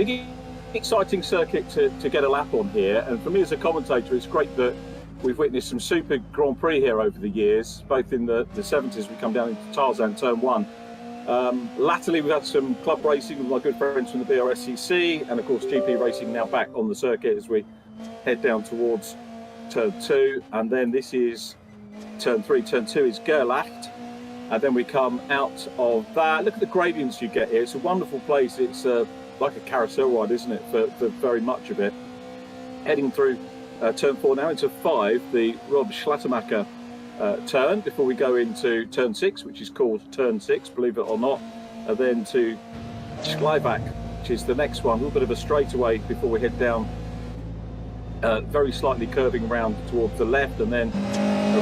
big, exciting circuit to get a lap on here. And for me as a commentator, it's great that we've witnessed some super Grand Prix here over the years, both in the 70s, we come down into Tarzan Turn 1. Latterly, we've had some club racing with my good friends from the VRRC, and of course GP racing now back on the circuit as we head down towards Turn 2. And then this is Turn 3. Turn 2 is Gerlacht. And then we come out of that. Look at the gradients you get here. It's a wonderful place. It's like a carousel ride, isn't it, for very much of it. Heading through Turn 4 now into 5, the Rob Schlattermacher turn, before we go into Turn 6, which is called Turn 6, believe it or not. And then to Schleibach, which is the next one. A little bit of a straightaway before we head down, very slightly curving around towards the left, and then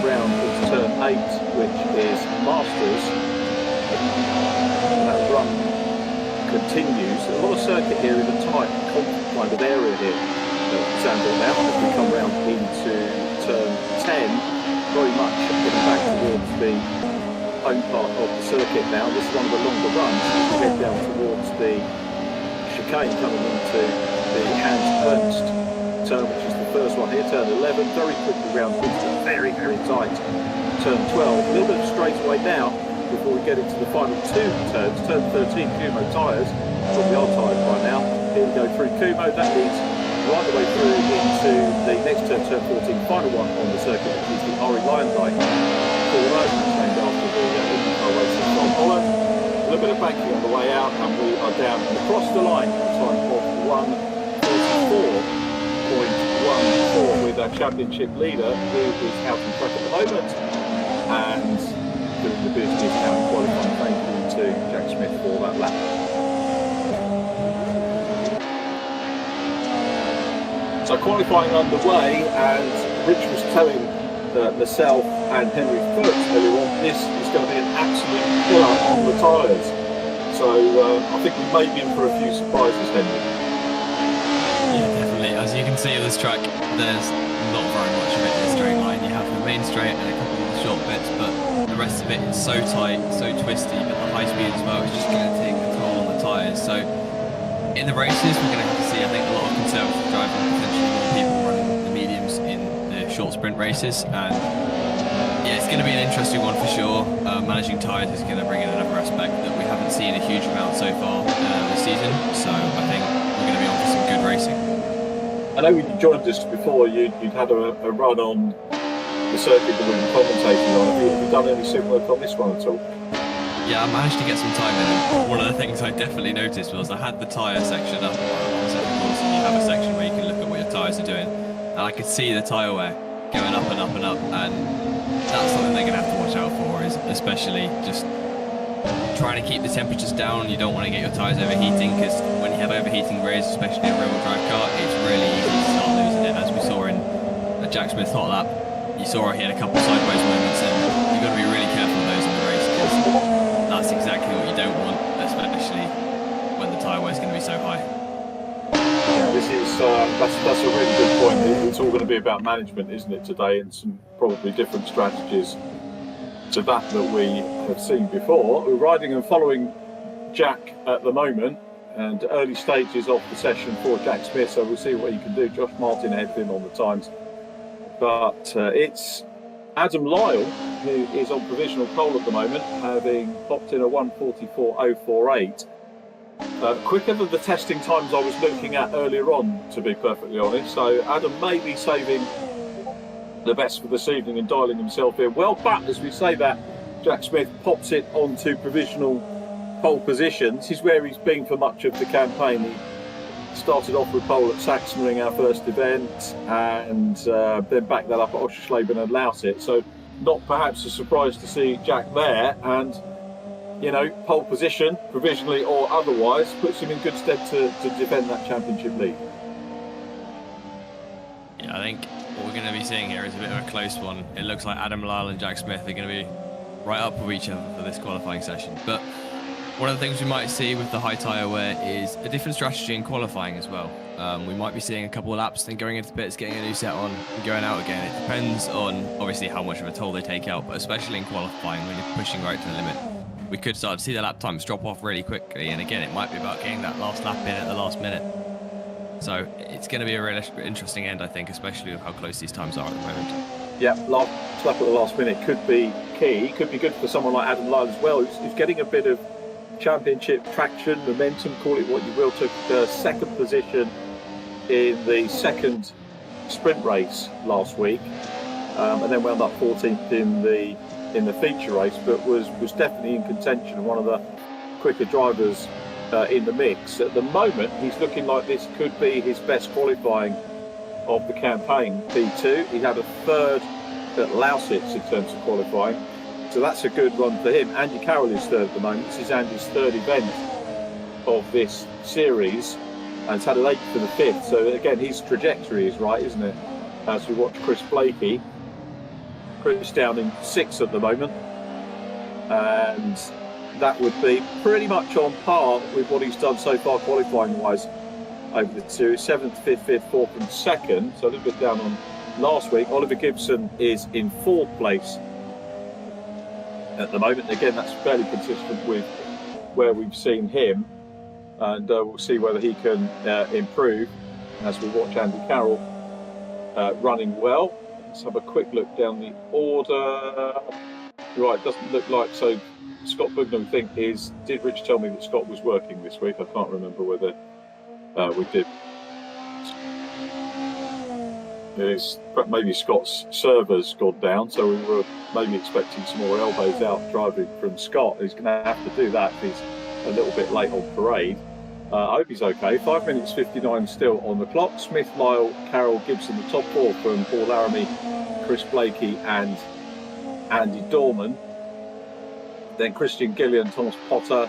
around into Turn 8, which is Masters. And that run continues. A lot of circuit here in a tight kind of area here at Zandvoort now. As we come round into Turn 10, very much getting back towards the home part of the circuit now. This is one of the longer runs as we head down towards the chicane coming into the Hans Ernst turn, which is the first one here. Turn 11, very quickly round into the very, very tight Turn 12. A little bit of straightaway now before we get into the final 2 turns. Turn 13, Kumo tyres. Probably are tired by now. Here we go through Kumo. That leads right the way through into the next turn, Turn 14, final one on the circuit, which is the Ari Leyendijk corner, named after the IndyCar racing from Holland. A little bit of banking on the way out, and we are down and across the line at a time of 1:44.14 with our championship leader, who is out in track at the moment and doing the business out in qualifying. Thank you to Jack Smith for that lap. So qualifying underway, and Rich was telling myself and Henry Phillips earlier on, this is going to be an absolute killer on the tyres. So I think we may be in for a few surprises, Henry. Yeah, definitely. As you can see on this track, there's not very much of it in a straight line. You have the main straight and a couple of short bits, but the rest of it is so tight, so twisty, but the high speed as well is just going to take control on the tyres. So in the races, we're going to have to see, I think, a lot of conservative driving, potentially more people running the mediums in the short sprint races. And yeah, it's going to be an interesting one for sure. Managing tyres is going to bring in another aspect that we haven't seen a huge amount so far this season. So I think we're going to be on for some good racing. I know when you joined us before, you'd had a run on the circuit that we were commentating on. Have you done any similar work on this one at all? Yeah, I managed to get some time in, and one of the things I definitely noticed was I had the tyre section up on the second course, and you have a section where you can look at what your tyres are doing, and I could see the tyre wear going up and up and up, and that's something they're going to have to watch out for, is especially just trying to keep the temperatures down. You don't want to get your tyres overheating, because when you have overheating rays, especially a rear-wheel drive car, it's really easy to start losing it, as we saw in the Jack Smith hot lap. You saw he had a couple of sideways moments, and you've got to be really careful of those in the race, because that's exactly what you don't want, especially when the tyre wear is going to be so high. Yeah, this is that's a really good point. It's all going to be about management, isn't it, today, and some probably different strategies to that we have seen before. We're riding and following Jack at the moment, and early stages of the session for Jack Smith, so we'll see what he can do. Josh Martin ahead of him on the times, but it's Adam Lyle who is on provisional pole at the moment, having popped in a 1:44.048. Quicker than the testing times I was looking at earlier on, to be perfectly honest. So Adam may be saving the best for this evening and dialing himself in well. But as we say that, Jack Smith pops it onto provisional pole position. This is where he's been for much of the campaign. He started off with pole at Sachsenring, our first event, and then backed that up at Oschersleben and Lausitzring. So not perhaps a surprise to see Jack there, and you know, pole position, provisionally or otherwise, puts him in good stead to defend that championship lead. Yeah, I think what we're going to be seeing here is a bit of a close one. It looks like Adam Lyle and Jack Smith are going to be right up with each other for this qualifying session. But one of the things we might see with the high tyre wear is a different strategy in qualifying as well. We might be seeing a couple of laps, then going into the pits, getting a new set on, and going out again. It depends on obviously how much of a toll they take out, but especially in qualifying when you're pushing right to the limit. we could start to see the lap times drop off really quickly. And again, it might be about getting that last lap in at the last minute. So it's going to be a really interesting end, I think, especially with how close these times are at the moment. Yeah, last lap at the last minute could be key. Could be good for someone like Adam Lyle as well, who's getting a bit of championship traction, momentum, call it what you will. Took second position in the second sprint race last week, and then wound up 14th in the feature race, but was definitely in contention, one of the quicker drivers in the mix. At the moment, he's looking like this could be his best qualifying of the campaign. P2, he had a third at Lausitz in terms of qualifying, so that's a good run for him. Andy Carroll is third at the moment. This is Andy's third event of this series, and he's had an 8th for the 5th, so again his trajectory is right, isn't it? As we watch Chris Blakey, Chris down in 6th at the moment, and that would be pretty much on par with what he's done so far qualifying wise over the series. 7th, 5th, 5th, 4th and 2nd, so a little bit down on last week. Oliver Gibson is in 4th place at the moment. Again, that's fairly consistent with where we've seen him, and we'll see whether he can improve as we watch Andy Carroll running well. Let's have a quick look down the order. Right, doesn't look like, so Scott Bugner, I think, did Rich tell me that Scott was working this week? I can't remember whether we did. Maybe Scott's server's gone down, so we were maybe expecting some more elbows out driving from Scott. He's going to have to do that if he's a little bit late on parade. I hope he's okay. 5 minutes 59 still on the clock. Smith, Lyle, Carroll, Gibson, the top 4 from Paul Laramie, Chris Blakey and Andy Dorman. Then Christian Gillian, Thomas Potter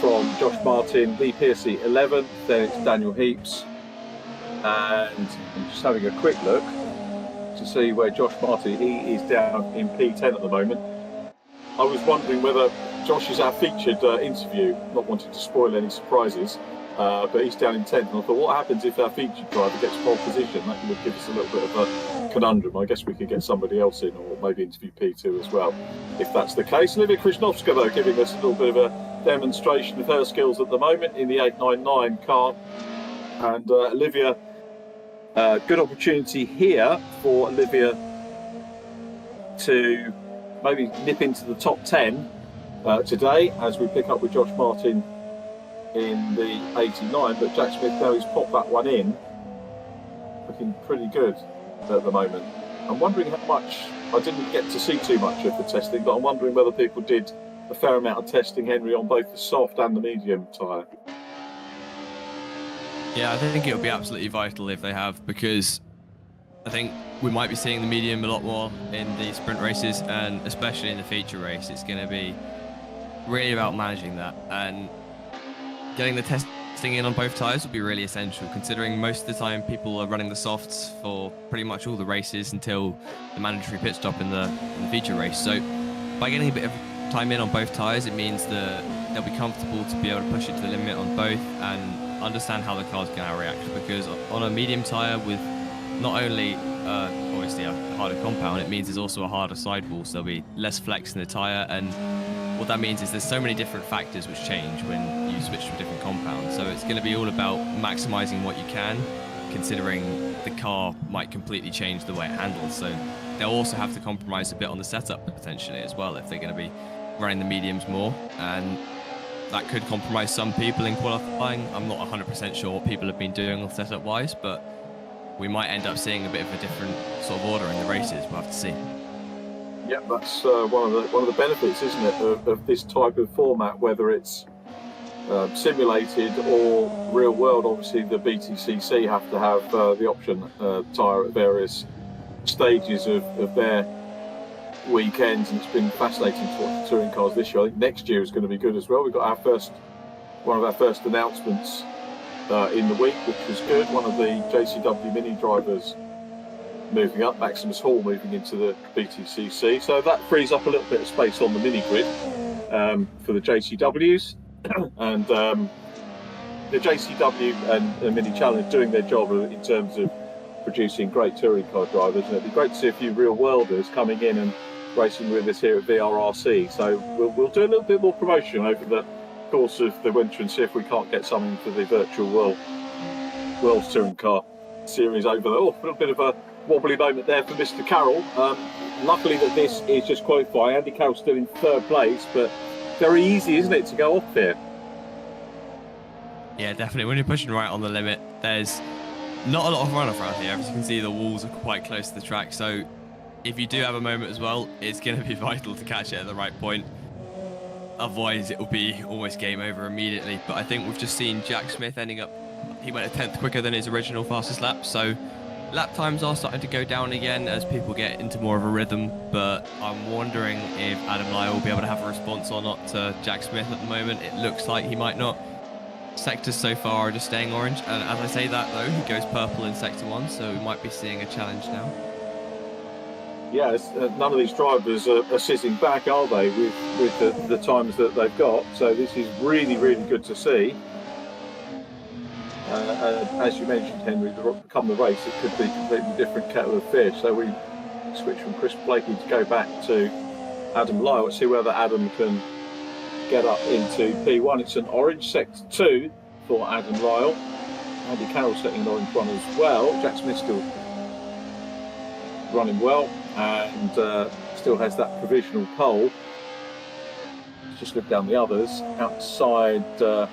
from Josh Martin, Lee Piercy 11th. Then it's Daniel Heaps. And I'm just having a quick look to see where Josh Martin, he is down in P10 at the moment. I was wondering whether Josh is our featured interview, not wanting to spoil any surprises, but he's down in 10th. And I thought, what happens if our featured driver gets pole position? That would give us a little bit of a conundrum. I guess we could get somebody else in, or maybe interview P2 as well, if that's the case. Olivia Krishnovska, though, giving us a little bit of a demonstration of her skills at the moment in the 899 car. And Olivia, good opportunity here for Olivia to maybe nip into the top 10 today, as we pick up with Josh Martin in the 89. But Jack Smith now, he's popped that one in, looking pretty good at the moment. I'm wondering how much, I didn't get to see too much of the testing, but I'm wondering whether people did a fair amount of testing, Henry, on both the soft and the medium tyre. Yeah, I think it'll be absolutely vital if they have, because I think we might be seeing the medium a lot more in the sprint races, and especially in the feature race. It's going to be really about managing that, and getting the testing in on both tyres will be really essential, considering most of the time people are running the softs for pretty much all the races until the mandatory pit stop in the feature race. So by getting a bit of time in on both tyres, it means that they'll be comfortable to be able to push it to the limit on both and understand how the car's going to react. Because on a medium tyre with not only obviously a harder compound, it means there's also a harder sidewall, so there'll be less flex in the tyre, and what that means is there's so many different factors which change when you switch to a different compound. So it's going to be all about maximising what you can, considering the car might completely change the way it handles. So they'll also have to compromise a bit on the setup potentially as well if they're going to be running the mediums more, and that could compromise some people in qualifying. I'm not 100% sure what people have been doing setup wise, but we might end up seeing a bit of a different sort of order in the races. We'll have to see. Yeah, that's one of the benefits, isn't it, of this type of format, whether it's simulated or real world. Obviously the BTCC have to have the option tyre at various stages of their weekends, and it's been fascinating to watch the touring cars this year. I think next year is going to be good as well. We've got one of our first announcements in the week, which was good. One of the JCW Mini drivers moving up, Maximus Hall moving into the BTCC, so that frees up a little bit of space on the mini grid for the JCWs. And the JCW and the Mini Challenge doing their job in terms of producing great touring car drivers, and it'd be great to see a few real worlders coming in and racing with us here at VRRC. So we'll do a little bit more promotion over the course of the winter and see if we can't get something for the virtual World's Touring Car Series over there. Oh, a little bit of a wobbly moment there for Mr. Carroll. Luckily that this is just qualifying. Andy Carroll's still in third place, but very easy, isn't it, to go off here? Yeah, definitely. When you're pushing right on the limit, there's not a lot of runoff around here. As you can see, the walls are quite close to the track, so if you do have a moment as well, it's going to be vital to catch it at the right point. Otherwise, it will be almost game over immediately. But I think we've just seen Jack Smith ending up, he went a 10th quicker than his original fastest lap, so lap times are starting to go down again as people get into more of a rhythm, but I'm wondering if Adam Lyle will be able to have a response or not to Jack Smith at the moment. It looks like he might not. Sectors so far are just staying orange, and as I say that though, he goes purple in sector 1, so we might be seeing a challenge now. Yeah, none of these drivers are sitting back, are they, with the times that they've got, so this is really, really good to see. As you mentioned, Henry, come the race, it could be a completely different kettle of fish. So we switch from Chris Blakey to go back to Adam Lyle. Let's see whether Adam can get up into P1. It's an orange sector 2 for Adam Lyle. Andy Carroll setting an orange one as well. Jack Smith still running well and still has that provisional pole. Let's just look down the others. Outside the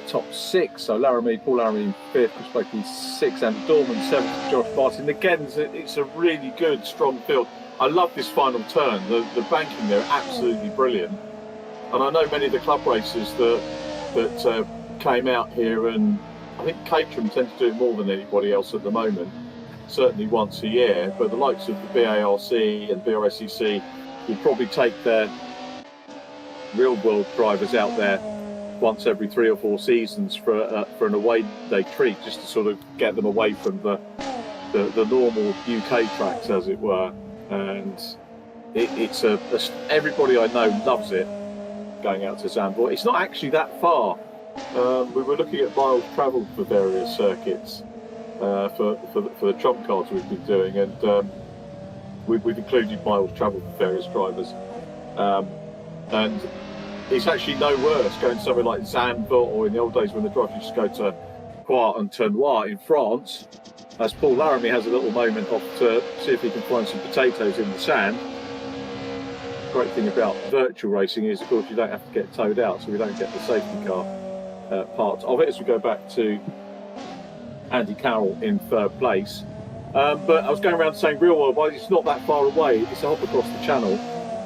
top 6, so Paul Laramie in 5th, Chris Blakey 6th, and Dorman 7th, Josh Barton. Again, it's a really good, strong field. I love this final turn. The banking there, absolutely brilliant. And I know many of the club racers that came out here, and I think Caterham tend to do it more than anybody else at the moment, certainly once a year, but the likes of the BARC and BRSEC will probably take their real world drivers out there once every 3 or 4 seasons for an away day treat, just to sort of get them away from the normal UK tracks, as it were. And it's everybody I know loves it, going out to Zandvoort. It's not actually that far. We were looking at miles travelled for various circuits for the trump cards we've been doing, and we've included miles travelled for various drivers. And it's actually no worse going somewhere like Zandvoort, or in the old days when the drivers used to go to Poix and Tournois in France, as Paul Laramie has a little moment off to see if he can find some potatoes in the sand. The great thing about virtual racing is, of course, you don't have to get towed out, so we don't get the safety car part of it. As we go back to Andy Carroll in 3rd place. But I was going around saying real world, well, it's not that far away, it's a hop across the channel.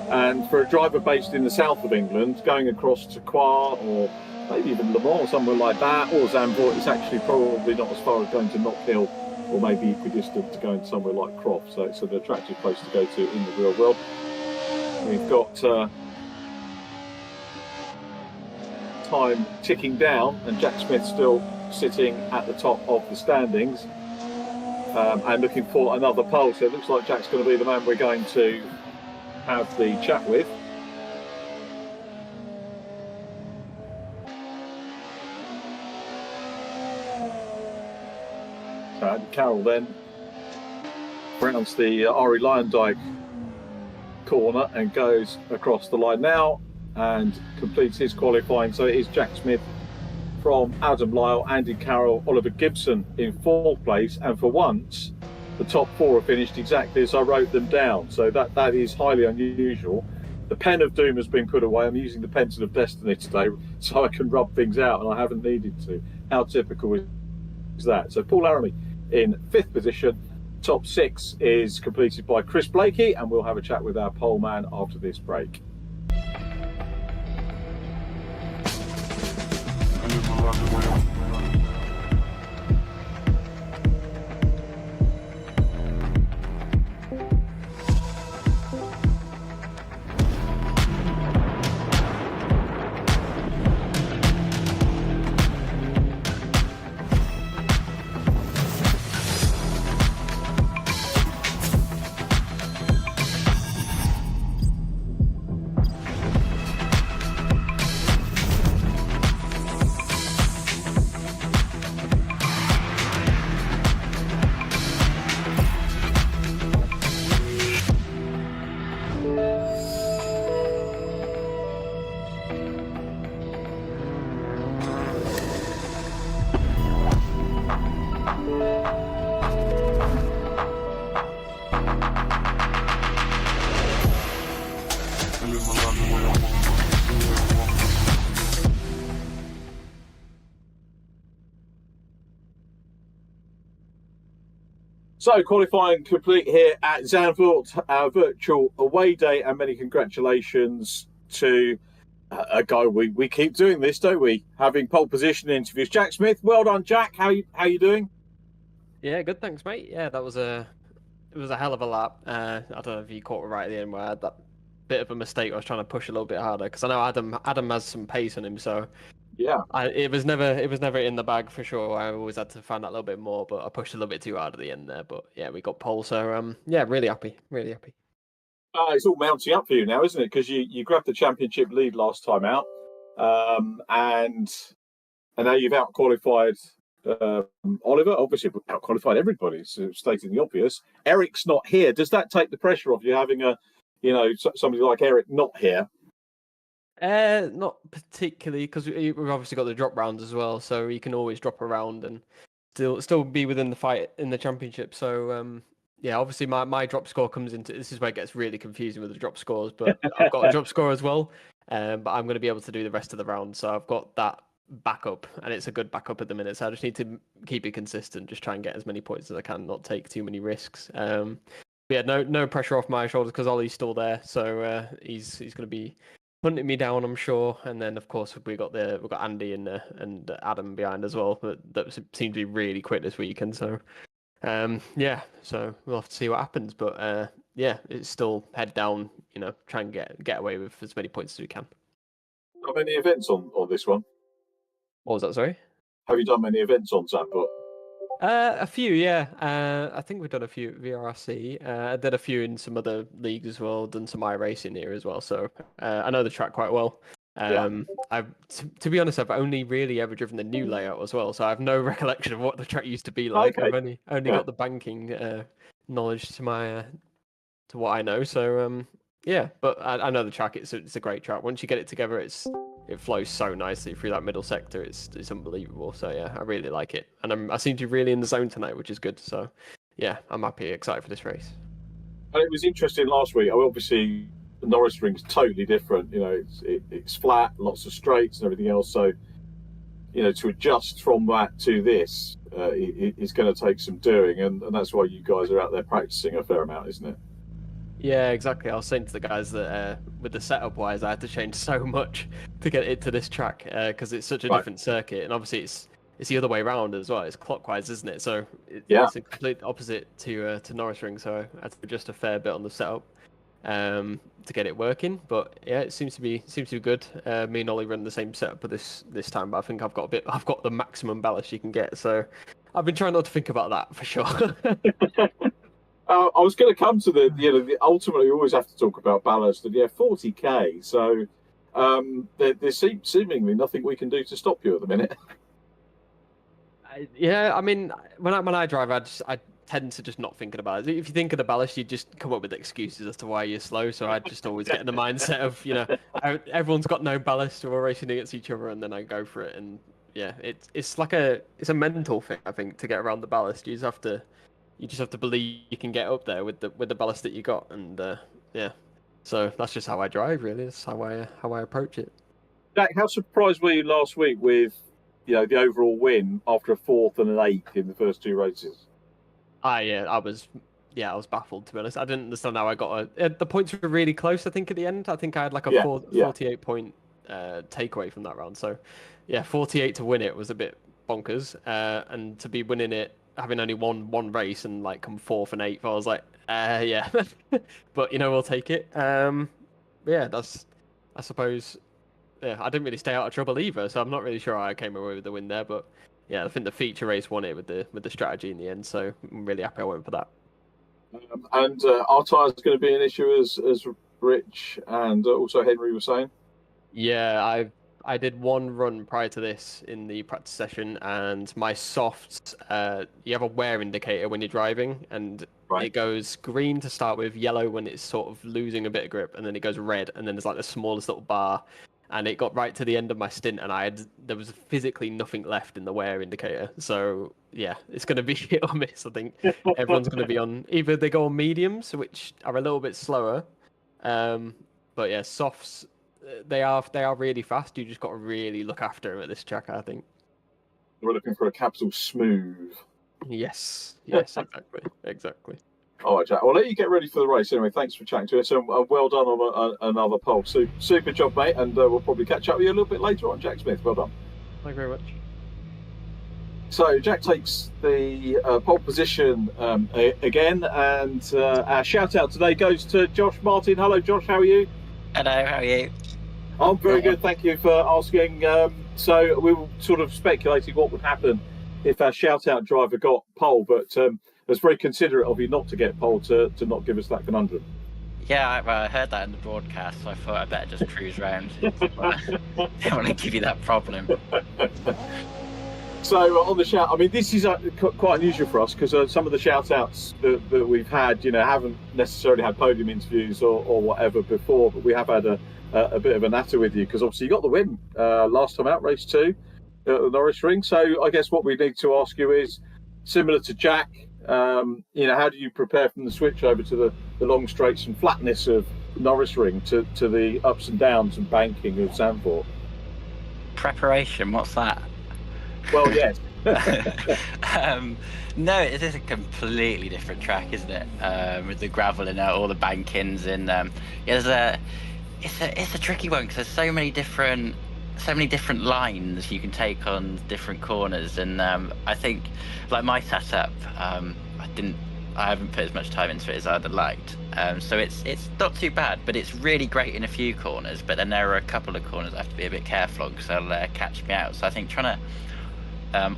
And for a driver based in the south of England, going across to Coire or maybe even Le Mans or somewhere like that, or Zandvoort, it's actually probably not as far as going to Knock Hill, or maybe equidistant to going somewhere like Croft. So it's an attractive place to go to in the real world. We've got time ticking down, and Jack Smith still sitting at the top of the standings and looking for another pole. So it looks like Jack's going to be the man we're going to have the chat with. So Andy Carroll then rounds the Ari Lyondike corner and goes across the line now and completes his qualifying. So it is Jack Smith from Adam Lyle, Andy Carroll, Oliver Gibson in 4th place, and for once the top 4 are finished exactly as I wrote them down, so that is highly unusual. The pen of doom has been put away. I'm using the pencil of destiny today so I can rub things out, and I haven't needed to. How typical is that? So Paul Laramie in 5th position. Top 6 is completed by Chris Blakey, and we'll have a chat with our pole man after this break. So, qualifying complete here at Zandvoort, our virtual away day, and many congratulations to a guy we keep doing this, don't we? Having pole position interviews. Jack Smith, well done, Jack. How you doing? Yeah, good, thanks, mate. Yeah, it was a hell of a lap. I don't know if you caught it right at the end where I had that bit of a mistake. I was trying to push a little bit harder because I know Adam has some pace on him, so Yeah. it was never in the bag for sure. I always had to find that little bit more, but I pushed a little bit too hard at the end there. But yeah, we got pole, so yeah, really happy, really happy. It's all mounting up for you now, isn't it? Because you grabbed the championship lead last time out, and now you've out qualified Oliver. Obviously, out qualified everybody. So stating the obvious. Eric's not here. Does that take the pressure off you having somebody like Eric not here? Not particularly because we've obviously got the drop rounds as well, so you can always drop around and still be within the fight in the championship. So yeah, obviously my drop score comes into this is where it gets really confusing with the drop scores, but I've got a drop score as well. But I'm going to be able to do the rest of the round, so I've got that backup, and it's a good backup at the minute. So I just need to keep it consistent, just try and get as many points as I can, not take too many risks. Yeah, no pressure off my shoulders because Ollie's still there, so he's going to be hunting me down, I'm sure. And then of course we've got Andy and Adam behind as well, but that seemed to be really quick this weekend. So yeah, so we'll have to see what happens. But yeah, it's still head down. Try and get away with as many points as we can. How many events on this one? What was that? Sorry. Have you done many events on Zandvoort? A few, yeah. I think we've done a few at VRRC. I did a few in some other leagues as well. Done some iRacing here as well. So I know the track quite well. To be honest, I've only really ever driven the new layout as well, so I have no recollection of what the track used to be like. Okay. I've only got the banking knowledge to my to what I know. So yeah, but I know the track. It's a great track. Once you get it together, it flows so nicely through that middle sector. It's unbelievable. So yeah, I really like it, and I seem to be really in the zone tonight, which is good. So yeah, I'm happy, excited for this race. And it was interesting last week. Obviously, the Norisring is totally different. It's flat, lots of straights and everything else. So, to adjust from that to this is going to take some doing, and that's why you guys are out there practicing a fair amount, isn't it? Yeah, exactly. I was saying to the guys that with the setup wise, I had to change so much to get it to this track because it's such a different circuit, and obviously it's the other way around as well. It's clockwise, isn't it? So it's a complete opposite to Norisring. So I had to adjust a fair bit on the setup to get it working. But yeah, it seems to be good. Me and Ollie run the same setup for this time, but I think I've got the maximum ballast you can get. So I've been trying not to think about that for sure. I was going to come to ultimately we always have to talk about ballast, and 40k. So there's seemingly nothing we can do to stop you at the minute. Yeah, I mean, when I drive, I tend to just not thinking about it. If you think of the ballast, you just come up with excuses as to why you're slow. So I just always get in the mindset of everyone's got no ballast, we're all racing against each other, and then I go for it. And yeah, it's a mental thing, I think, to get around the ballast. You just have to believe you can get up there with the ballast that you got, and yeah. So that's just how I drive, really. That's how I approach it. Jack, how surprised were you last week with the overall win after a 4th and an 8th in the first 2 races? I was baffled, to be honest. I didn't understand how I got the points were really close. I think at the end, I think I had like a 48 point takeaway from that round. So yeah, 48 to win it was a bit bonkers, and to be winning it, having only won race and like come 4th and 8th, I was like, yeah, but we'll take it. Yeah, I suppose. Yeah, I didn't really stay out of trouble either, so I'm not really sure how I came away with the win there. But yeah, I think the feature race won it with the strategy in the end, so I'm really happy I went for that. And our tyres are going to be an issue, as Rich and also Henry were saying. Yeah, I did one run prior to this in the practice session, and my softs, you have a wear indicator when you're driving, and it goes green to start with, yellow when it's sort of losing a bit of grip, and then it goes red, and then there's like the smallest little bar. And it got right to the end of my stint, and there was physically nothing left in the wear indicator. So yeah, it's going to be hit or miss. I think everyone's going to be on either they go on mediums, which are a little bit slower, but yeah, softs they are really fast. You just got to really look after them at this track, I think. We're looking for a capital smooth. Yes, exactly. All right, Jack. I'll let you get ready for the race anyway. Thanks for chatting to us, and well done on another pole. Super job, mate. And we'll probably catch up with you a little bit later on, Jack Smith. Well done. Thank you very much. So Jack takes the pole position again, and our shout out today goes to Josh Martin. Hello, Josh. How are you? Hello, how are you? I'm very good. Thank you for asking. So we were sort of speculating what would happen if our shout out driver got pole, but it's very considerate of you not to get pole to not give us that conundrum. Yeah, I heard that in the broadcast, so I thought I'd better just cruise round. Don't want to give you that problem. So on the shout, I mean, this is quite unusual for us because some of the shout-outs that we've had, haven't necessarily had podium interviews or whatever before, but we have had a bit of a natter with you because obviously you got the win last time out, race 2 at the Norisring. So I guess what we need to ask you is, similar to Jack, how do you prepare from the switch over to the long straights and flatness of Norisring to the ups and downs and banking of Zandvoort? Preparation, what's that? Well, yes. No, it is a completely different track, isn't it? With the gravel and all the bankings, and it's a tricky one because there's so many different lines you can take on different corners, and I think like my setup, I haven't put as much time into it as I'd have liked. So it's not too bad, but it's really great in a few corners. But then there are a couple of corners I have to be a bit careful on because they'll catch me out. So I think trying to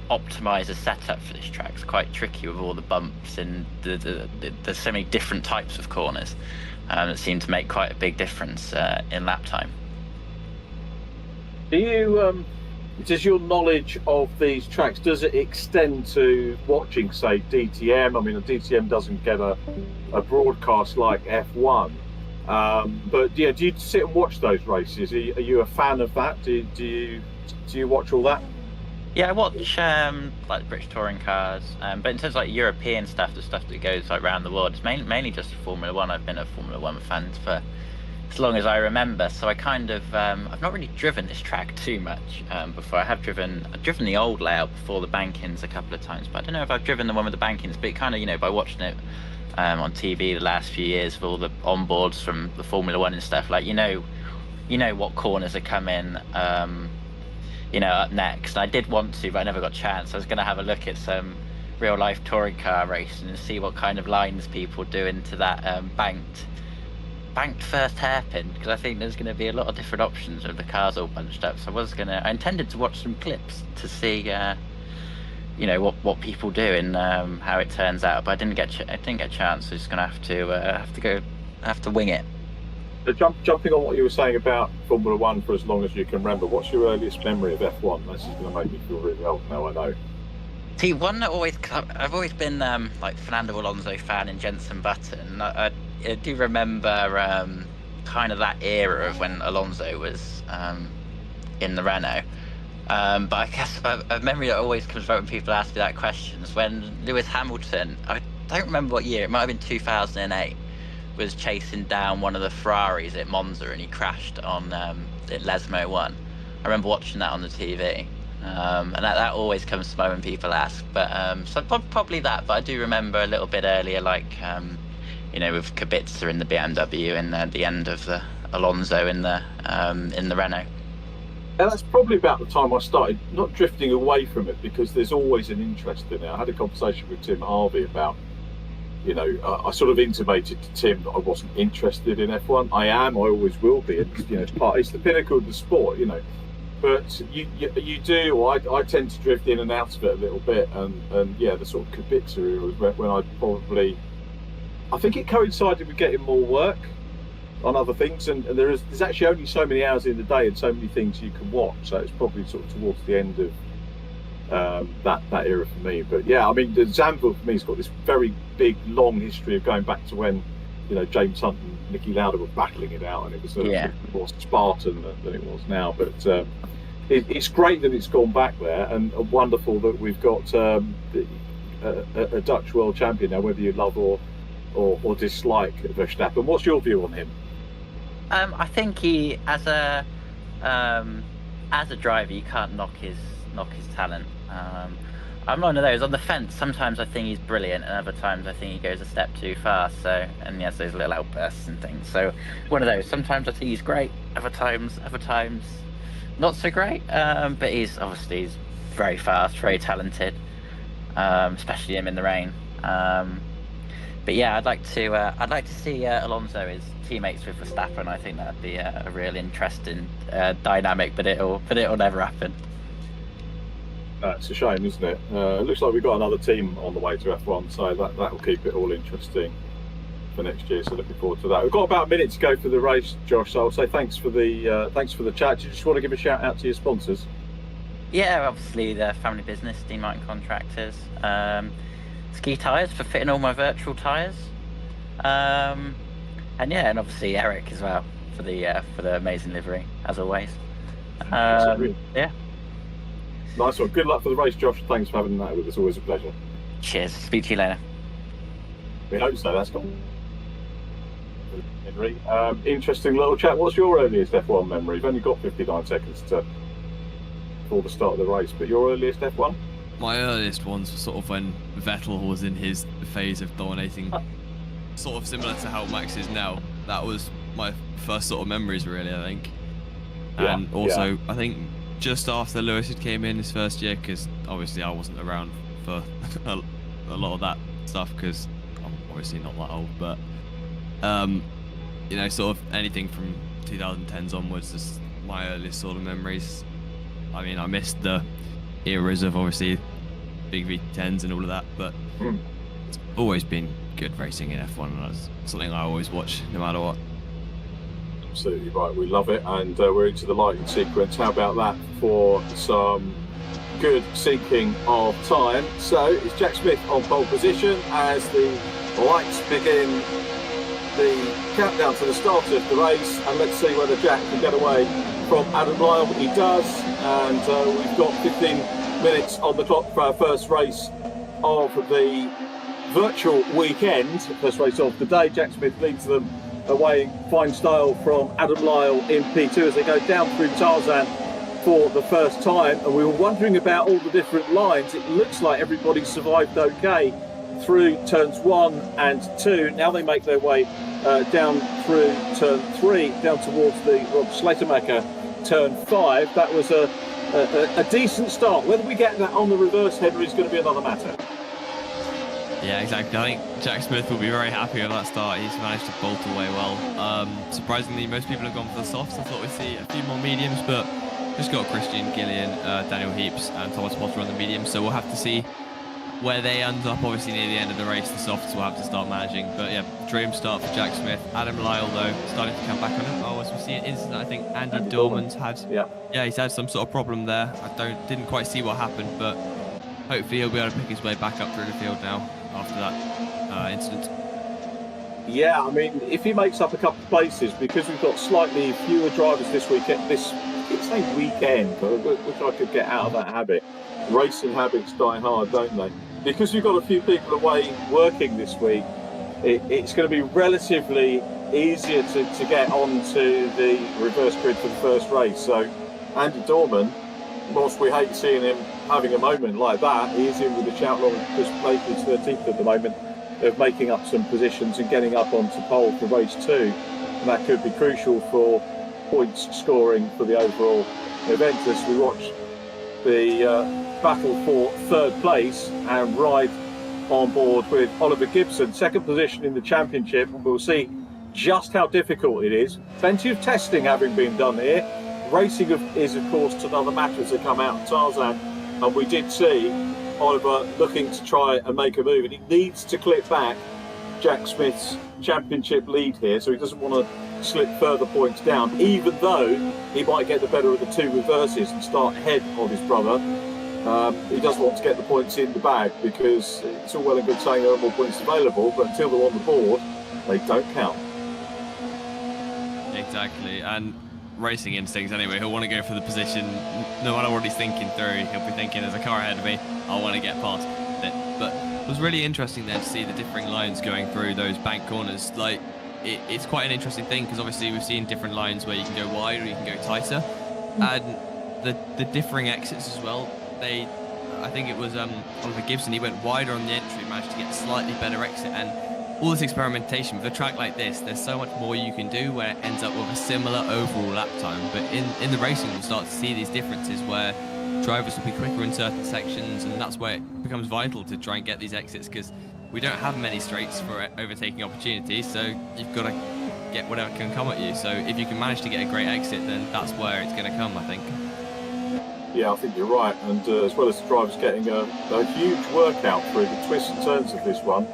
optimize a setup for this track is quite tricky with all the bumps and there's so many different types of corners that seem to make quite a big difference in lap time. Does your knowledge of these tracks, does it extend to watching, say, DTM? I mean, a DTM doesn't get a broadcast like F1, but do you sit and watch those races? Are you a fan of that? Do you watch all that? Yeah, I watch like British touring cars, but in terms of like European stuff, the stuff that goes like around the world, it's mainly just Formula One. I've been a Formula One fan for as long as I remember, so I kind of I've not really driven this track too much before. I've driven the old layout before the bankings a couple of times, but I don't know if I've driven the one with the bankings. But it kind of, by watching it on TV the last few years with all the onboards from the Formula One and stuff, like you know what corners are coming. Up next. I did want to, but I never got a chance. I was going to have a look at some real life touring car racing and see what kind of lines people do into that banked first hairpin, because I think there's going to be a lot of different options with the cars all bunched up. So I intended to watch some clips to see what people do and how it turns out, but I didn't get a chance. So I'm just going to have to wing it. Jumping on what you were saying about Formula One for as long as you can remember, what's your earliest memory of F1? This is going to make me feel really old now, I know. See, one that I've always been like Fernando Alonso fan and Jenson Button. I do remember kind of that era of when Alonso was in the Renault. But I guess a memory that always comes about when people ask me that question is when Lewis Hamilton, I don't remember what year, it might have been 2008, was chasing down one of the Ferraris at Monza and he crashed on Lesmo 1. I remember watching that on the TV, and that always comes to mind when people ask. But so probably that. But I do remember a little bit earlier, like with Kubica in the BMW and the end of the Alonso in the Renault. Yeah, that's probably about the time I started not drifting away from it, because there's always an interest in it. I had a conversation with Tim Harvey about. I sort of intimated to Tim that I wasn't interested in F1. I always will be. It's the pinnacle of the sport, But you do, or I tend to drift in and out of it a little bit, and the sort of Kubica era was when I think it coincided with getting more work on other things, and there's actually only so many hours in the day and so many things you can watch. So it's probably sort of towards the end of that era for me. But yeah, I mean, the Zandvoort for me has got this very big, long history of going back to when James Hunt and Nicky Lauda were battling it out, and it was a bit more Spartan than it was now. But it's great that it's gone back there, and wonderful that we've got a Dutch world champion now, whether you love or dislike Verstappen. What's your view on him? I think he, as a driver, you can't knock his talent. I'm one of those on the fence. Sometimes I think he's brilliant, and other times I think he goes a step too fast. So, and he has those little outbursts and things. So, one of those. Sometimes I think he's great. Other times, not so great. But he's very fast, very talented. Especially him in the rain. But yeah, I'd like to see Alonso as teammates with Verstappen. I think that'd be a real interesting dynamic. But it'll never happen. It's a shame, isn't it? It looks like we've got another team on the way to F1, so that will keep it all interesting for next year. So looking forward to that. We've got about a minute to go for the race, Josh. So I'll say thanks for the chat. Do you just want to give a shout out to your sponsors? Yeah, obviously the family business, Steam Mountain Contractors, Ski Tyres for fitting all my virtual tyres, and obviously Eric as well for the amazing livery as always. Yeah. Nice one. Good luck for the race, Josh. Thanks for having that with us. Always a pleasure. Cheers. Speak to you later. We hope so. That's cool. Henry, interesting little chat. What's your earliest F1 memory? You've only got 59 seconds before the start of the race, but your earliest F1? My earliest ones were sort of when Vettel was in his phase of dominating, sort of similar to how Max is now. That was my first sort of memories, really, I think. And also, I think just after Lewis had came in his first year, because obviously I wasn't around for a lot of that stuff, because I'm obviously not that old, but sort of anything from 2010s onwards is my earliest sort of memories. I mean, I missed the eras of obviously big V10s and all of that, but it's always been good racing in F1, and that's something I always watch no matter what. Absolutely right, we love it, and we're into the lighting sequence. How about that for some good syncing of time? So it's Jack Smith on pole position as the lights begin the countdown to the start of the race, and let's see whether Jack can get away from Adam Lyle. He does, and we've got 15 minutes on the clock for our first race of the virtual weekend, first race of the day. Jack Smith leads them away in fine style from Adam Lyle in P2 as they go down through Tarzan for the first time. And we were wondering about all the different lines. It looks like everybody survived okay through turns 1 and 2. Now they make their way down through turn 3, down towards the Rob Schletermacher turn 5. That was a decent start. Whether we get that on the reverse header is going to be another matter. Yeah, exactly. I think Jack Smith will be very happy with that start. He's managed to bolt away well. Surprisingly, most people have gone for the softs. I thought we'd see a few more mediums, but just got Christian, Gillian, Daniel Heaps and Thomas Potter on the mediums, so we'll have to see where they end up. Obviously near the end of the race, the softs will have to start managing. But yeah, dream start for Jack Smith. Adam Lyle, though, starting to come back on him. Oh, as we see an incident, I think Andy Dorman's had. Yeah, he's had some sort of problem there. I didn't quite see what happened, but hopefully he'll be able to pick his way back up through the field now after that incident. Yeah, I mean, if he makes up a couple of places, because we've got slightly fewer drivers this weekend, it's a weekend, which I could get out of that habit. Racing habits die hard, don't they? Because we've got a few people away working this week, it's going to be relatively easier to get onto the reverse grid for the first race. So Andy Dorman, whilst we hate seeing him having a moment like that, he is in with a shout long Chris Blakely's 13th at the moment of making up some positions and getting up onto pole for race 2. And that could be crucial for points scoring for the overall event as we watch the battle for third place and ride on board with Oliver Gibson, second position in the championship, and we'll see just how difficult it is. Plenty of testing having been done here. Racing is of course another matter as they come out of Tarzan, and we did see Oliver looking to try and make a move, and he needs to clip back Jack Smith's championship lead here, so he doesn't want to slip further points down, even though he might get the better of the two reverses and start ahead of his brother. He does want to get the points in the bag, because it's all well and good saying there are more points available, but until they're on the board, they don't count. Exactly, and racing instincts anyway, he'll want to go for the position no matter what he's thinking through. He'll be thinking, there's a car ahead of me, I want to get past it. But it was really interesting then to see the differing lines going through those bank corners. Like, it's quite an interesting thing, because obviously we've seen different lines where you can go wide or you can go tighter, and the differing exits as well. They I think it was Oliver Gibson. He went wider on the entry, managed to get a slightly better exit, and all this experimentation with a track like this, there's so much more you can do where it ends up with a similar overall lap time. But in the racing, we'll start to see these differences where drivers will be quicker in certain sections, and that's where it becomes vital to try and get these exits, because we don't have many straights for overtaking opportunities, so you've got to get whatever can come at you. So if you can manage to get a great exit, then that's where it's going to come, I think. Yeah, I think you're right, and as well as the drivers getting a huge workout through the twists and turns of this one,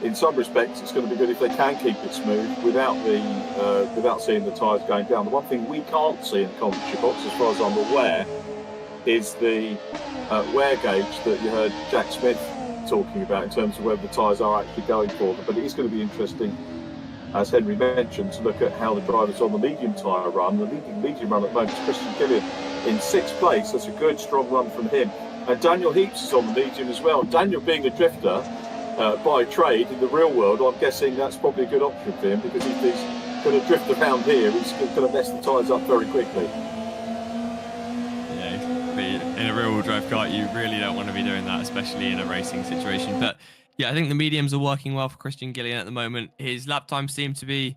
in some respects it's going to be good if they can keep it smooth without seeing the tyres going down. The one thing we can't see in the commentary box, as far as I'm aware, is the wear gauge that you heard Jack Smith talking about in terms of whether the tyres are actually going for them. But it is going to be interesting, as Henry mentioned, to look at how the drivers on the medium tyre run. The medium run at the moment is Christian Gillian in 6th place. That's a good strong run from him. And Daniel Heaps is on the medium as well. Daniel, being a drifter by trade in the real world, I'm guessing that's probably a good option for him, because if he's going to drift around here, he's going to mess the tyres up very quickly. In a rear-wheel drive kart, you really don't want to be doing that, especially in a racing situation. But yeah, I think the mediums are working well for Christian Gillian at the moment. His lap time seemed to be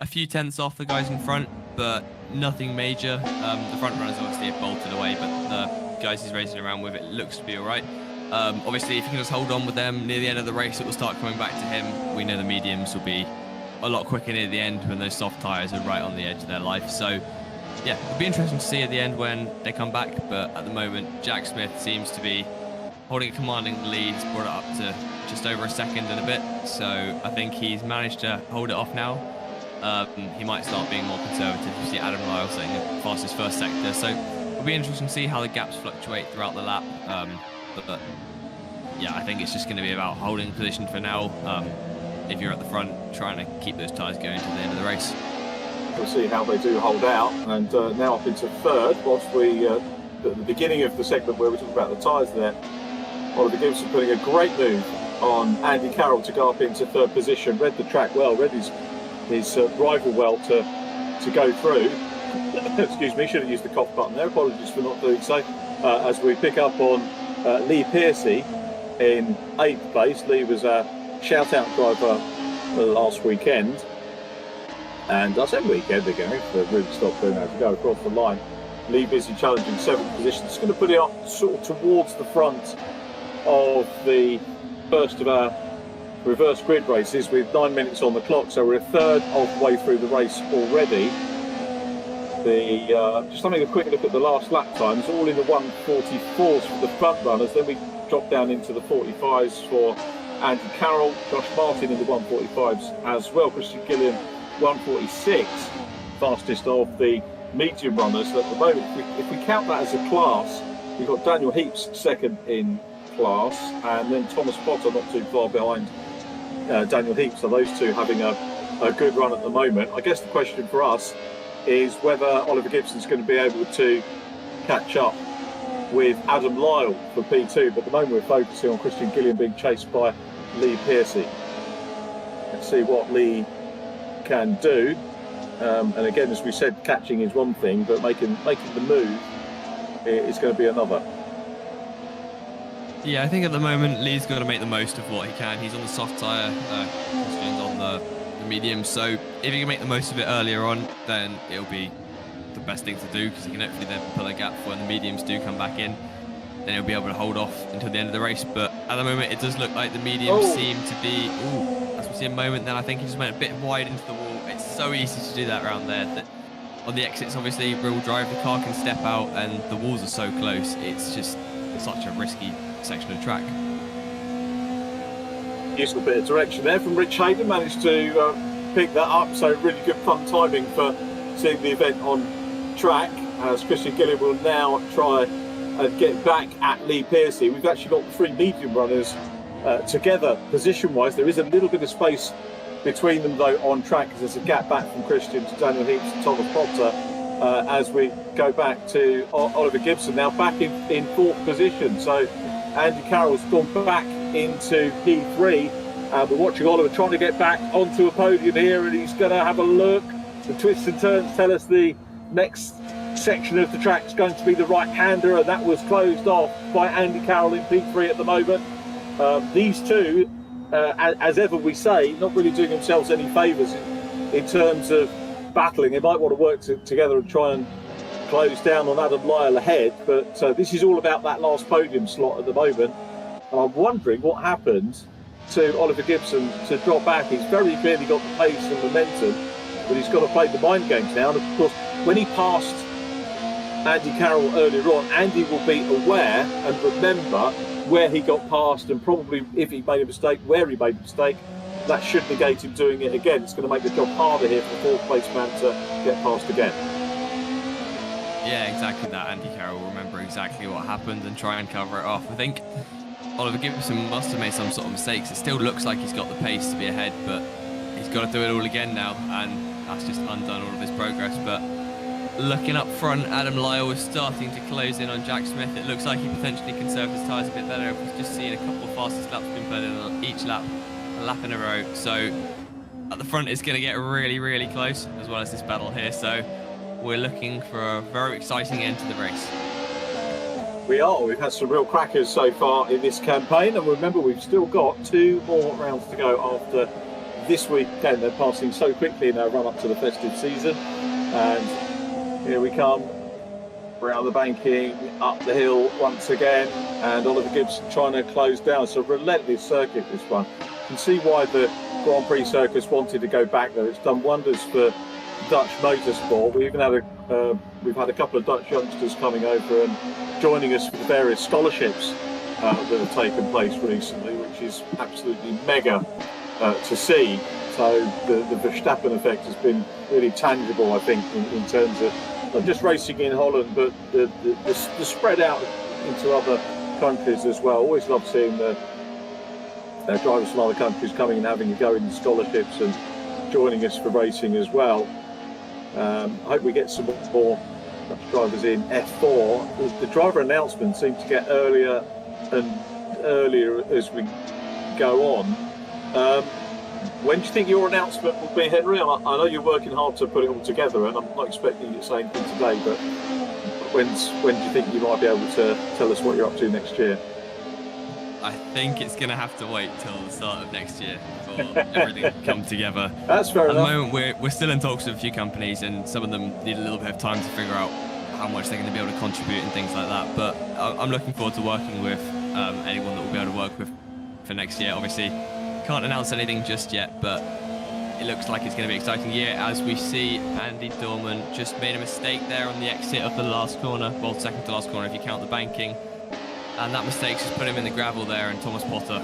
a few tenths off the guys in front, but nothing major. The front runners obviously have bolted away, but the guys he's racing around with, it looks to be all right. Obviously, if you can just hold on with them near the end of the race, it will start coming back to him. We know the mediums will be a lot quicker near the end when those soft tyres are right on the edge of their life. So yeah, it'll be interesting to see at the end when they come back, but at the moment Jack Smith seems to be holding a commanding lead. He's brought it up to just over a second and a bit, so I think he's managed to hold it off now. He might start being more conservative. You see Adam Lyle saying the fastest first sector, so it'll be interesting to see how the gaps fluctuate throughout the lap. But yeah, I think it's just going to be about holding position for now. If you're at the front, trying to keep those tyres going to the end of the race. We'll see how they do hold out, and now up into 3rd, whilst we at the beginning of the segment where we talked about the tyres there, Oliver Gibson putting a great move on Andy Carroll to go up into 3rd position. Read the track well, read his rival well to go through. Excuse me, should have used the cough button there, apologies for not doing so. As we pick up on Lee Pearcey in 8th place. Lee was a shout-out driver last weekend. And I said weekend ago, but really stopped doing that to go across the line. Lee busy challenging 7th position. It's going to put it up sort of towards the front of the first of our reverse grid races with 9 minutes on the clock. So we're a third of the way through the race already. Just having a quick look at the last lap times, all in the 1:44s for the front runners. Then we drop down into the 45s for Andy Carroll, Josh Martin in the 1:45s as well. Christian Gillian 1:46, fastest of the medium runners at the moment. If we count that as a class, we've got Daniel Heaps second in class, and then Thomas Potter not too far behind Daniel Heaps. So those two having a good run at the moment. I guess the question for us is whether Oliver Gibson's going to be able to catch up with Adam Lyle for P2, but at the moment we're focusing on Christian Gillian being chased by Lee Pearcey. Let's see what Lee can do, and again, as we said, catching is one thing, but making the move is going to be another. Yeah, I think at the moment Lee's got to make the most of what he can. He's on the soft tyre, Christian's on the medium, so if he can make the most of it earlier on, then it'll be the best thing to do, because he can hopefully then pull a gap for when the mediums do come back in. Then he'll be able to hold off until the end of the race. But at the moment, it does look like the mediums seem to be. As we see a moment, then I think he just went a bit wide into the wall. It's so easy to do that around there. That on the exits, obviously, real drive, the car can step out, and the walls are so close. It's just such a risky section of track. Useful bit of direction there from Rich Hayden, managed to pick that up. So really good fun timing for seeing the event on track, as Christian Gillian will now try and get back at Lee Pearcey. We've actually got the 3 medium runners together position-wise. There is a little bit of space between them though on track, because there's a gap back from Christian to Daniel Heaps and Thomas Potter as we go back to Oliver Gibson, now back in 4th position. So Andy Carroll's gone back into P3. We're watching Oliver trying to get back onto a podium here, and he's going to have a look. The twists and turns tell us the next section of the track is going to be the right-hander, and that was closed off by Andy Carroll in P3 at the moment. These two, as ever we say, not really doing themselves any favours in terms of battling. They might want to work together and try and close down on Adam Lyle ahead, but this is all about that last podium slot at the moment. And I'm wondering what happened to Oliver Gibson to drop back. He's very clearly got the pace and momentum, but he's got to play the mind games now. And of course, when he passed Andy Carroll earlier on, Andy will be aware and remember where he got past, and probably if he made a mistake, where he made a mistake. That should negate him doing it again. It's going to make the job harder here for the fourth place man to get past again. Yeah, exactly that. Andy Carroll will remember exactly what happened and try and cover it off. I think Oliver Gibson must have made some sort of mistakes. It still looks like he's got the pace to be ahead, but he's got to do it all again now, and that's just undone all of his progress. But looking up front, Adam Lyle is starting to close in on Jack Smith. It looks like he potentially conserved his tyres a bit better. We've just seen a couple of fastest laps being put in on each lap, a lap in a row. So at the front, it's going to get really, really close, as well as this battle here. So we're looking for a very exciting end to the race. We are. We've had some real crackers so far in this campaign, and remember, we've still got 2 more rounds to go after this weekend. They're passing so quickly in our run up to the festive season, and here we come around the banking, up the hill once again, and Oliver Gibson trying to close down. It's a relentless circuit, this one. You can see why the Grand Prix circus wanted to go back there. It's done wonders for Dutch motorsport. We've had a couple of Dutch youngsters coming over and joining us for the various scholarships that have taken place recently, which is absolutely mega to see. So the Verstappen effect has been really tangible, I think, in terms of not just racing in Holland, but the spread out into other countries as well. Always love seeing the drivers from other countries coming and having a go in the scholarships and joining us for racing as well. I hope we get some more drivers in F4. The driver announcements seem to get earlier and earlier as we go on. When do you think your announcement will be, Henry? I know you're working hard to put it all together, and I'm not expecting you to say anything today, but when do you think you might be able to tell us what you're up to next year? I think it's going to have to wait till the start of next year for everything to come together. That's fair enough. At the moment, we're still in talks with a few companies, and some of them need a little bit of time to figure out how much they're going to be able to contribute and things like that. But I'm looking forward to working with anyone that we'll be able to work with for next year. Obviously, can't announce anything just yet, but it looks like it's going to be an exciting year, as we see Andy Dorman just made a mistake there on the exit of the last corner, well, second to last corner if you count the banking. And that mistake just put him in the gravel there, and Thomas Potter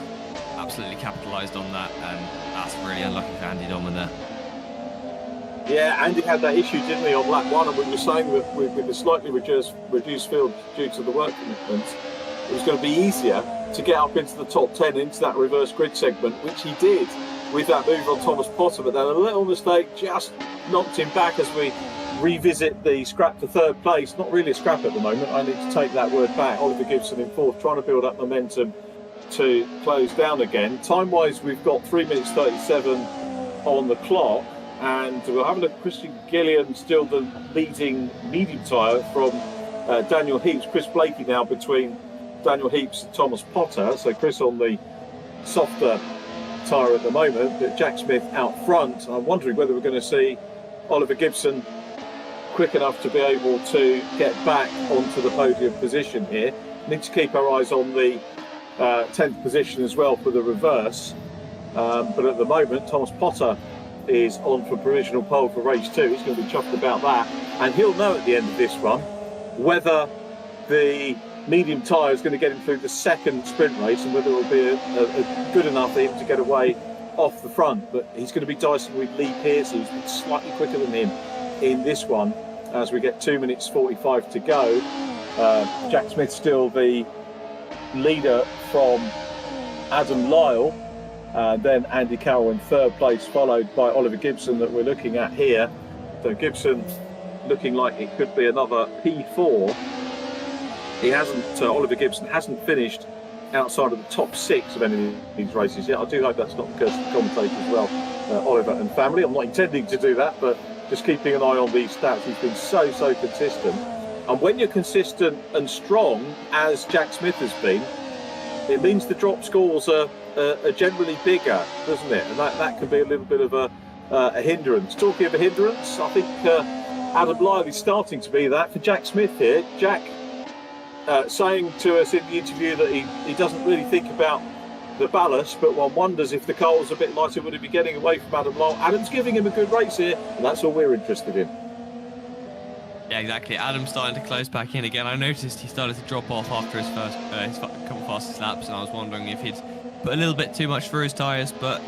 absolutely capitalised on that, and that's really unlucky for Andy Dorman there. Yeah, Andy had that issue, didn't he, on lap 1, and we were saying that with the slightly reduced field due to the work commitments, it was going to be easier to get up into the top 10, into that reverse grid segment, which he did with that move on Thomas Potter, but then a little mistake just knocked him back as we revisit the scrap for third place. Not really a scrap at the moment, I need to take that word back. Oliver Gibson in fourth, trying to build up momentum to close down again. Time wise, we've got 3 minutes 37 on the clock, and we're having a Christian Gillian still the leading medium tyre from Daniel Heaps. Chris Blakey now between Daniel Heaps and Thomas Potter, so Chris on the softer tyre at the moment, but Jack Smith out front. I'm wondering whether we're going to see Oliver Gibson quick enough to be able to get back onto the podium position here. Need to keep our eyes on the 10th position as well for the reverse, but at the moment Thomas Potter is on for provisional pole for race 2. He's going to be chuffed about that, and he'll know at the end of this run whether the medium tyre is going to get him through the second sprint race and whether it will be a good enough for him to get away off the front. But he's going to be dicing with Lee Pearce, who's been slightly quicker than him in this one, as we get 2 minutes 45 to go. Jack Smith still the leader from Adam Lyle, and then Andy Carroll in third place, followed by Oliver Gibson that we're looking at here. So Gibson looking like it could be another P4. He hasn't, Oliver Gibson hasn't finished outside of the top 6 of any of these races yet. I do hope that's not because of the commentators as well, Oliver and family. I'm not intending to do that, but just keeping an eye on these stats, he's been so consistent. And when you're consistent and strong, as Jack Smith has been, it means the drop scores are generally bigger, doesn't it? And that can be a little bit of a hindrance. Talking of a hindrance, I think Adam Lyle is starting to be that for Jack Smith here. Jack saying to us in the interview that he doesn't really think about the ballast, but one wonders if the car was a bit lighter, would he be getting away from Adam Lyle? Adam's giving him a good race here, and that's all we're interested in. Yeah, exactly. Adam's starting to close back in again. I noticed he started to drop off after his couple fastest laps, and I was wondering if he'd put a little bit too much through his tyres, but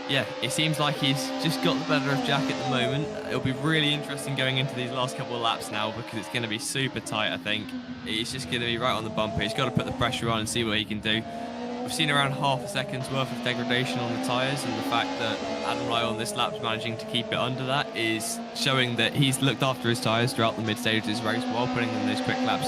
yeah, it seems like he's just got the better of Jack at the moment. It'll be really interesting going into these last couple of laps now, because it's going to be super tight, I think. He's just going to be right on the bumper. He's got to put the pressure on and see what he can do. We've seen around half a second's worth of degradation on the tyres, and the fact that Adam Lyle on this lap's managing to keep it under that is showing that he's looked after his tyres throughout the mid-stage of this race while putting in those quick laps.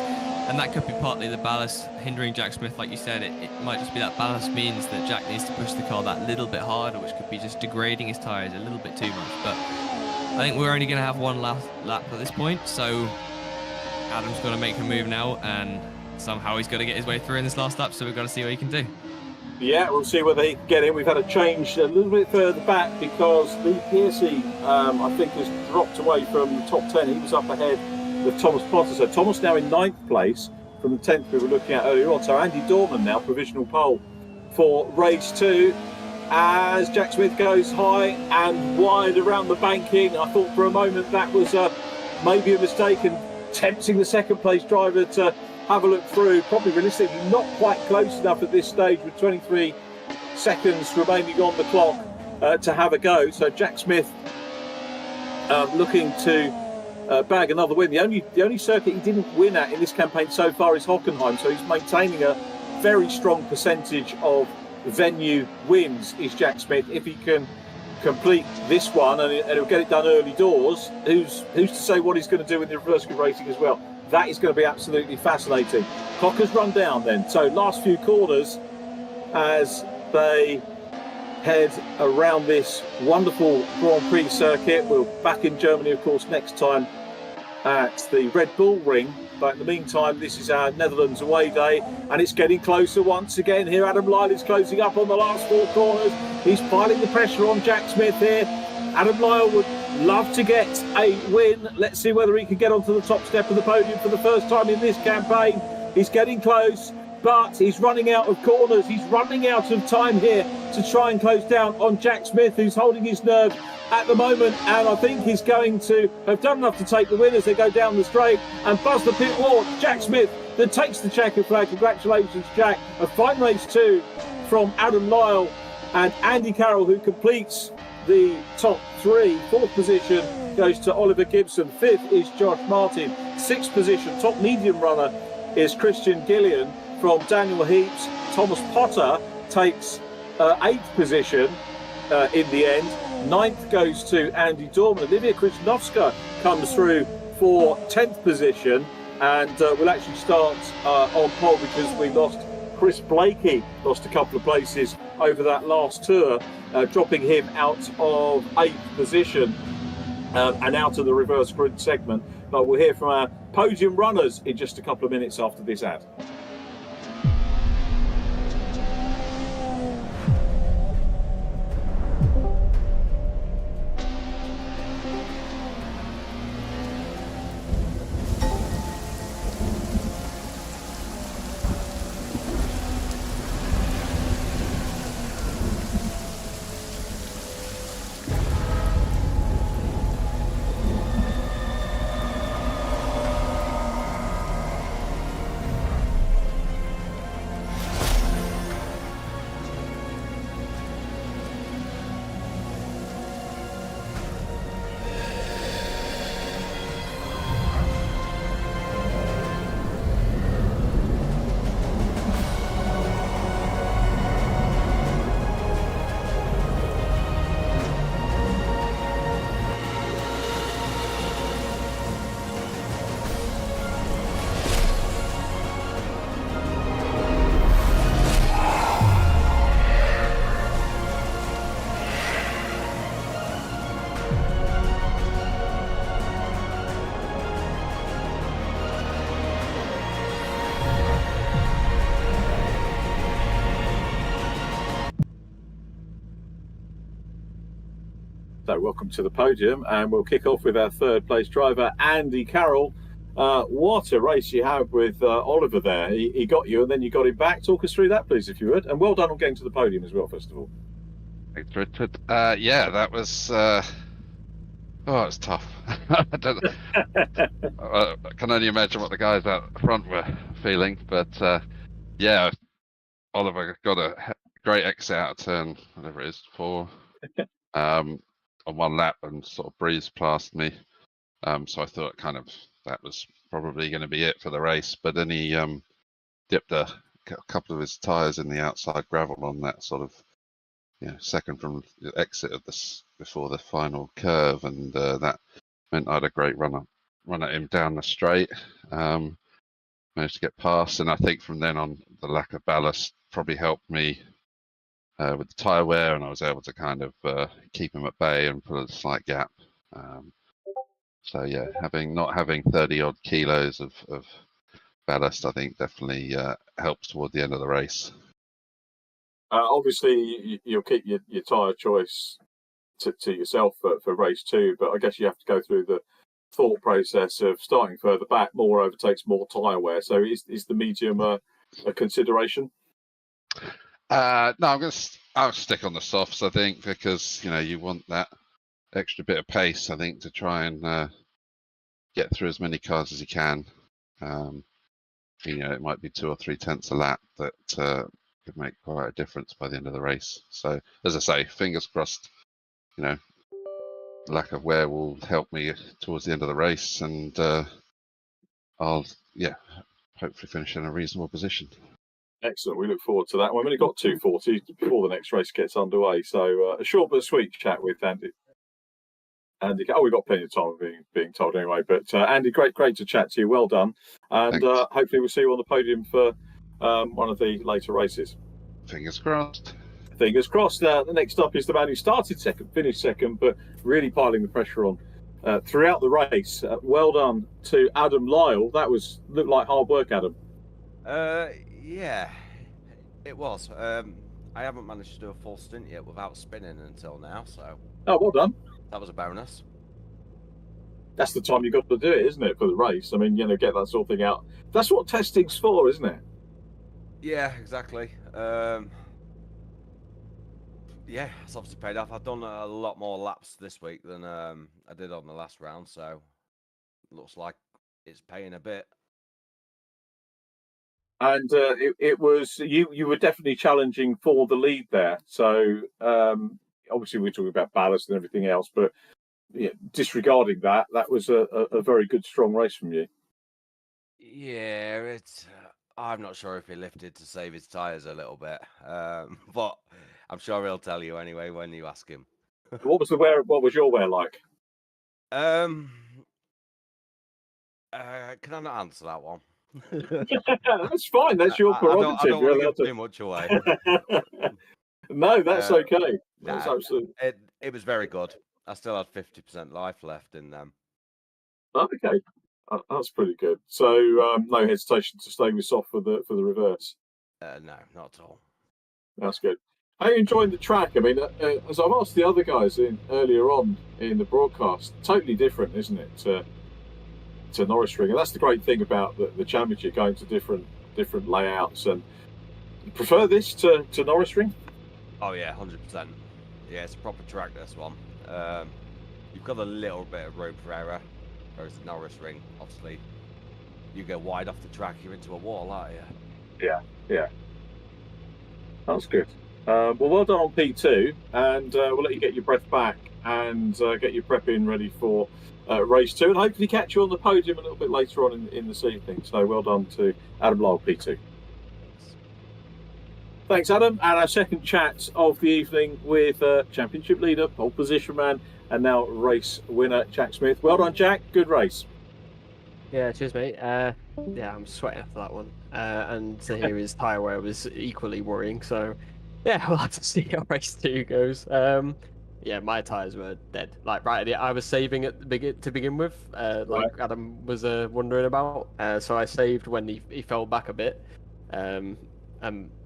And that could be partly the ballast hindering Jack Smith, like you said. It might just be that ballast means that Jack needs to push the car that little bit harder, which could be just degrading his tyres a little bit too much. But I think we're only going to have one lap at this point, so Adam's got to make a move now, and somehow he's got to get his way through in this last lap, so we've got to see what he can do. Yeah, we'll see whether he can get in. We've had a change a little bit further back because Lee Piercy, I think, has dropped away from the top 10. He was up ahead with Thomas Potter. So Thomas now in 9th place from the 10th we were looking at earlier on. So Andy Dorman now provisional pole for race 2 as Jack Smith goes high and wide around the banking. I thought for a moment that was maybe a mistake and tempting the second place driver to have a look through. Probably realistically not quite close enough at this stage with 23 seconds remaining on the clock to have a go. So Jack Smith looking to bag another win. The only circuit he didn't win at in this campaign so far is Hockenheim, so he's maintaining a very strong percentage of venue wins, is Jack Smith. If he can complete this one and he'll get it done early doors, who's to say what he's going to do in the reverse grid racing as well. That is going to be absolutely fascinating. Clock has run down then, so last few corners as they head around this wonderful Grand Prix circuit. We're back in Germany, of course, next time at the Red Bull Ring. But in the meantime, this is our Netherlands away day, and it's getting closer once again here. Adam Lyle is closing up on the last 4 corners. He's piling the pressure on Jack Smith here. Adam Lyle would love to get a win. Let's see whether he can get onto the top step of the podium for the first time in this campaign. He's getting close, but he's running out of corners. He's running out of time here to try and close down on Jack Smith, who's holding his nerve at the moment, and I think he's going to have done enough to take the win as they go down the straight and buzz the pit wall. Jack Smith that takes the checkered flag. Congratulations, Jack. A fine race too from Adam Lyle and Andy Carroll, who completes the top 3. 4th position goes to Oliver Gibson. 5th is Josh Martin. 6th position, top medium runner, is Christian Gillian from Daniel Heaps. Thomas Potter takes 8th position in the end. 9th goes to Andy Dorman. Olivia Krasnowska comes through for 10th position, and we'll actually start on pole because we lost Chris Blakey, lost a couple of places over that last tour, dropping him out of 8th position and out of the reverse grid segment. But we'll hear from our podium runners in just a couple of minutes after this ad. So welcome to the podium, and we'll kick off with our third place driver, Andy Carroll. What a race you had with Oliver there. He got you and then you got him back. Talk us through that, please, if you would. And well done on getting to the podium as well, first of all. Thanks, Richard. Yeah, that was... it was tough. I can only imagine what the guys out front were feeling, but yeah, Oliver got a great exit out of turn, whatever it is, 4, on one lap and sort of breezed past me. So I thought that was probably going to be it for the race, but then he dipped a couple of his tyres in the outside gravel on that sort of second from the exit of this before the final curve, and that meant I had a great run at him down the straight. Managed to get past, and I think from then on the lack of ballast probably helped me with the tyre wear, and I was able to kind of keep him at bay and put a slight gap. So yeah, not having 30 odd kilos of ballast, I think definitely helps toward the end of the race. Obviously, you'll keep your tyre choice to yourself for race 2, but I guess you have to go through the thought process of starting further back. More overtakes, more tyre wear. So is the medium a consideration? No, I'll stick on the softs, I think, because you want that extra bit of pace, I think, to try and get through as many cars as you can. It might be 2 or 3 tenths a lap that could make quite a difference by the end of the race. So, as I say, fingers crossed, lack of wear will help me towards the end of the race, and I'll, hopefully finish in a reasonable position. Excellent. We look forward to that. We've only got 2:40 before the next race gets underway. So a short but sweet chat with Andy. We've got plenty of time being told anyway. But Andy, great to chat to you. Well done. And hopefully we'll see you on the podium for one of the later races. Fingers crossed. Fingers crossed. The next up is the man who started second, finished second, but really piling the pressure on throughout the race. Well done to Adam Lyle. That looked like hard work, Adam. Yeah, it was. I haven't managed to do a full stint yet without spinning until now, so... Oh, well done. That was a bonus. That's the time you've got to do it, isn't it, for the race? I mean, get that sort of thing out. That's what testing's for, isn't it? Yeah, exactly. Yeah, it's obviously paid off. I've done a lot more laps this week than I did on the last round, so it looks like it's paying a bit. And it was you were definitely challenging for the lead there. So obviously we're talking about ballast and everything else, but disregarding that was a very good, strong race from you. Yeah, it's. I'm not sure if he lifted to save his tyres a little bit, but I'm sure he'll tell you anyway when you ask him. What was your wear like? Can I not answer that one? That's fine. That's your prerogative. I don't want to give too much away. No, that's okay. That's absolutely. It was very good. I still had 50% life left in them. Okay, that's pretty good. So no hesitation to stay with soft for the reverse. No, not at all. That's good. How are you enjoying the track? I mean, as I've asked the other guys earlier on in the broadcast, totally different, isn't it, to Norisring? And that's the great thing about the championship, going to different layouts. And you prefer this to Norisring? Oh yeah, 100%. Yeah, it's a proper track, this one. You've got a little bit of room for error, whereas the Norisring, obviously, you go wide off the track, you're into a wall, aren't you? Yeah. That's good. Well done on P2, and we'll let you get your breath back and get your prep in ready for race 2, and hopefully catch you on the podium a little bit later on in this evening. So well done to Adam Lyle, P2. Thanks, Adam. And our second chat of the evening with championship leader, pole position man, and now race winner, Jack Smith. Well done, Jack. Good race. Yeah, cheers, mate. Yeah, I'm sweating after that one. And to hear his tyre wear was equally worrying. So, yeah, we'll have to see how race 2 goes. Yeah, my tyres were dead. Like, right at the, I was saving at the to begin with, like Adam was wondering about. So I saved when he fell back a bit. And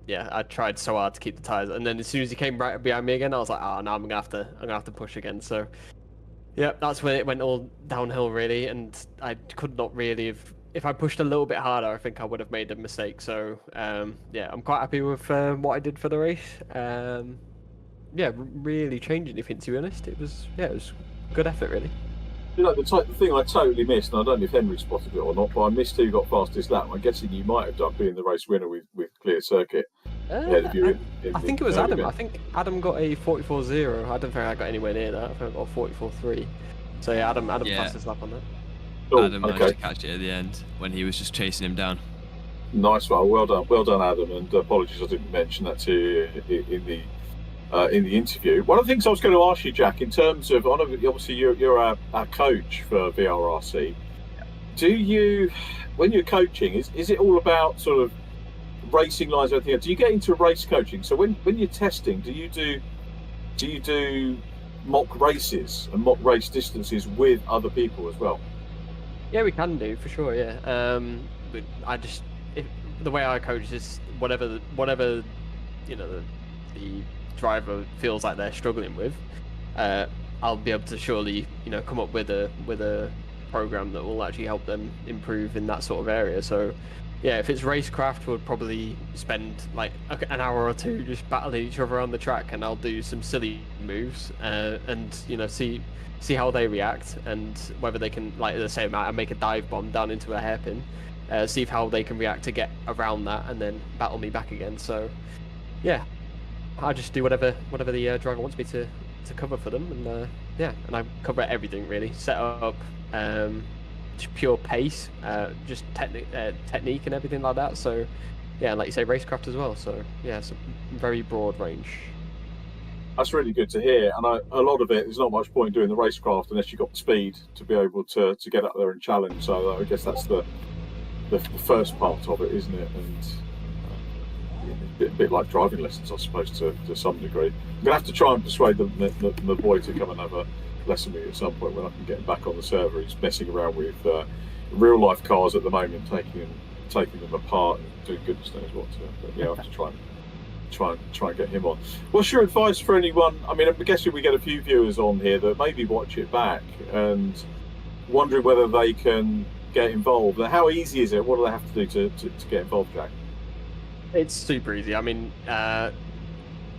yeah, I tried so hard to keep the tires, and then as soon as he came right behind me again, I was like, oh, no, I'm gonna have to push again. So, yeah, that's when it went all downhill really, and I could not really have. If I pushed a little bit harder, I think I would have made a mistake. So, yeah, I'm quite happy with what I did for the race. Yeah, really changed anything, to be honest. It was good effort really. You know, the thing I totally missed, and I don't know if Henry spotted it or not, but I missed who got fastest lap. I'm guessing you might have done being the race winner with clear circuit. Ahead of you I think it was Adam. I think Adam got a 44.0. I don't think I got anywhere near that. I think I got a 44.3. So yeah, Adam fastest lap on that. Oh, Adam managed to catch it at the end when he was just chasing him down. Nice one. Well done, Adam. And apologies I didn't mention that to you in the interview. One of the things I was going to ask you, Jack, in terms of, obviously you're our coach for VRRC. Do you, when you're coaching, is it all about sort of racing lines and everything else? Do you get into race coaching? So when you're testing, do you do mock races and mock race distances with other people as well? Yeah, we can do for sure. Yeah. But the way I coach is whatever you know the driver feels like they're struggling with, I'll be able to surely come up with a program that will actually help them improve in that sort of area. So yeah, if it's racecraft, we'll probably spend like an hour or two just battling each other on the track, and I'll do some silly moves and see how they react, and whether they can, like the same, I make a dive bomb down into a hairpin, see how they can react to get around that and then battle me back again. So yeah, I just do whatever the driver wants me to cover for them, and yeah, and I cover everything really. Set up, just pure pace, just technique and everything like that. So yeah, and like you say, racecraft as well. So yeah, it's a very broad range. That's really good to hear. And a lot of it, there's not much point doing the racecraft unless you've got the speed to be able to get up there and challenge. So I guess that's the first part of it, isn't it? And a bit like driving lessons, I suppose, to some degree. I'm gonna have to try and persuade the boy to come and have a lesson with me at some point when I can get him back on the server. He's messing around with real life cars at the moment, taking them apart and doing goodness knows what to. But yeah, I have to try and get him on. What's your advice for anyone? I mean, I'm guessing we get a few viewers on here that maybe watch it back and wondering whether they can get involved. How easy is it? What do they have to do to get involved, Jack? It's super easy. I mean,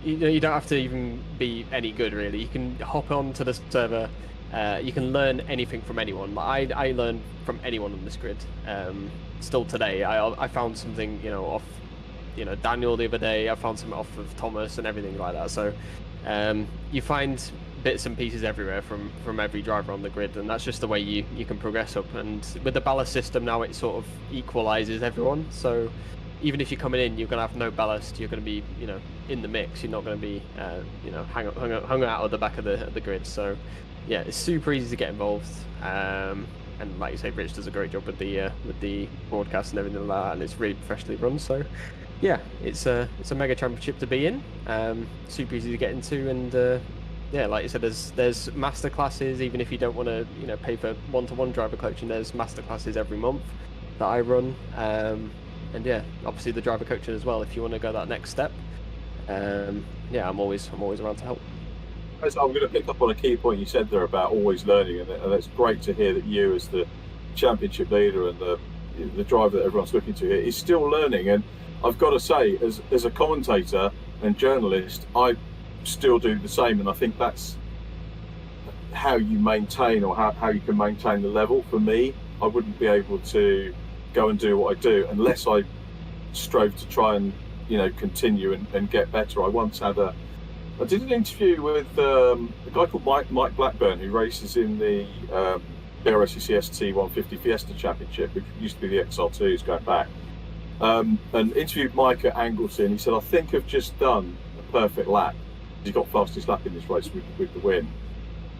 you don't have to even be any good really. You can hop onto the server. You can learn anything from anyone. I learn from anyone on this grid. Still today, I found something off Daniel the other day. I found something off of Thomas and everything like that. So you find bits and pieces everywhere from every driver on the grid, and that's just the way you can progress up. And with the ballast system now, it sort of equalizes everyone. So even if you're coming in, you're going to have no ballast. You're going to be in the mix. You're not going to be hung out of the back of the grid. So yeah, it's super easy to get involved. And like you say, Rich does a great job with the broadcast and everything like that, and it's really professionally run. So yeah, it's a mega championship to be in. Super easy to get into, and yeah, like you said, there's master classes. Even if you don't want to pay for one-to-one driver coaching, there's master classes every month that I run. And yeah, obviously the driver coaching as well if you want to go that next step. Yeah, I'm always around to help. I'm going to pick up on a key point you said there about always learning, and it's great to hear that you, as the championship leader and the driver that everyone's looking to here, is still learning. And I've got to say, as a commentator and journalist, I still do the same, and I think that's how you maintain, or how you can maintain the level. For me, I wouldn't be able to go and do what I do unless I strove to try and continue and get better. I did an interview with a guy called Mike Blackburn, who races in the VRRC CST 150 Fiesta Championship, which used to be the XR2s going back, and interviewed Mike at Anglesey. He said, I think I've just done a perfect lap. He got fastest lap in this race with the win.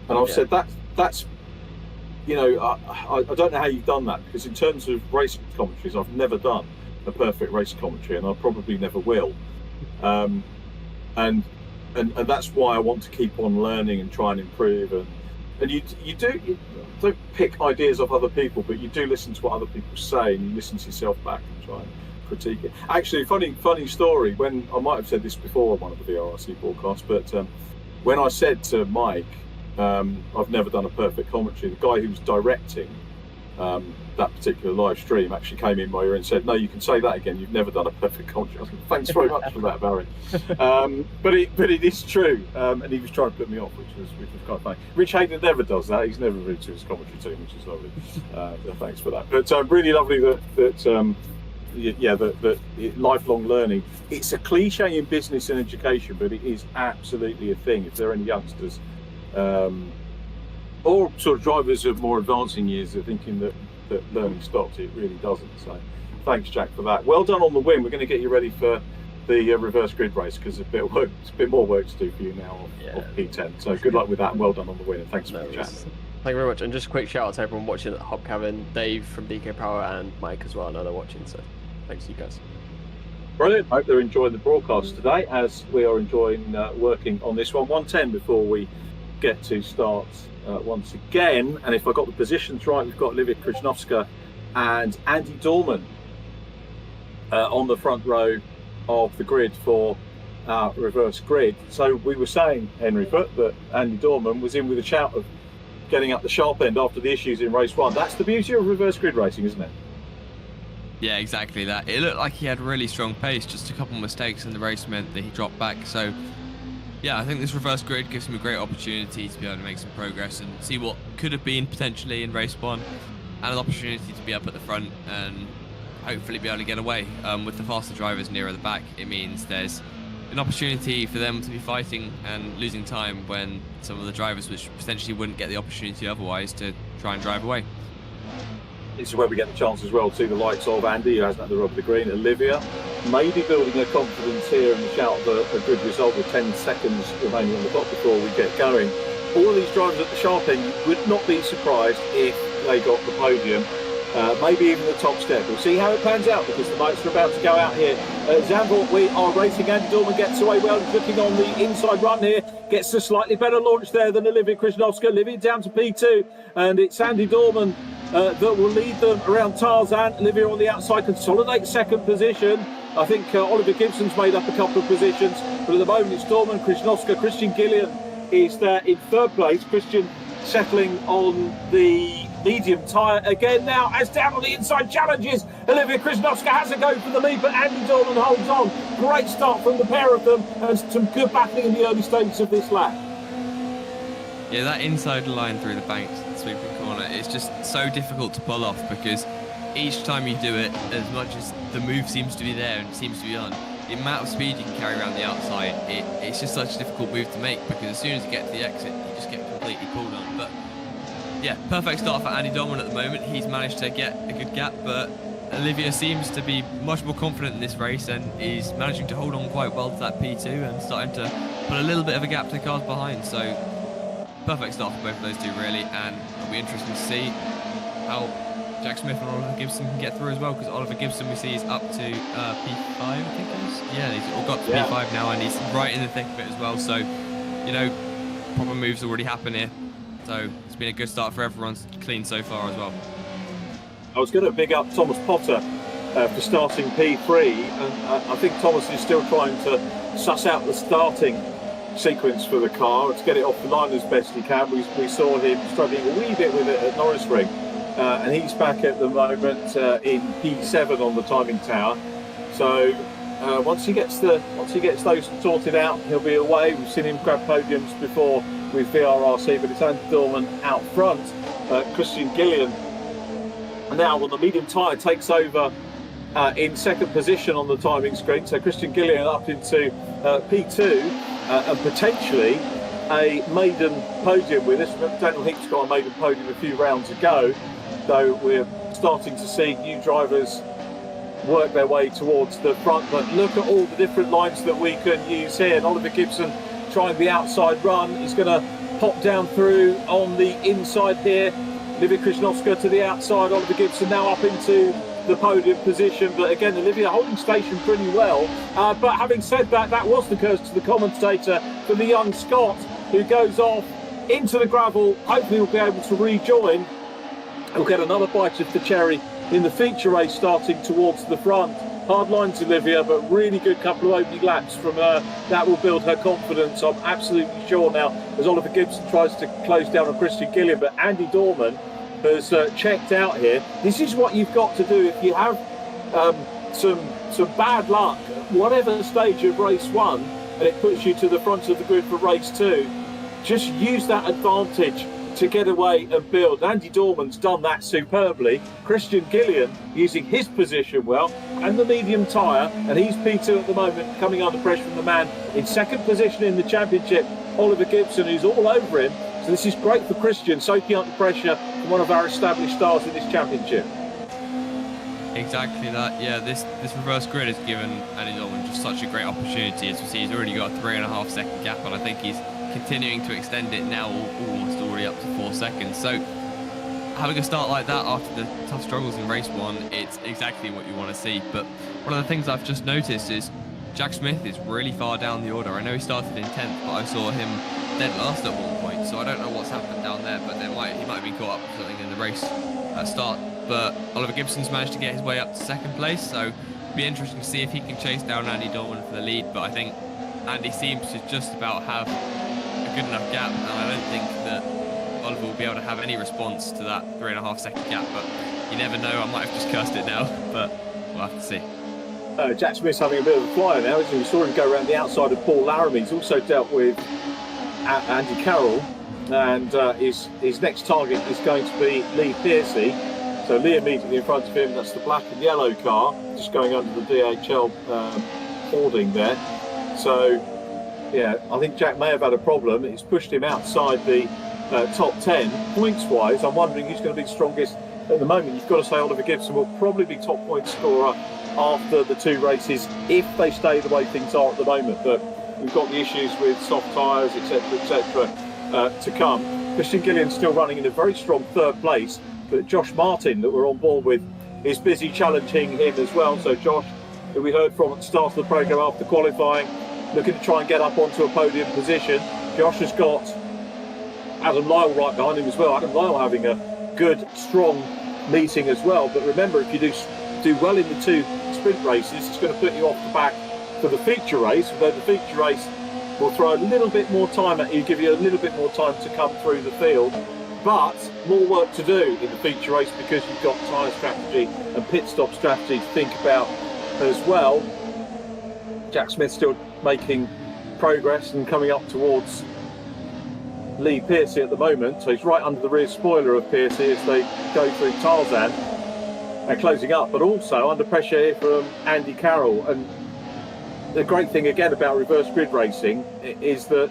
And I've said that's I don't know how you've done that, because in terms of race commentaries, I've never done a perfect race commentary, and I probably never will. And that's why I want to keep on learning and try and improve. And you don't pick ideas off other people, but you do listen to what other people say, and you listen to yourself back and try and critique it. Actually, funny story. When I might have said this before on one of the VRRC broadcasts, but when I said to Mike, I've never done a perfect commentary, the guy who was directing that particular live stream actually came in my ear and said, "No, you can say that again. You've never done a perfect commentary." I said, "Thanks very much for that, Barry." But it is true, and he was trying to put me off, which was kind of funny. Rich Hayden never does that. He's never rude to his commentary team, which is lovely. So thanks for that. But really lovely that lifelong learning. It's a cliche in business and education, but it is absolutely a thing. If there are any youngsters or sort of drivers of more advancing years that are thinking that learning stops, it really doesn't. So thanks, Jack, for that. Well done on the win. We're going to get you ready for the reverse grid race, because there's a bit more work to do for you now off P10. So good luck with that, and well done on the win, and thanks for the chat. Thank you very much, and just a quick shout out to everyone watching at Hockenheim, Dave from DK Power and Mike as well. I know they're watching, so thanks to you guys. Brilliant. Hope they're enjoying the broadcast today, as we are enjoying working on this one. 1:10 before we get to start once again. And if I got the positions right, we've got Olivia Krzyżanowska and Andy Dorman on the front row of the grid for our reverse grid. So we were saying, Henry Foote, that Andy Dorman was in with a shout of getting up the sharp end after the issues in race one. That's the beauty of reverse grid racing, isn't it? Yeah, exactly that. It looked like he had really strong pace, just a couple of mistakes in the race meant that he dropped back. So yeah, I think this reverse grid gives him a great opportunity to be able to make some progress and see what could have been potentially in race one, and an opportunity to be up at the front and hopefully be able to get away. With the faster drivers nearer the back, it means there's an opportunity for them to be fighting and losing time when some of the drivers which potentially wouldn't get the opportunity otherwise to try and drive away. This is where we get the chance as well to see the likes of Andy, who hasn't had the rub of the green, Olivia, maybe building her confidence here and the shout of a good result with 10 seconds remaining on the clock before we get going. All of these drivers at the sharp end, you would not be surprised if they got the podium, maybe even the top step. We'll see how it pans out, because the lights are about to go out here. Zandvoort, we are racing. Andy Dorman gets away well, looking on the inside run here, gets a slightly better launch there than Olivia Krzyżanowska. Olivia down to P2, and it's Andy Dorman that will lead them around Tarzan. Olivia on the outside consolidates second position. I think Oliver Gibson's made up a couple of positions, but at the moment it's Dorman, Krzyżanowska. Christian Gillian is there in third place. Christian settling on the medium tyre again now, as down on the inside challenges. Olivia Krzyżanowska has a go for the lead, but Andy Dorman holds on. Great start from the pair of them, and some good battling in the early stages of this lap. Yeah, that inside line through the banks, sweeping corner, it's just so difficult to pull off, because each time you do it, as much as the move seems to be there and seems to be on, the amount of speed you can carry around the outside, it's just such a difficult move to make, because as soon as you get to the exit, you just get completely pulled on. But yeah, perfect start for Andy Dorman at the moment. He's managed to get a good gap, but Olivia seems to be much more confident in this race and is managing to hold on quite well to that P2 and starting to put a little bit of a gap to the cars behind. So perfect start for both of those two, really, and it'll be interesting to see how Jack Smith and Oliver Gibson can get through as well, because Oliver Gibson we see is up to P5, I think it is. Yeah, he's all got to P5 now, and he's right in the thick of it as well. So, you know, proper moves already happen here. So it's been a good start for everyone, clean so far as well. I was going to big up Thomas Potter for starting P3, and I think Thomas is still trying to suss out the starting sequence for the car to get it off the line as best he can. We saw him struggling a wee bit with it at Norisring, and he's back at the moment in P7 on the timing tower. So once he gets those sorted out, he'll be away. We've seen him grab podiums before with VRRC, but it's Andy Dorman out front. Christian Gillian now on the medium tyre takes over in second position on the timing screen. So Christian Gillian up into P2 and potentially a maiden podium with us. Daniel Hinks got a maiden podium a few rounds ago, though we're starting to see new drivers work their way towards the front. But look at all the different lines that we can use here. And Oliver Gibson trying the outside run. He's going to pop down through on the inside here. Olivia Krzyżanowska to the outside. Oliver Gibson now up into the podium position, but again Olivia holding station pretty well. But having said that, that was the curse to the commentator for the young Scot, who goes off into the gravel. Hopefully he'll be able to rejoin. He'll get another bite of the cherry in the feature race starting towards the front. Hard lines, Olivia, but really good couple of opening laps from her. That will build her confidence, I'm absolutely sure now, as Oliver Gibson tries to close down on Christian Gillian, but Andy Dorman has checked out here. This is what you've got to do if you have some bad luck, whatever stage of race 1, and it puts you to the front of the grid for race 2. Just use that advantage to get away and build. Andy Dorman's done that superbly. Christian Gillian using his position well and the medium tyre, and he's P2 at the moment, coming under pressure from the man in second position in the championship, Oliver Gibson, who's all over him. So this is great for Christian, soaking up the pressure from one of our established stars in this championship. Exactly that. Yeah, this reverse grid has given Andy Dorman just such a great opportunity. As we see, he's already got a 3.5 second gap, and I think he's continuing to extend it now, almost already up to 4 seconds. So having a start like that after the tough struggles in race 1, it's exactly what you want to see. But one of the things I've just noticed is Jack Smith is really far down the order. I know he started in 10th, but I saw him dead last at one point, so I don't know what's happened down there, but he might have been caught up with something in the race at start. But Oliver Gibson's managed to get his way up to second place, so it'll be interesting to see if he can chase down Andy Dorman for the lead. But I think Andy seems to just about have a good enough gap, and I don't think that Oliver will be able to have any response to that 3.5 second gap, but you never know. I might have just cursed it now, but we'll have to see. Jack Smith's having a bit of a flyer now, isn't he? We saw him go around the outside of Paul Laramie. He's also dealt with Andy Carroll, and his next target is going to be Lee Piercy. So Lee immediately in front of him, that's the black and yellow car, just going under the DHL hoarding there. So, yeah, I think Jack may have had a problem. It's pushed him outside the top 10. Points-wise, I'm wondering who's going to be the strongest at the moment. You've got to say Oliver Gibson will probably be top point scorer after the 2 races, if they stay the way things are at the moment. But we've got the issues with soft tyres, etc., to come. Christian Gillian still running in a very strong 3rd place, but Josh Martin, that we're on board with, is busy challenging him as well. So Josh, who we heard from at the start of the programme after qualifying, looking to try and get up onto a podium position. Josh has got Adam Lyle right behind him as well. Adam Lyle having a good, strong meeting as well. But remember, if you do well in the 2 sprint races, it's going to put you off the back for the feature race, although the feature race will throw a little bit more time at you, give you a little bit more time to come through the field. But more work to do in the feature race, because you've got tyre strategy and pit stop strategy to think about as well. Jack Smith still making progress and coming up towards Lee Piercy at the moment, so he's right under the rear spoiler of Piercy as they go through Tarzan and closing up, but also under pressure here from Andy Carroll. And the great thing again about reverse grid racing is that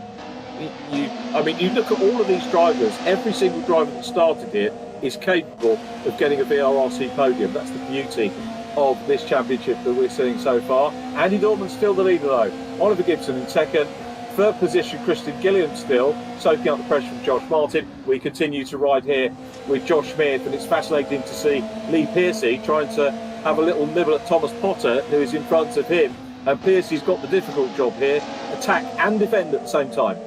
you look at all of these drivers, every single driver that started here is capable of getting a VRRC podium. That's the beauty of this championship that we're seeing so far. Andy Dorman's still the leader though. Oliver Gibson in 2nd. 3rd position, Christian Gillian still, soaking up the pressure from Josh Martin. We continue to ride here with Josh Smith, and it's fascinating to see Lee Piercy trying to have a little nibble at Thomas Potter, who is in front of him. And Piercy's got the difficult job here, attack and defend at the same time.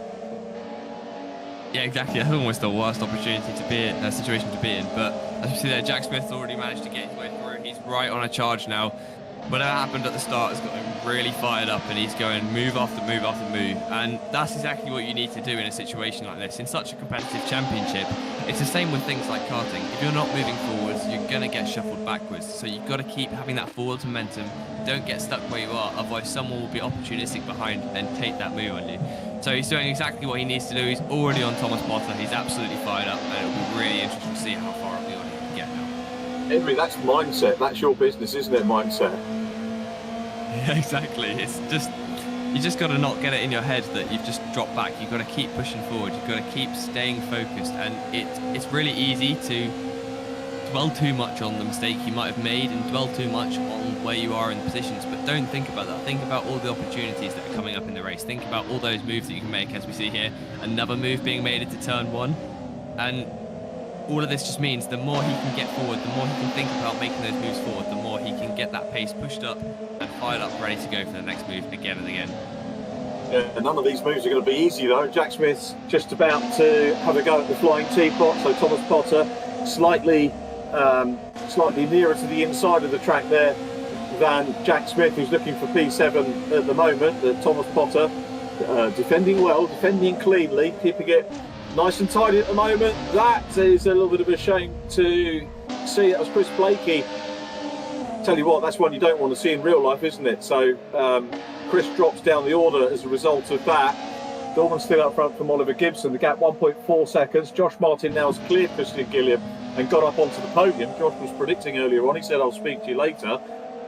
Yeah, exactly. That's almost the worst opportunity to be in, situation to be in. But as you see there, Jack Smith's already managed to get his way through. He's right on a charge now. Whatever happened at the start has got him really fired up, and he's going move after move after move. And that's exactly what you need to do in a situation like this. In such a competitive championship, it's the same with things like karting. If you're not moving forwards, you're going to get shuffled backwards. So you've got to keep having that forward momentum. Don't get stuck where you are, otherwise someone will be opportunistic behind and take that move on you. So he's doing exactly what he needs to do. He's already on Thomas Potter. He's absolutely fired up, and it'll be really interesting to see how far up the order he can get now. Henry, that's mindset. That's your business, isn't it, mindset? Yeah, exactly. It's just, you just got to not get it in your head that you've just dropped back. You've got to keep pushing forward. You've got to keep staying focused, and it's really easy to dwell too much on the mistake you might have made and dwell too much on where you are in the positions, but don't think about that. Think about all the opportunities that are coming up in the race. Think about all those moves that you can make, as we see here. Another move being made into turn 1, and all of this just means the more he can get forward, the more he can think about making those moves forward, the more he can get that pace pushed up and fired up, ready to go for the next move again and again. Yeah, none of these moves are going to be easy though. Jack Smith's just about to have a go at the flying teapot, so Thomas Potter slightly nearer to the inside of the track there than Jack Smith, who's looking for P7 at the moment. Thomas Potter defending well, defending cleanly, keeping it nice and tidy at the moment. That is a little bit of a shame to see. That was Chris Blakey. Tell you what, that's one you don't want to see in real life, isn't it? So Chris drops down the order as a result of that. Dorman still up front from Oliver Gibson. The gap 1.4 seconds. Josh Martin now has cleared Christian Gilliam and got up onto the podium. Josh was predicting earlier on, he said, I'll speak to you later.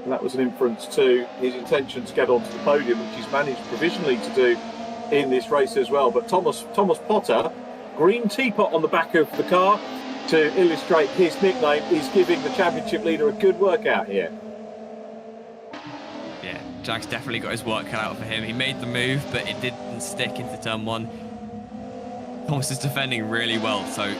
And that was an inference to his intention to get onto the podium, which he's managed provisionally to do in this race as well. But Thomas Potter, green teapot on the back of the car to illustrate his nickname, is giving the championship leader a good workout here. Yeah, Jack's definitely got his work cut out for him. He made the move, but it didn't stick into turn one. Thomas is defending really well, so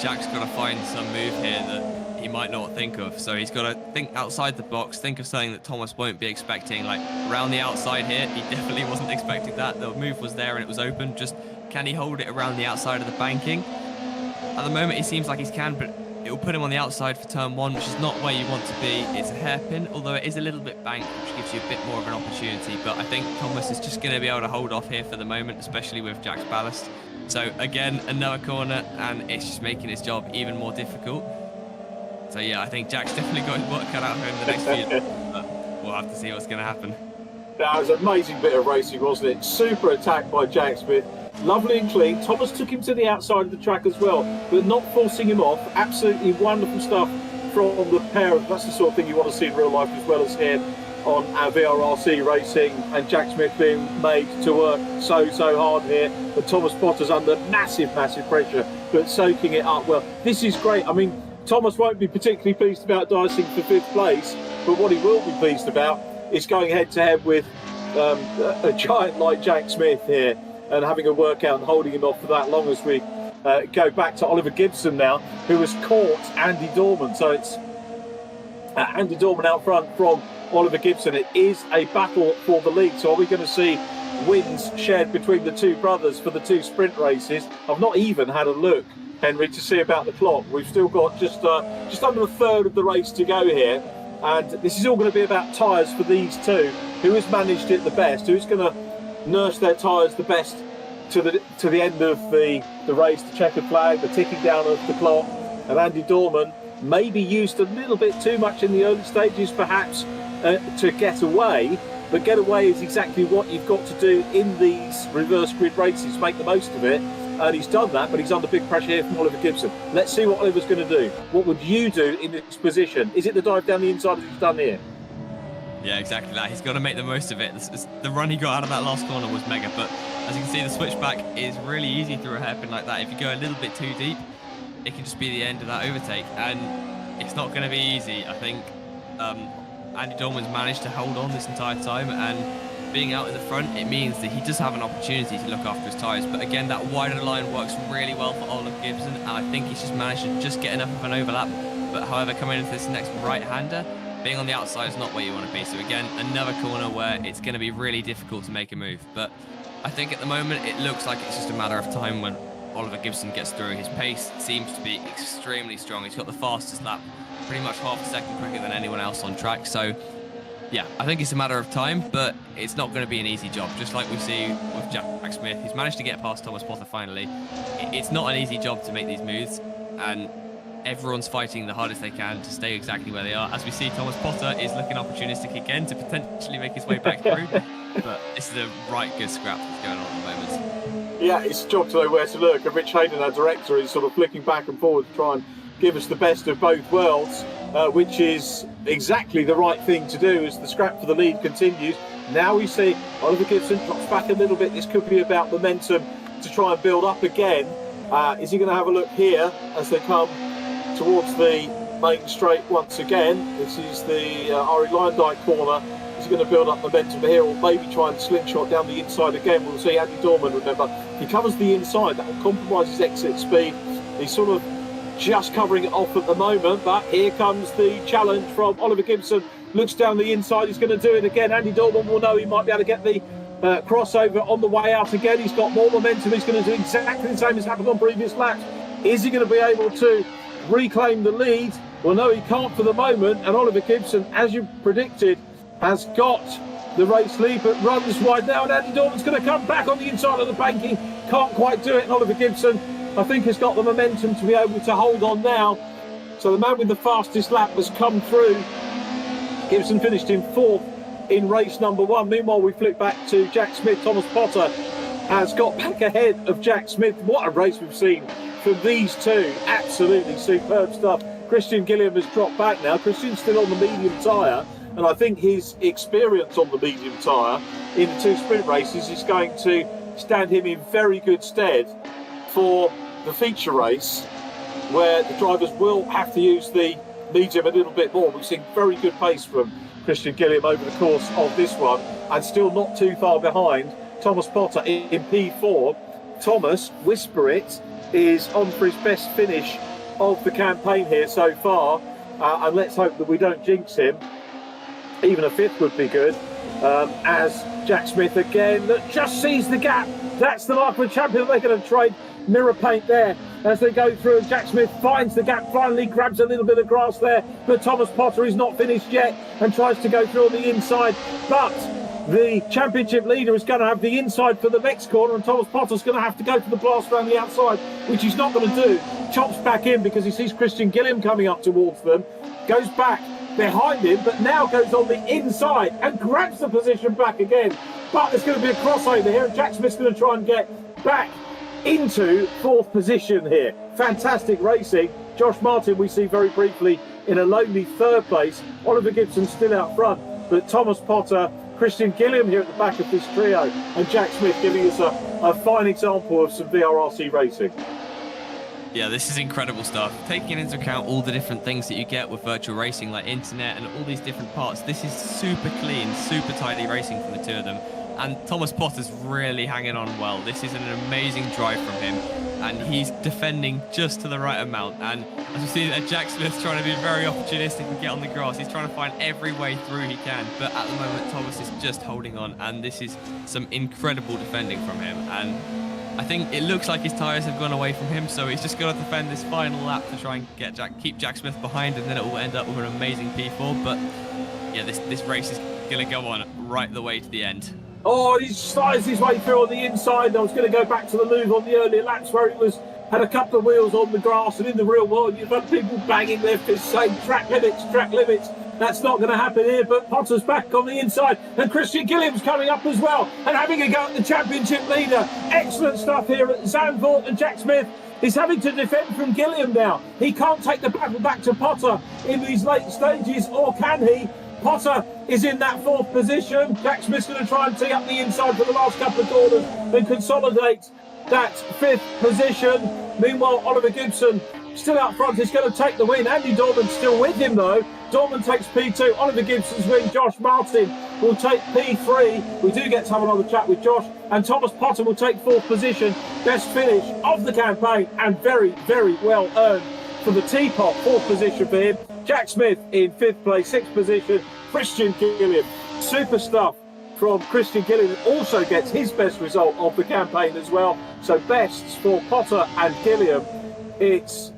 Jack's got to find some move here that he might not think of. So he's got to think outside the box, think of something that Thomas won't be expecting, like around the outside here. He definitely wasn't expecting that. The move was there and it was open. Just can he hold it around the outside of the banking? At the moment, it seems like he can, but it will put him on the outside for turn one, which is not where you want to be. It's a hairpin, although it is a little bit banked, which gives you a bit more of an opportunity. But I think Thomas is just going to be able to hold off here for the moment, especially with Jack's ballast. So again, another corner, and it's just making his job even more difficult. So yeah, I think Jack's definitely got his work cut out for him the next few. But we'll have to see what's going to happen. That was an amazing bit of racing, wasn't it? Super attack by Jack Smith. Lovely and clean. Thomas took him to the outside of the track as well, but not forcing him off. Absolutely wonderful stuff from the pair. That's the sort of thing you want to see in real life as well as here on our VRRC racing, and Jack Smith being made to work so hard here. But Thomas Potter's under massive pressure, but soaking it up well. This is great. I mean, Thomas won't be particularly pleased about dicing for 5th place, but what he will be pleased about is going head to head with a giant like Jack Smith here, and having a workout and holding him off for that long, as we go back to Oliver Gibson now, who has caught Andy Dorman. So it's Andy Dorman out front from Oliver Gibson. It is a battle for the lead. So are we going to see wins shared between the two brothers for the two sprint races? I've not even had a look, Henry, to see about the clock. We've still got just under a third of the race to go here, and this is all going to be about tyres for these two. Who has managed it the best? Who's going to nurse their tyres the best to the end of the race? The checkered flag, the ticking down of the clock. And Andy Dorman maybe used a little bit too much in the early stages perhaps to get away, but get away is exactly what you've got to do in these reverse grid races. Make the most of it, and he's done that, but he's under big pressure here from Oliver Gibson. Let's see what Oliver's going to do. What would you do in this position? Is it the dive down the inside as he's done here? Yeah, exactly that. He's got to make the most of it. The run he got out of that last corner was mega, but as you can see, the switchback is really easy through a hairpin like that. If you go a little bit too deep, it can just be the end of that overtake, and it's not going to be easy. I think Andy Dorman's managed to hold on this entire time, and being out in the front, it means that he does have an opportunity to look after his tyres. But again, that wider line works really well for Oliver Gibson, and I think he's just managed to just get enough of an overlap. But however, coming into this next right-hander, being on the outside is not where you want to be. So again, another corner where it's going to be really difficult to make a move. But I think at the moment, it looks like it's just a matter of time when Oliver Gibson gets through. His pace seems to be extremely strong. He's got the fastest lap, pretty much half a second quicker than anyone else on track. So yeah, I think it's a matter of time, but it's not going to be an easy job. Just like we see with Jack Smith, he's managed to get past Thomas Potter finally. It's not an easy job to make these moves, and everyone's fighting the hardest they can to stay exactly where they are. As we see, Thomas Potter is looking opportunistic again to potentially make his way back through. But this is a right good scrap that's going on at the moment. Yeah, it's a job to know where to look. And Rich Hayden, our director, is sort of flicking back and forward to try and give us the best of both worlds, which is exactly the right thing to do as the scrap for the lead continues. Now we see Oliver Gibson drops back a little bit. This could be about momentum to try and build up again. Is he going to have a look here as they come towards the main straight once again? This is the Ari Lyndike corner. Is he going to build up momentum here, or maybe try and slingshot down the inside again? We'll see. Andy Dorman, remember, he covers the inside. That will compromise his exit speed. He's sort of just covering it off at the moment, but here comes the challenge from Oliver Gibson. Looks down the inside. He's going to do it again. Andy Dorman will know he might be able to get the crossover on the way out again. He's got more momentum. He's going to do exactly the same as happened on previous laps. Is he going to be able to reclaim the lead? Well, no, he can't for the moment. And Oliver Gibson, as you predicted, has got the race lead, but runs wide now. And Andy Dorman's going to come back on the inside of the banking. Can't quite do it. And Oliver Gibson, I think, has got the momentum to be able to hold on now. So the man with the fastest lap has come through. Gibson finished in 4th in race number 1. Meanwhile, we flip back to Jack Smith. Thomas Potter has got back ahead of Jack Smith. What a race we've seen from these two. Absolutely superb stuff. Christian Gilliam has dropped back now. Christian's still on the medium tyre, and I think his experience on the medium tyre in the 2 sprint races is going to stand him in very good stead for the feature race, where the drivers will have to use the medium a little bit more. We've seen very good pace from Christian Gilliam over the course of this one, and still not too far behind Thomas Potter in P4. Thomas, whisper it, is on for his best finish of the campaign here so far, and let's hope that we don't jinx him. Even a 5th would be good, as Jack Smith again just sees the gap. That's the mark of a champion. They're going to trade mirror paint there as they go through. Jack Smith finds the gap, finally grabs a little bit of grass there, but Thomas Potter is not finished yet and tries to go through on the inside, but the championship leader is going to have the inside for the next corner, and Thomas Potter's going to have to go to the blast around the outside, which he's not going to do. Chops back in because he sees Christian Gilliam coming up towards them, goes back behind him, but now goes on the inside and grabs the position back again. But there's going to be a crossover here, and Jack Smith's going to try and get back into 4th position here. Fantastic racing. Josh Martin we see very briefly in a lonely 3rd place. Oliver Gibson still out front, but Thomas Potter, Christian Gilliam here at the back of this trio, and Jack Smith giving us a fine example of some VRRC racing. Yeah, this is incredible stuff. Taking into account all the different things that you get with virtual racing, like internet and all these different parts, this is super clean, super tidy racing from the 2 of them. And Thomas Potter's really hanging on well. This is an amazing drive from him, and he's defending just to the right amount. And as you see there, Jack Smith's trying to be very opportunistic and get on the grass. He's trying to find every way through he can, but at the moment Thomas is just holding on, and this is some incredible defending from him. And I think it looks like his tyres have gone away from him, so he's just got to defend this final lap to try and keep Jack Smith behind, and then it will end up with an amazing P4. But yeah, this race is going to go on right the way to the end. Oh, he slides his way through on the inside. I was going to go back to the move on the earlier laps where he had a couple of wheels on the grass, and in the real world you've had people banging their fists saying track limits, track limits. That's not going to happen here, but Potter's back on the inside, and Christian Gilliam's coming up as well and having a go at the championship leader. Excellent stuff here at Zandvoort, and Jack Smith is having to defend from Gilliam now. He can't take the battle back to Potter in these late stages, or can he? Potter is in that 4th position. Jack Smith's going to try and tee up the inside for the last couple of corners and consolidate that 5th position. Meanwhile, Oliver Gibson still out front. He's going to take the win. Andy Dorman's still with him though. Dorman takes P2. Oliver Gibson's win. Josh Martin will take P3. We do get to have another chat with Josh. And Thomas Potter will take 4th position. Best finish of the campaign, and very, very well earned for the teapot. 4th position for him. Jack Smith in 5th place. 6th position, Christian Gilliam. Super stuff from Christian Gilliam. Also gets his best result of the campaign as well. So bests for Potter and Gilliam. It's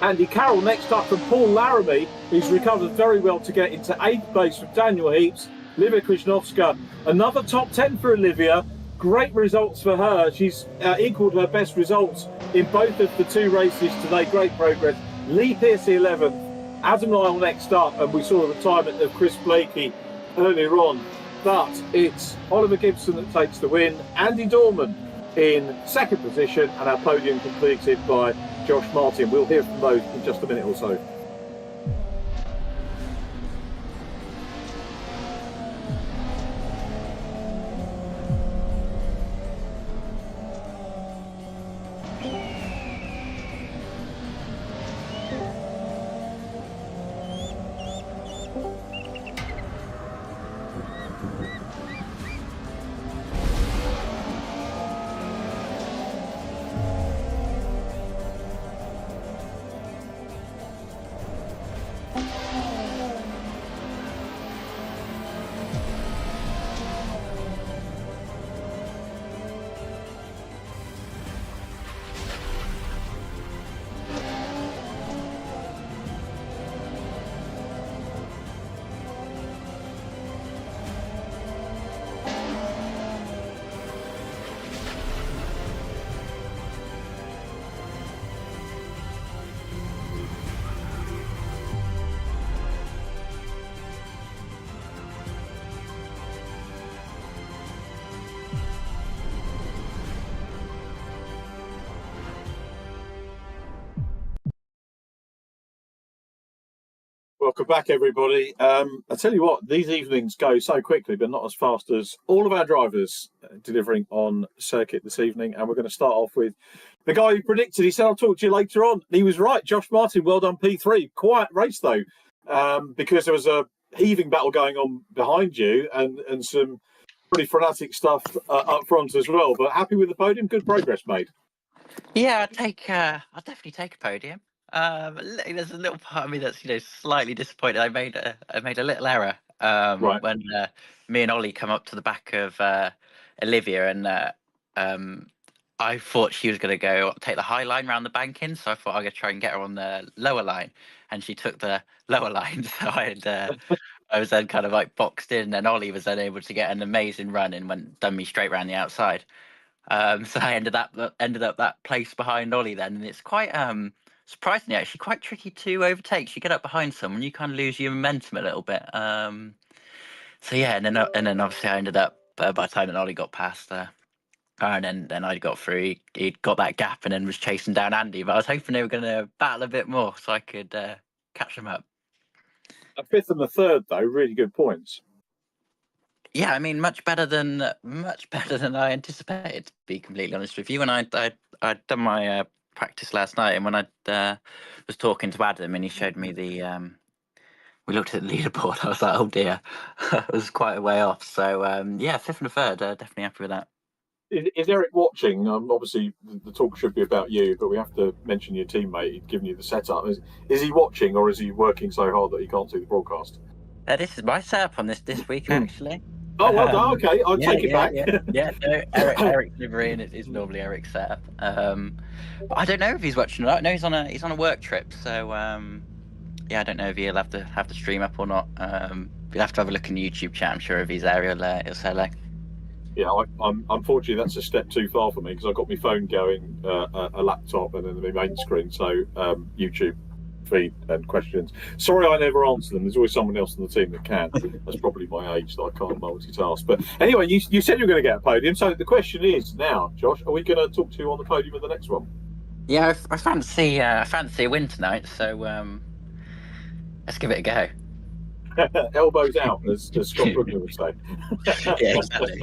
Andy Carroll next up from Paul Laramie, who's recovered very well to get into 8th place from Daniel Heaps. Olivia Krishnovska, another top 10 for Olivia. Great results for her. She's equalled her best results in both of the 2 races today. Great progress. Lee Pearcey 11th, Adam Lyle next up, and we saw the retirement of Chris Blakey earlier on. But it's Oliver Gibson that takes the win. Andy Dorman in 2nd position, and our podium completed by Josh Martin. We'll hear from those in just a minute or so. Welcome back, everybody. I tell you what, these evenings go so quickly, but not as fast as all of our drivers delivering on circuit this evening. And we're going to start off with the guy who predicted. He said, I'll talk to you later on. He was right. Josh Martin, well done, P3. Quiet race, though, because there was a heaving battle going on behind you and some pretty frenetic stuff up front as well. But happy with the podium. Good progress made. Yeah, I'll definitely take a podium. There's a little part of me that's slightly disappointed. I made a little error Right. when me and Ollie come up to the back of Olivia, and I thought she was going to take the high line round the banking, so I thought I'd try and get her on the lower line, and she took the lower line. So I was then kind of like boxed in, and Ollie was then able to get an amazing run and done me straight round the outside. So I ended up that place behind Ollie then, and it's quite surprisingly actually quite tricky to overtake. You get up behind someone, you kind of lose your momentum a little bit. So yeah, and then obviously I ended up by the time that Ollie got past and then I got through. He got that gap and then was chasing down Andy. But I was hoping they were going to battle a bit more so I could catch them up. A fifth and a third, though, really good points. Yeah, I mean, much better than I anticipated. To be completely honest with you, when I'd done my practice last night, and when I was talking to Adam, and he showed me we looked at the leaderboard. I was like, oh dear, it was quite a way off. So yeah, fifth and a third, definitely happy with that. Is Eric watching? Obviously, the talk should be about you, but we have to mention your teammate. He's given you the setup. Is he watching, or is he working so hard that he can't see the broadcast? This is my setup on this week, actually. Oh, well done. Okay, I'll take it back. Yeah, no, Eric's delivery, and it is normally Eric's setup. But I don't know if he's watching or not. No, he's on a work trip, so yeah, I don't know if he'll have the stream up or not. We'll have to have a look in the YouTube chat. I'm sure if he's there, he'll say hello. Yeah, I'm unfortunately that's a step too far for me because I've got my phone going, a laptop, and then my main screen. So YouTube feed and questions. Sorry, I never answer them. There's always someone else on the team that can. That's probably my age that I can't multitask. But anyway, you said you were going to get a podium. So the question is now, Josh, are we going to talk to you on the podium of the next one? Yeah, I fancy a win tonight. So let's give it a go. Elbows out, as Scott Brooker would say. Yeah, exactly.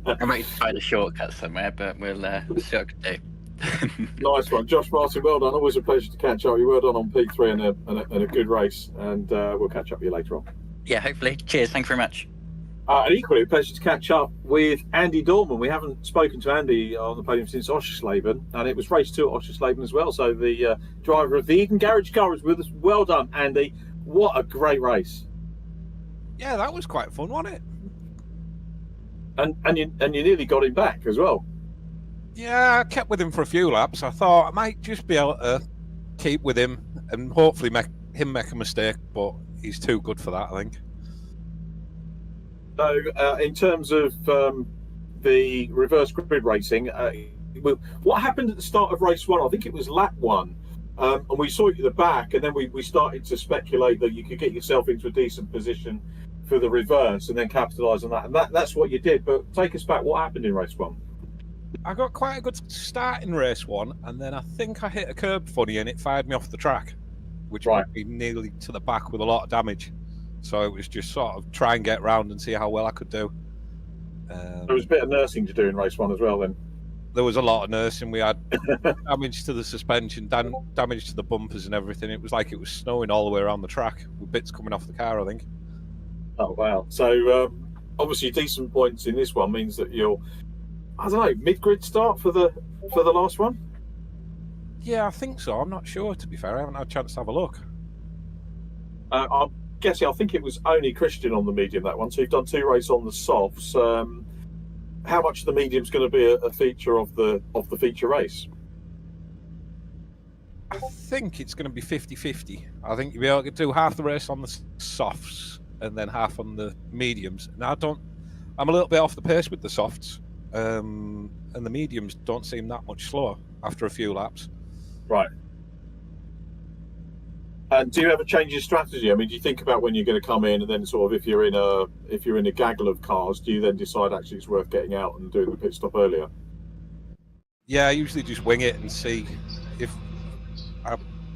I might find a shortcut somewhere, but we'll see what I can do. Nice one, Josh Martin. Well done. Always a pleasure to catch up. You well done on P3 and a good race, and we'll catch up with you later on. Yeah, hopefully. Cheers. Thank you very much. And equally a pleasure to catch up with Andy Dorman. We haven't spoken to Andy on the podium since Oschersleben, and it was race 2 at Oschersleben as well. So the driver of the Eden Garage car is with us. Well done, Andy. What a great race. Yeah, that was quite fun, wasn't it? And you nearly got him back as well. Yeah, I kept with him for a few laps. I thought I might just be able to keep with him and hopefully make a mistake, but he's too good for that, I think. So, in terms of the reverse grid racing, what happened at the start of race 1? I think it was lap 1. And we saw it at the back, and then we started to speculate that you could get yourself into a decent position for the reverse and then capitalise on that. And that's what you did. But take us back. What happened in race 1? I got quite a good start in race 1, and then I think I hit a curb funny and it fired me off the track, which put me nearly to the back with a lot of damage. So it was just sort of try and get round and see how well I could do. There was a bit of nursing to do in race 1 as well then. There was a lot of nursing. We had damage to the suspension, damage to the bumpers and everything. It was like it was snowing all the way around the track with bits coming off the car, I think. Oh, wow. So, obviously, decent points in this one means that you're, I don't know, mid-grid start for the last one? Yeah, I think so. I'm not sure, to be fair. I haven't had a chance to have a look. I'm guessing, I think it was only Christian on the medium, that one. So you've done 2 races on the softs. How much of the medium's going to be a feature of the feature race? I think it's going to be 50-50. I think you'll be able to do half the race on the softs and then half on the mediums. Now, I'm a little bit off the pace with the softs, and the mediums don't seem that much slower after a few laps. Right. And do you ever change your strategy? I mean, do you think about when you're going to come in, and then sort of if you're in a gaggle of cars, do you then decide actually it's worth getting out and doing the pit stop earlier? Yeah, I usually just wing it and see if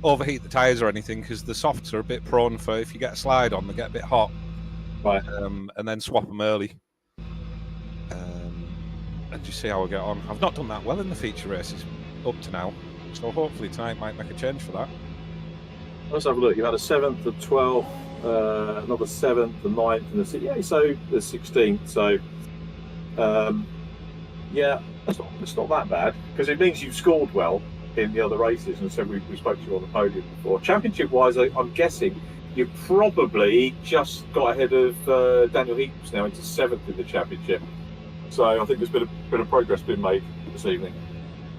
overheat the tyres or anything, because the softs are a bit prone for, if you get a slide on, they get a bit hot. Right. And then swap them early. And just see how we get on. I've not done that well in the feature races up to now, so hopefully tonight might make a change for that. Let's have a look. You had a 7th, a 12th, another 7th, the 9th, and so the 16th. So, yeah, it's not that bad, because it means you've scored well in the other races. And so we spoke to you on the podium before. Championship-wise, I'm guessing you probably just got ahead of Daniel Heaps now into 7th in the championship. So I think there's been a bit of progress being made this evening.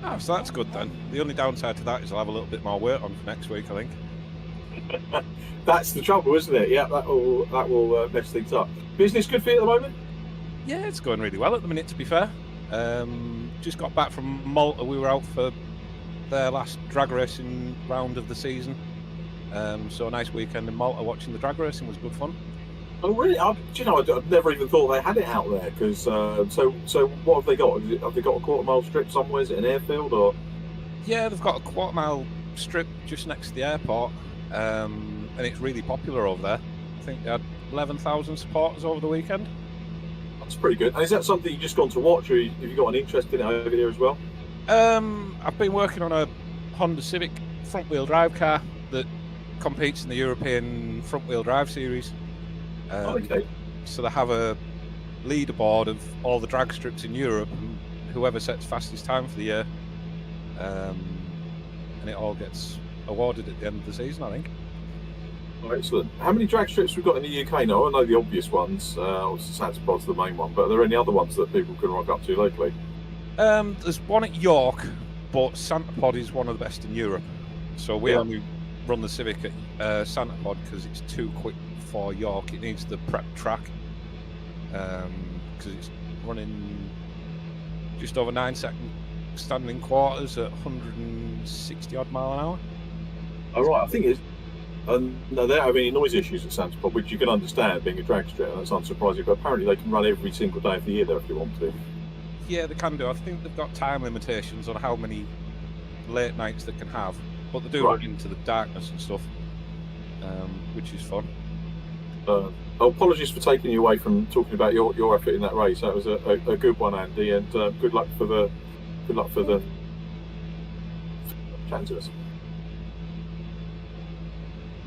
Oh, so that's good then. The only downside to that is I'll have a little bit more weight on for next week, I think. That's the trouble, isn't it? Yeah, that will mess things up. Business good for you at the moment? Yeah, it's going really well at the minute, to be fair. Just got back from Malta. We were out for their last drag racing round of the season. So a nice weekend in Malta watching the drag racing was good fun. Oh, really? I've never even thought they had it out there. Because so what have they got? Have they got a quarter-mile strip somewhere? Is it an airfield or? Yeah, they've got a quarter-mile strip just next to the airport, and it's really popular over there. I think they had 11,000 supporters over the weekend. That's pretty good. And is that something you've just gone to watch, or have you got an interest in it over here as well? I've been working on a Honda Civic front-wheel drive car that competes in the European front-wheel drive series. Okay. So they have a leaderboard of all the drag strips in Europe, and whoever sets fastest time for the year, and it all gets awarded at the end of the season, I think. Oh, excellent. How many drag strips we've got in the UK now? I know the obvious ones. Obviously, Zandvoort's the main one, but are there any other ones that people can rock up to locally? There's one at York, but Santapod is one of the best in Europe. So we only run the Civic at Santapod because it's too quick for York. It needs the prep track because it's running just over 9-second standing quarters at 160 odd mile an hour. Oh, right. I think it's. No, they don't have any noise issues at Santapod, which you can understand being a drag strip. That's unsurprising, but apparently they can run every single day of the year there if you want to. Yeah, they can do. I think they've got time limitations on how many late nights they can have, but they do run into the darkness and stuff, which is fun. Apologies for taking you away from talking about your effort in that race. That was a good one, Andy, and good luck for the chatting to us.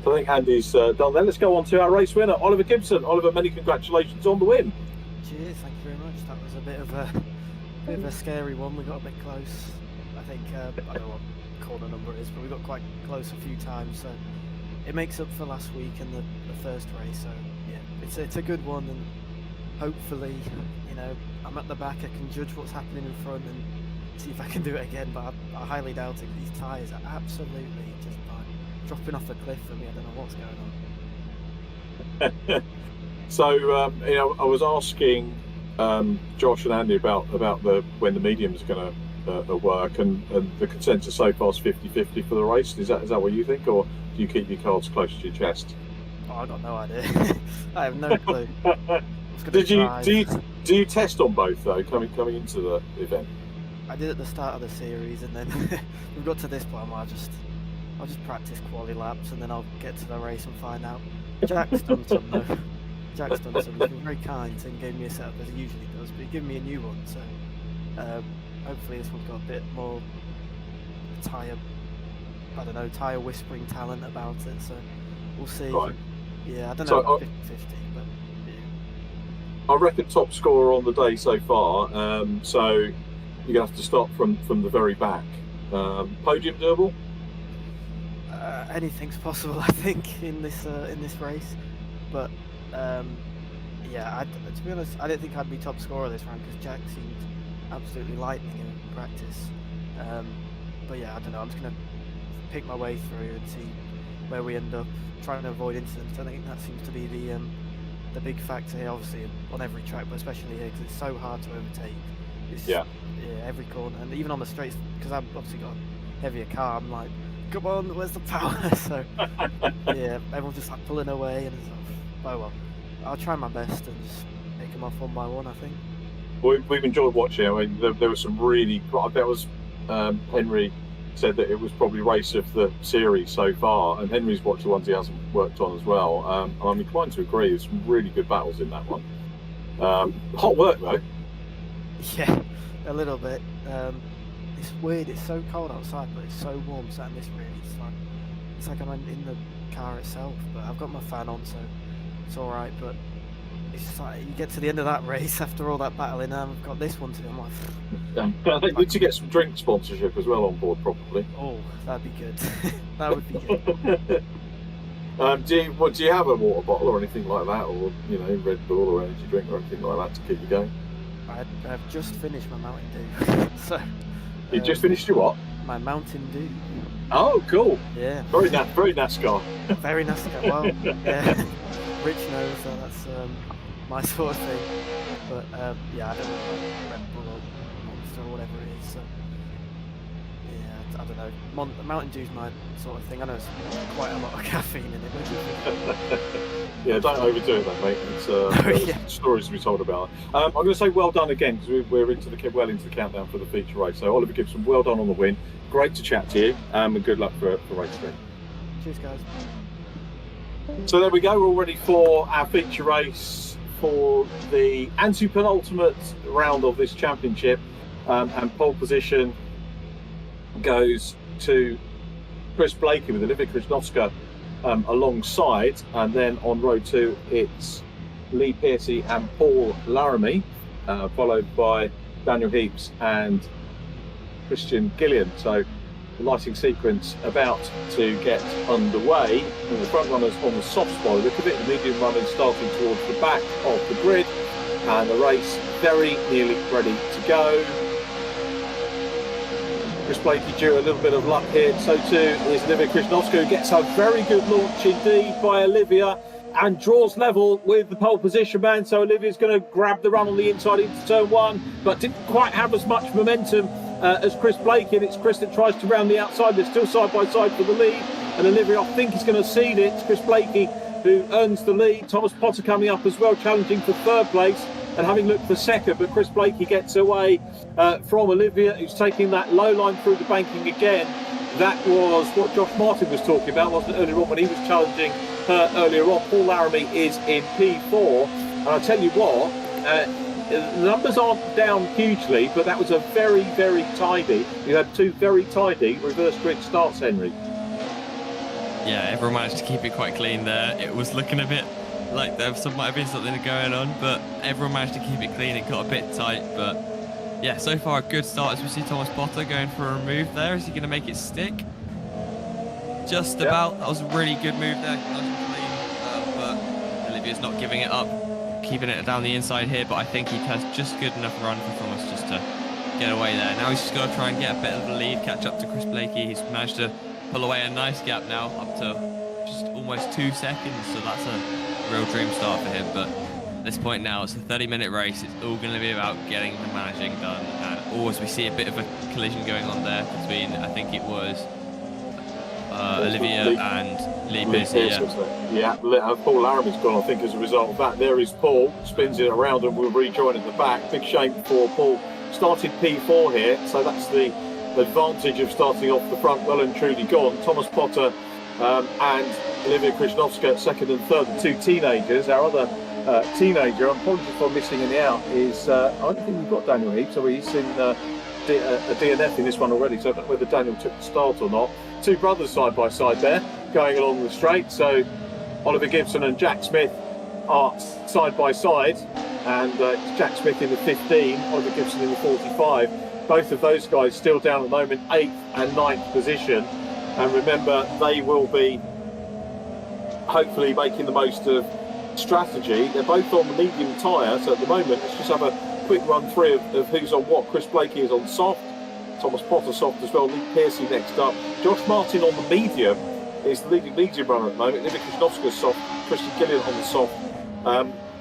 So I think Andy's done there. Let's go on to our race winner, Oliver Gibson. Oliver, many congratulations on the win. Cheers, thank you very much. That was a bit of a scary one. We got a bit close. I think I don't know what corner number it is, but we got quite close a few times. So it makes up for last week and the first race. So yeah, it's a good one, and hopefully, I'm at the back. I can judge what's happening in front and see if I can do it again. But I highly doubt it. These tyres are absolutely just dropping off a cliff for me. I don't know what's going on. So I was asking Josh and Andy about when the medium's going to work, and the consensus so far is 50-50 for the race. Is that what you think, or do you keep your cards close to your chest? Oh, I've got no idea. I have no clue. Do you test on both though coming into the event? I did at the start of the series, and then we've got to this point where I'll just practice quali laps, and then I'll get to the race and find out. Jack's done some though. Jack's done some. He's been very kind and gave me a setup as he usually does, but he gave me a new one. So hopefully this one's got a bit more tyre whispering talent about it. So we'll see. Right. Yeah, I don't know about 50-50, but yeah. I reckon top scorer on the day so far. So you're gonna have to start from the very back. Podium doable? Anything's possible, I think, in this race. But yeah, to be honest, I didn't think I'd be top scorer this round because Jack seemed absolutely lightning in practice. But yeah, I don't know. I'm just gonna pick my way through and see where we end up, trying to avoid incidents. I think that seems to be the big factor here, obviously on every track, but especially here because it's so hard to overtake. It's, every corner, and even on the straights, because I've obviously got a heavier car. I'm like, come on, where's the power? So yeah, everyone's just like pulling away, and it's like, oh well, I'll try my best and just make them off one by one, I think. We've enjoyed watching. I mean, there was some really. That was Henry said that it was probably race of the series so far, and Henry's watched the ones he hasn't worked on as well. And I'm inclined to agree. There's some really good battles in that one. Hot work though. Yeah, a little bit. It's weird. It's so cold outside, but it's so warm sat in this room. It's like I'm in the car itself. But I've got my fan on, so it's all right. But it's just like you get to the end of that race after all that battling, and I've got this one to do. I'm like, I think we need to get some drink sponsorship as well on board, probably. oh, that'd be good. That would be good. Do you have a water bottle or anything like that, or Red Bull or energy drink or anything like that to keep you going? I've just finished my Mountain Dew. So You just finished your what? my Mountain Dew. Oh, cool. Yeah. Very NASCAR. Very NASCAR. Well, yeah. Rich knows that's my sort of thing. But yeah, I don't know like Red Bull or Monster or whatever it is. So yeah, I don't know. Mountain Dew's my sort of thing. I know it's quite a lot of caffeine in it. But Yeah, don't overdo it then, mate. It's stories to be told about. I'm going to say well done again, because we're well into the countdown for the feature race. So Oliver Gibson, well done on the win. Great to chat to you, and good luck for race 3. cheers, guys. So there we go, we're all ready for our feature race for the anti-penultimate round of this championship, and pole position goes to Chris Blakey with Olivia Krasnowska alongside, and then on row 2 it's Lee Pearcey and Paul Laramie, followed by Daniel Heaps and Christian Gillian. So the lighting sequence about to get underway, and the front runners on the soft spot. Look a bit, the medium runners starting towards the back of the grid, and the race very nearly ready to go. Chris Blakey due a little bit of luck here, so too is Olivia Krasnowska, who gets a very good launch indeed by Olivia and draws level with the pole position man. So Olivia's going to grab the run on the inside into turn 1, but didn't quite have as much momentum as Chris Blakey, and it's Chris that tries to round the outside. They're still side by side for the lead, and Olivia I think is going to cede it. It's Chris Blakey who earns the lead. Thomas Potter coming up as well, challenging for 3rd place and having looked for 2nd, but Chris Blakey gets away from Olivia, who's taking that low line through the banking again. That was what Josh Martin was talking about, wasn't it, earlier on when he was challenging her earlier on. Paul Laramie is in P4, and I tell you what, the numbers aren't down hugely, but that was a very, very tidy. You had 2 very tidy reverse grid starts, Henry. Yeah, everyone managed to keep it quite clean there. It was looking a bit like there might have been something going on, but everyone managed to keep it clean. It got a bit tight, but yeah, so far a good start as we see Thomas Potter going for a remove there. Is he going to make it stick? Just about. That was a really good move there. Nice and clean, but Olivia's not giving it up, keeping it down the inside here, but I think he has just good enough run for Thomas just to get away there. Now he's just got to try and get a bit of a lead, catch up to Chris Blakey. He's managed to pull away a nice gap now, up to just almost 2 seconds, so that's a real dream start for him. But at this point now, it's a 30-minute race. It's all going to be about getting the managing done, and always we see a bit of a collision going on there between, I think it was Olivia and Lee Pearcey. Yeah, Paul Laramie's gone, I think, as a result of that. There is Paul, spins it around and will rejoin at the back. Big shame for Paul. Started P4 here, so that's the advantage of starting off the front well and truly gone. Thomas Potter and Olivia Krasnowska 2nd and 3rd, the 2 teenagers. Our other teenager, apologies for missing him out, is I don't think we've got Daniel Heaps, so he's in a DNF in this one already, so I don't know whether Daniel took the start or not. 2 brothers side by side there, going along the straight. So Oliver Gibson and Jack Smith are side by side, and it's Jack Smith in the 15, Oliver Gibson in the 45. Both of those guys still down at the moment, 8th and 9th position. And remember, they will be hopefully making the most of strategy. They're both on the medium tyre, so at the moment, let's just have a quick run through of who's on what. Chris Blakey is on soft, Thomas Potter soft as well, Lee Pearcey next up. Josh Martin on the medium is the leading medium runner at the moment. Olivia Krasnowska soft, Christian Gillian on the soft.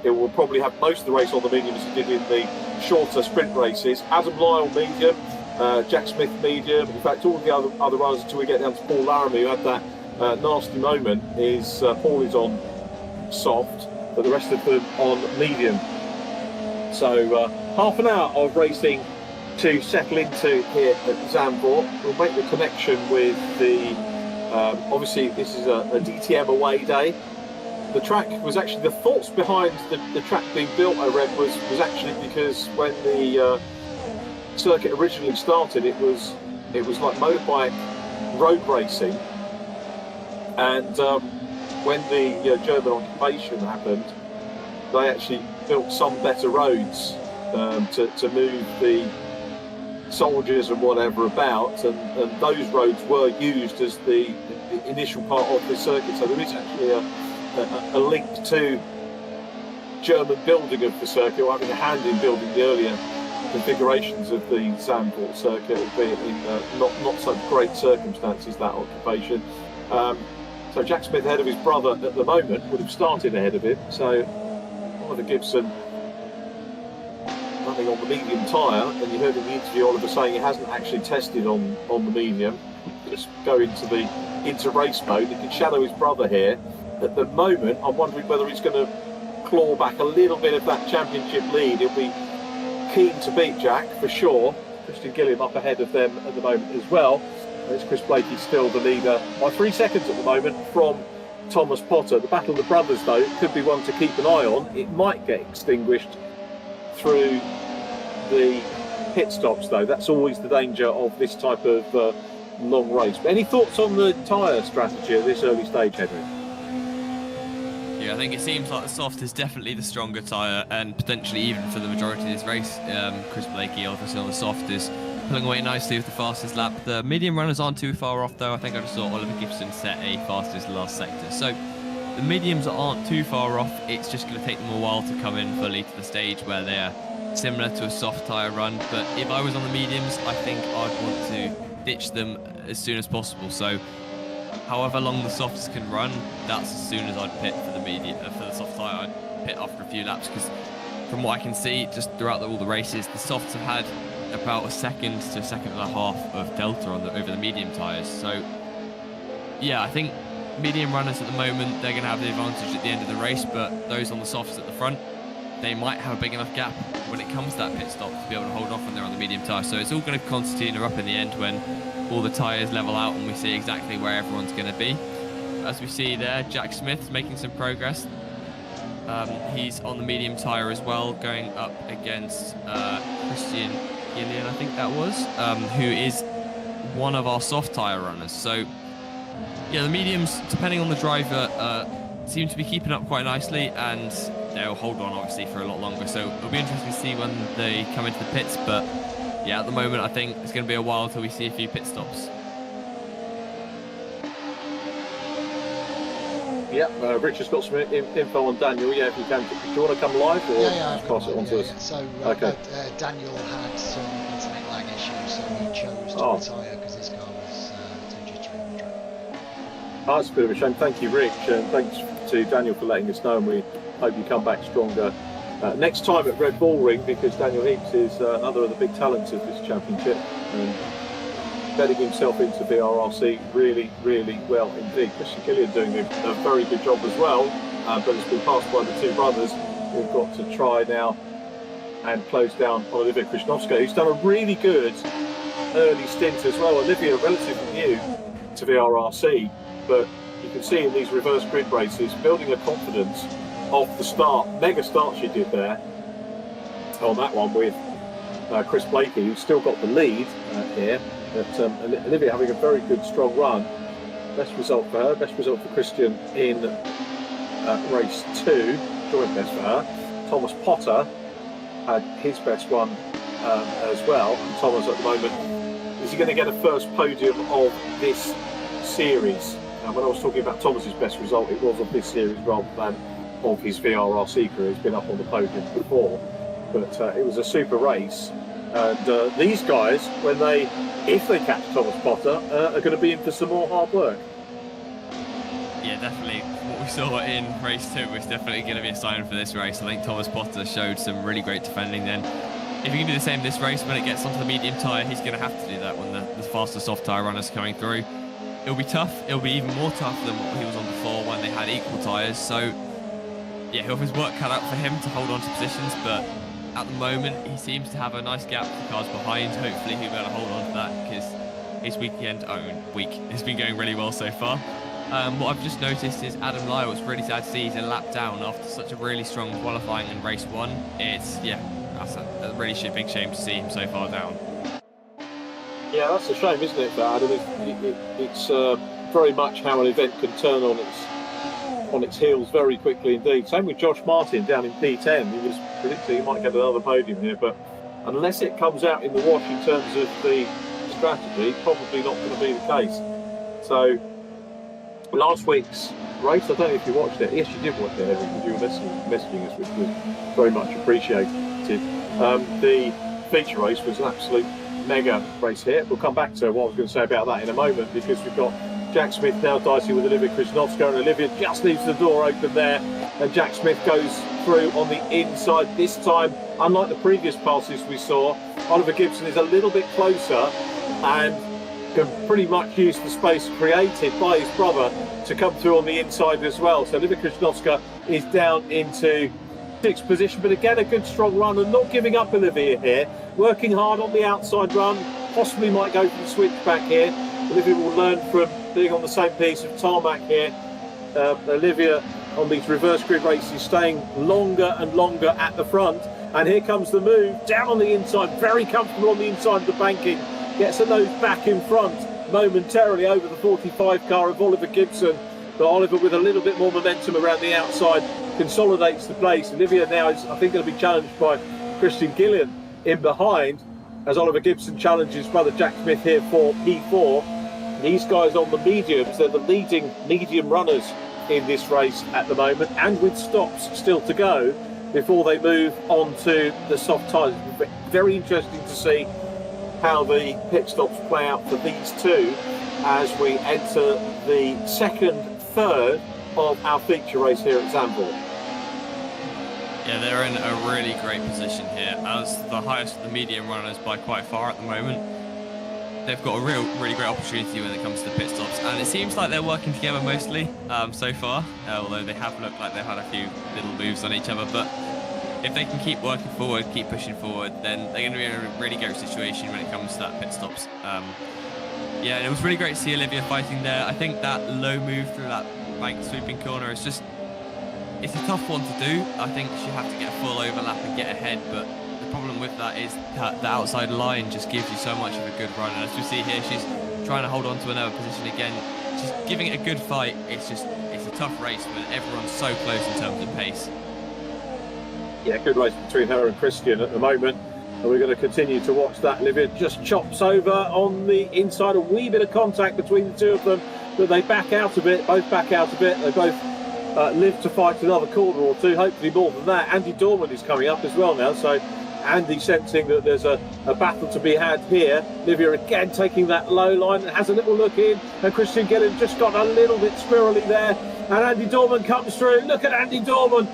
It will probably have most of the race on the medium as he did in the shorter sprint races. Adam Lyle medium, Jack Smith medium. In fact, all the other runners until we get down to Paul Laramie, who had that nasty moment, is Paul is on soft, but the rest of them on medium. So half an hour of racing to settle into here at Zandvoort. We'll make the connection with the, obviously this is a DTM away day. The track was actually, the thoughts behind the track being built, I read, was actually because when the circuit originally started, it was like motorbike road racing, and when the German occupation happened, they actually built some better roads to move the soldiers and whatever about, and those roads were used as the initial part of the circuit. So there is actually a link to German building of the circuit, or having a hand in building the earlier configurations of the Zandvoort circuit, albeit in not such great circumstances, that occupation. So Jack Smith ahead of his brother at the moment, would have started ahead of him. So Oliver Gibson running on the medium tyre, and you heard in the interview Oliver saying he hasn't actually tested on the medium. Just go into race mode. He can shadow his brother here. At the moment, I'm wondering whether he's going to claw back a little bit of that championship lead. He'll be keen to beat Jack for sure. Christian Gilliam up ahead of them at the moment as well. It's Chris Blakey still the leader by 3 seconds at the moment from Thomas Potter. The battle of the brothers, though, could be one to keep an eye on. It might get extinguished through the pit stops, though. That's always the danger of this type of long race. But any thoughts on the tyre strategy at this early stage, Henry? Yeah, I think it seems like the soft is definitely the stronger tyre, and potentially even for the majority of this race. Chris Blakey, obviously on the soft, is pulling away nicely with the fastest lap. The medium runners aren't too far off, though. I think I just saw Oliver Gibson set a fastest last sector. So the mediums aren't too far off. It's just going to take them a while to come in fully to the stage where they are similar to a soft tyre run. But if I was on the mediums, I think I'd want to ditch them as soon as possible. So however long the softs can run, that's as soon as I'd pit for the medium, for the soft tyre. I'd pit after a few laps, because from what I can see, just throughout all the races, the softs have had about a second to a second and a half of delta over the medium tyres. So yeah, I think medium runners at the moment, they're going to have the advantage at the end of the race, but those on the softs at the front, they might have a big enough gap when it comes to that pit stop to be able to hold off when they're on the medium tyre. So it's all going to concertina up in the end when all the tyres level out and we see exactly where everyone's going to be. As we see there, Jack Smith's making some progress. He's on the medium tyre as well, going up against Christian Gillian, I think that was, who is one of our soft tyre runners. So yeah, the mediums, depending on the driver, seem to be keeping up quite nicely, and they'll hold on obviously for a lot longer. So it'll be interesting to see when they come into the pits, but yeah, at the moment I think it's going to be a while until we see a few pit stops. Yeah, Richard's got some info on Daniel. Yeah, if you can, do you want to come live, or Yeah, just pass it on to us? yeah. So Okay. Daniel had some internet lag issues, so he chose to retire because his car was too jittery on the track. Oh, that's a bit of a shame. Thank you, Rich, and thanks to Daniel for letting us know, and we hope you come back stronger next time at Red Bull Ring, because Daniel Heaps is another of the big talents of this championship, and betting himself into VRRC really, really well indeed. Christian Gillian doing a very good job as well, but it's been passed by the two brothers. We've got to try now and close down Olivia Krishnovska, who's done a really good early stint as well. Olivia, relatively new to VRRC, but you can see in these reverse grid races, building a confidence off the start. Mega start she did there on that one with Chris Blakey, who's still got the lead here. But Olivia having a very good strong run. Best result for her, best result for Christian in race 2, joint best for her. Thomas Potter had his best one as well. And Thomas at the moment, is he going to get a first podium of this series? When I was talking about Thomas's best result, it was of this series rather than of his VRRC career. He's been up on the podium before, but it was a super race. And these guys, if they catch Thomas Potter, are going to be in for some more hard work. Yeah, definitely. What we saw in race 2 was definitely going to be a sign for this race. I think Thomas Potter showed some really great defending then. If he can do the same this race, when it gets onto the medium tyre, he's going to have to do that when the faster soft tyre runners coming through. It'll be tough. It'll be even more tough than what he was on before when they had equal tyres. So yeah, he'll have his work cut out for him to hold on to positions, but at the moment, he seems to have a nice gap to cars behind. Hopefully he'll be able to hold on to that because his week has been going really well so far. What I've just noticed is Adam Lyle was really sad to see he's a lap down after such a really strong qualifying in race 1. It's, that's a really big shame to see him so far down. Yeah, that's a shame, isn't it, for Adam? It's very much how an event can turn on its heels very quickly indeed. Same with Josh Martin down in P10. He was predicting he might get another podium here, but unless it comes out in the wash in terms of the strategy, probably not going to be the case. So last week's race, I don't know if you watched it. Yes, you did watch it, because you were messaging us, which was very much appreciated. The feature race was an absolute mega race here. We'll come back to what I was going to say about that in a moment, because we've got Jack Smith now dicey with Olivia Krasnovska, and Olivia just leaves the door open there, and Jack Smith goes through on the inside. This time, unlike the previous passes we saw, Oliver Gibson is a little bit closer and can pretty much use the space created by his brother to come through on the inside as well. So Olivia Krasnovska is down into 6th position, but again a good strong run, and not giving up Olivia here, working hard on the outside run, possibly might go for the switchback here. Olivia will learn from being on the same piece of tarmac here. Olivia on these reverse grid races staying longer and longer at the front, and here comes the move down on the inside, very comfortable on the inside of the banking, gets a nose back in front momentarily over the 45 car of Oliver Gibson, but Oliver with a little bit more momentum around the outside consolidates the place. Olivia now is, I think, going to be challenged by Christian Gillian in behind, as Oliver Gibson challenges brother Jack Smith here for P4. These guys on the mediums, they're the leading medium runners in this race at the moment, and with stops still to go before they move on to the soft tyres. Very interesting to see how the pit stops play out for these two as we enter the second third of our feature race here at Zandvoort. Yeah, they're in a really great position here as the highest of the medium runners by quite far at the moment. They've got a really great opportunity when it comes to pit stops, and it seems like they're working together mostly so far, although they have looked like they've had a few little moves on each other. But if they can keep working forward, keep pushing forward, then they're going to be in a really great situation when it comes to that pit stops. Yeah, and it was really great to see Olivia fighting there. I think that low move through that bank sweeping corner is just, it's a tough one to do. I think she'll have to get a full overlap and get ahead, but the problem with that is that the outside line just gives you so much of a good run. And as we see here, she's trying to hold on to another position again. She's giving it a good fight. It's a tough race when everyone's so close in terms of pace. Yeah, good race between her and Christian at the moment. And we're going to continue to watch that. Olivia just chops over on the inside, a wee bit of contact between the two of them, but they back out a bit, both back out a bit. They both live to fight another corner or two, hopefully more than that. Andy Dorman is coming up as well now, so Andy sensing that there's a battle to be had here. Olivia again taking that low line and has a little look in, and Christian Gillen just got a little bit squirrely there, and Andy Dorman comes through. Look at Andy Dorman,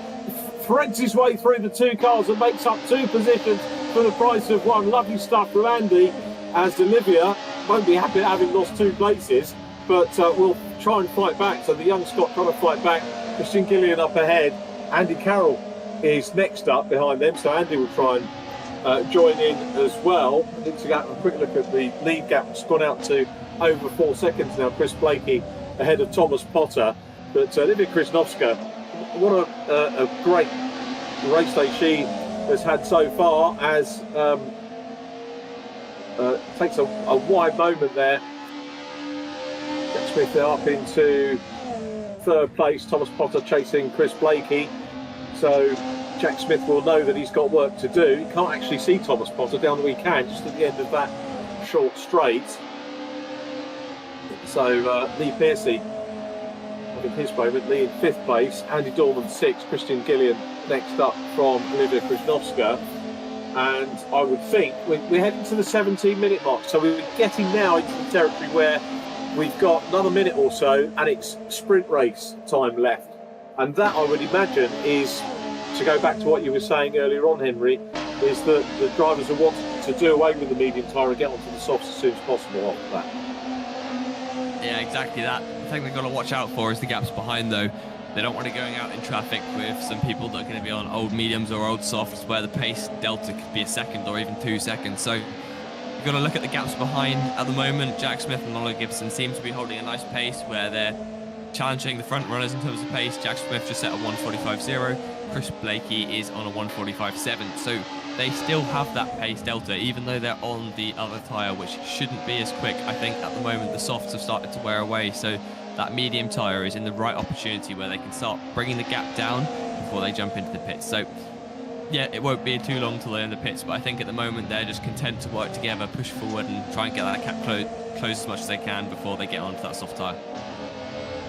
threads his way through the two cars and makes up 2 positions for the price of 1. Lovely stuff from Andy, as Olivia won't be happy having lost 2 places, but will try and fight back. So the young Scot trying to fight back. Christian Gillian up ahead. Andy Carroll is next up behind them, so Andy will try and join in as well. I need to get a quick look at the lead gap. It's gone out to over 4 seconds now. Chris Blakey ahead of Thomas Potter, but Olivia Krasnovska, what a great race day she has had so far, as takes a wide moment there. Jack Smith up into 3rd place, Thomas Potter chasing Chris Blakey, so Jack Smith will know that he's got work to do. He can't actually see Thomas Potter down the weekend, just at the end of that short straight. So Lee Pearcey having his moment, Lee in 5th place, Andy Dorman 6th, Christian Gillian next up from Olivia Krasnovska. And I would think we're heading to the 17-minute mark, so we're getting now into the territory where we've got another minute or so and it's sprint race time left. And that, I would imagine, is, to go back to what you were saying earlier on, Henry, is that the drivers will want to do away with the medium tyre and get onto the softs as soon as possible after that. Yeah, exactly that. The thing they've got to watch out for is the gaps behind, though. They don't want to going out in traffic with some people that are going to be on old mediums or old softs where the pace delta could be a second or even 2 seconds. So you've got to look at the gaps behind. At the moment, Jack Smith and Oliver Gibson seem to be holding a nice pace where they're challenging the front runners in terms of pace. Jack Smith just set a 1:45.0. Chris Blakey is on a 1:45.7. So they still have that pace delta, even though they're on the other tyre, which shouldn't be as quick. I think at the moment the softs have started to wear away. So that medium tyre is in the right opportunity where they can start bringing the gap down before they jump into the pits. So yeah, it won't be too long till they're in the pits, but I think at the moment they're just content to work together, push forward and try and get that gap closed as much as they can before they get onto that soft tyre.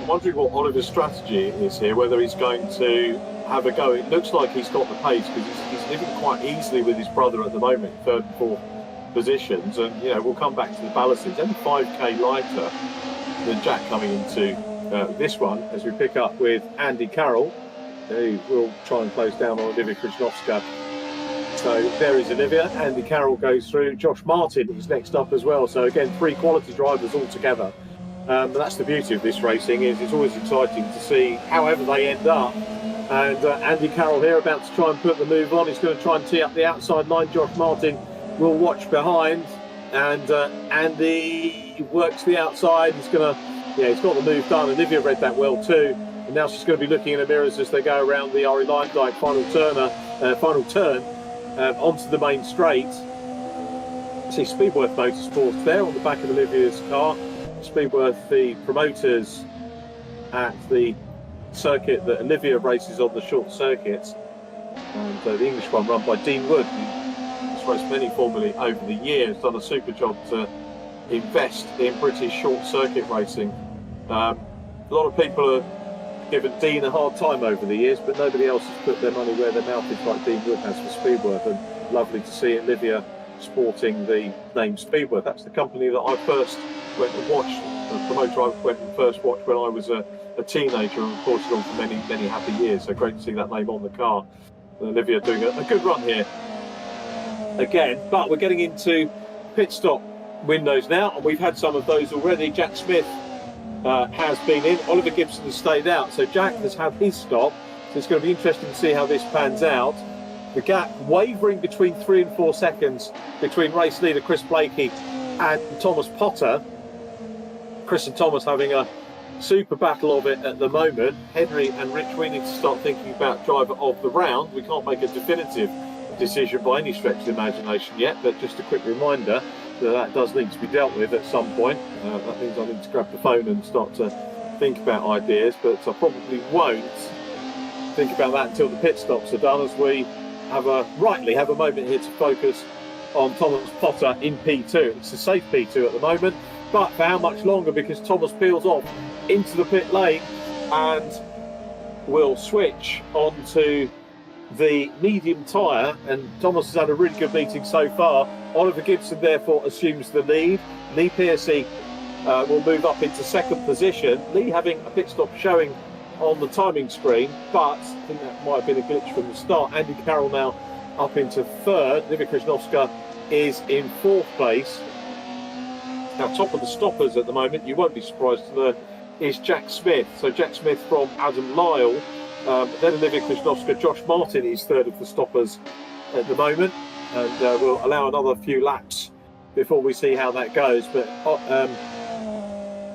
I'm wondering what Oliver's strategy is here, whether he's going to have a go. It looks like he's got the pace because he's living quite easily with his brother at the moment, third and fourth positions, and you know, we'll come back to the ballasts. It's only 5k lighter than Jack coming into this one, as we pick up with Andy Carroll, who will try and close down on Olivia Krzyżanowska. So there is Olivia. Andy Carroll goes through. Josh Martin is next up as well. So again, 3 quality drivers all together. But that's the beauty of this racing, is it's always exciting to see however they end up. And Andy Carroll here about to try and put the move on. He's going to try and tee up the outside line. Josh Martin will watch behind, and Andy works the outside. He's going to, yeah, he's got the move done. Olivia read that well too, and now she's going to be looking in the mirrors as they go around the Ari Lyndike final turn onto the main straight. See Speedworth Motorsports there on the back of Olivia's car. Speedworth, the promoters at the circuit that Olivia races on, the short circuits, and the English one run by Dean Wood, who's raced many Formulae over the years, done a super job to invest in British short circuit racing. A lot of people have given Dean a hard time over the years, but nobody else has put their money where their mouth is like Dean Wood has for Speedworth, and lovely to see Olivia sporting the name Speedworth. That's the company that I first went and watched, the promoter I went and first watched when I was a teenager, and reported on for many, many happy years. So great to see that name on the car. And Olivia doing a good run here again. But we're getting into pit stop windows now, and we've had some of those already. Jack Smith has been in. Oliver Gibson has stayed out. So Jack has had his stop. So it's going to be interesting to see how this pans out. The gap wavering between 3 and 4 seconds between race leader Chris Blakey and Thomas Potter. Chris and Thomas having a super battle of it at the moment. Henry and Rich, we need to start thinking about driver of the round. We can't make a definitive decision by any stretch of the imagination yet, but just a quick reminder that does need to be dealt with at some point. That means I need to grab the phone and start to think about ideas, but I probably won't think about that until the pit stops are done, as we rightly have a moment here to focus on Thomas Potter in P2. It's a safe P2 at the moment, but for how much longer? Because Thomas peels off into the pit lane and will switch onto the medium tyre, and Thomas has had a really good meeting so far. Oliver Gibson therefore assumes the lead. Lee Pearcey will move up into second position. Lee having a pit stop showing on the timing screen, but I think that might have been a glitch from the start. Andy Carroll now up into third. Olivia Krzyżanowska is in fourth place. Now top of the stoppers at the moment, you won't be surprised to learn, is Jack Smith. So Jack Smith from Adam Lyle, then Olivia Krzyżanowska. Josh Martin is third of the stoppers at the moment, and we'll allow another few laps before we see how that goes. But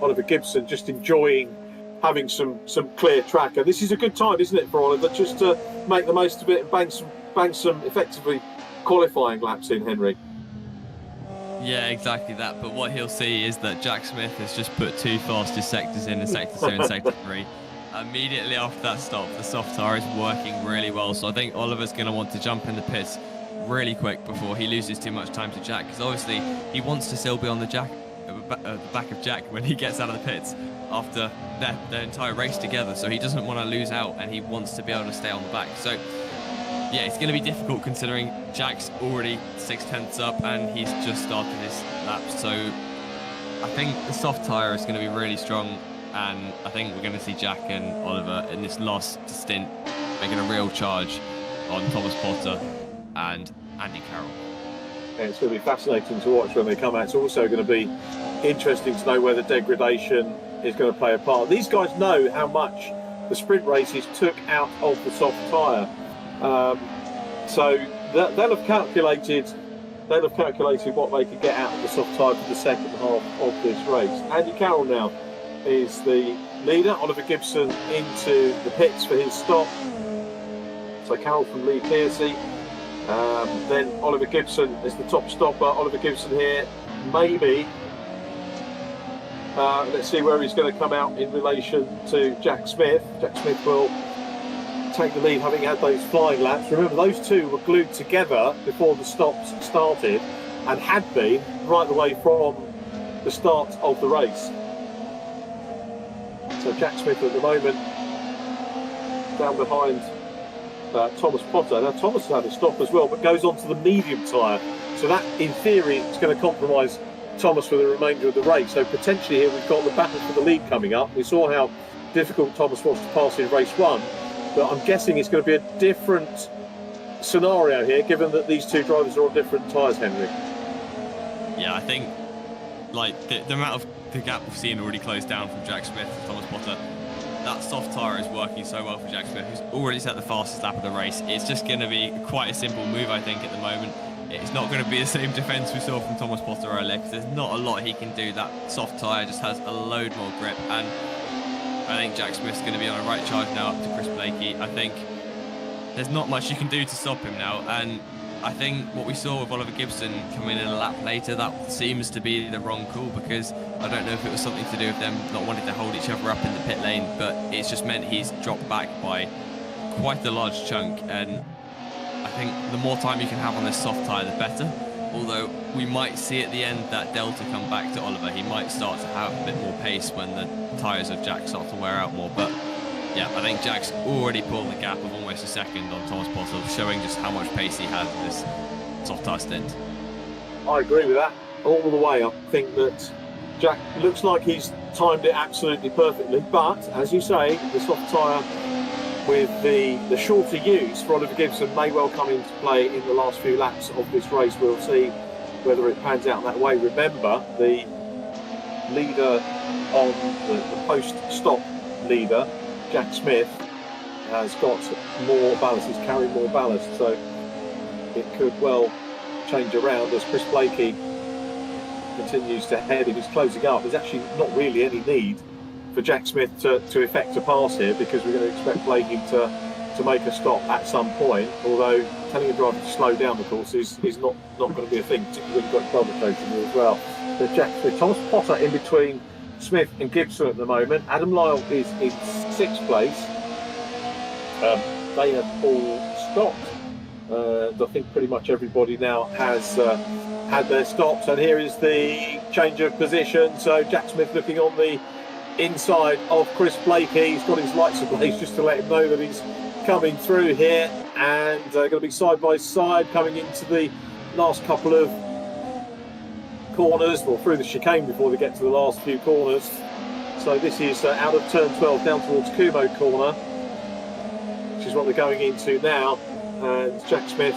Oliver Gibson just enjoying having some clear track, and this is a good time, isn't it, for Oliver, just to make the most of it and bang some effectively qualifying laps in, Henry. Yeah, exactly that. But what he'll see is that Jack Smith has just put 2 fastest sectors in sector 2 and sector 3. Immediately after that stop, the soft tyre is working really well. So I think Oliver's going to want to jump in the pits really quick before he loses too much time to Jack, because obviously he wants to still be on the back of Jack when he gets out of the pits after their entire race together. So he doesn't want to lose out, and he wants to be able to stay on the back. So yeah, it's going to be difficult considering Jack's already 6/10 up and he's just started his lap. So I think the soft tyre is going to be really strong, and I think we're going to see Jack and Oliver in this last stint making a real charge on Thomas Potter and Andy Carroll. Yeah, it's going to be fascinating to watch when they come out. It's also going to be interesting to know whether degradation is going to play a part. These guys know how much the sprint races took out of the soft tyre. So they'll have calculated what they could get out of the soft tyre for the second half of this race. Andy Carroll now is the leader. Oliver Gibson into the pits for his stop. So Carroll from Lee Piercy. Then Oliver Gibson is the top stopper. Oliver Gibson here, maybe. Let's see where he's going to come out in relation to Jack Smith. Jack Smith will take the lead, having had those flying laps. Remember, those two were glued together before the stops started, and had been right the way from the start of the race. So Jack Smith at the moment down behind Thomas Potter. Now Thomas has had a stop as well, but goes on to the medium tyre. So that, in theory, is going to compromise Thomas for the remainder of the race. So potentially here we've got the battle for the lead coming up. We saw how difficult Thomas was to pass in race 1, but I'm guessing it's going to be a different scenario here, given that these two drivers are on different tyres, Henry. Yeah, I think like the amount of the gap we've seen already closed down from Jack Smith to Thomas Potter. That soft tyre is working so well for Jack Smith, who's already set the fastest lap of the race. It's just going to be quite a simple move, I think, at the moment. It's not going to be the same defence we saw from Thomas Potter earlier, because there's not a lot he can do. That soft tyre just has a load more grip, and I think Jack Smith's going to be on a right charge now up to Chris Blakey. I think there's not much you can do to stop him now, and I think what we saw with Oliver Gibson coming in a lap later, that seems to be the wrong call, because I don't know if it was something to do with them not wanting to hold each other up in the pit lane, but it's just meant he's dropped back by quite a large chunk, and I think the more time you can have on this soft tyre, the better. Although we might see at the end that delta come back to Oliver. He might start to have a bit more pace when the tyres of Jack start to wear out more, but yeah, I think Jack's already pulled the gap of almost a second on Thomas Potter, showing just how much pace he had in this soft tyre stint. I agree with that all the way. I think that Jack looks like he's timed it absolutely perfectly, but as you say, the soft tyre with the shorter use for Oliver Gibson may well come into play in the last few laps of this race. We'll see whether it pans out that way. Remember, the leader on the post-stop leader, Jack Smith, has got more ballast, he's carrying more ballast, so it could well change around as Chris Blakey continues to head him. He's closing up. There's actually not really any need for Jack Smith to effect a pass here, because we're going to expect Blakey to make a stop at some point, although telling a driver to slow down, of course, is not going to be a thing, particularly when you've got brother coaching you as well. So Jack Smith, Thomas Potter in between Smith and Gibson at the moment. Adam Lyle is in 6th place. They have all stopped. I think pretty much everybody now has had their stops, and here is the change of position. So Jack Smith looking on the inside of Chris Blakey. He's got his lights ablaze just to let him know that he's coming through here, and going to be side by side coming into the last couple of corners, or through the chicane before they get to the last few corners. So this is out of turn 12 down towards Kumo corner, which is what they're going into now, and Jack Smith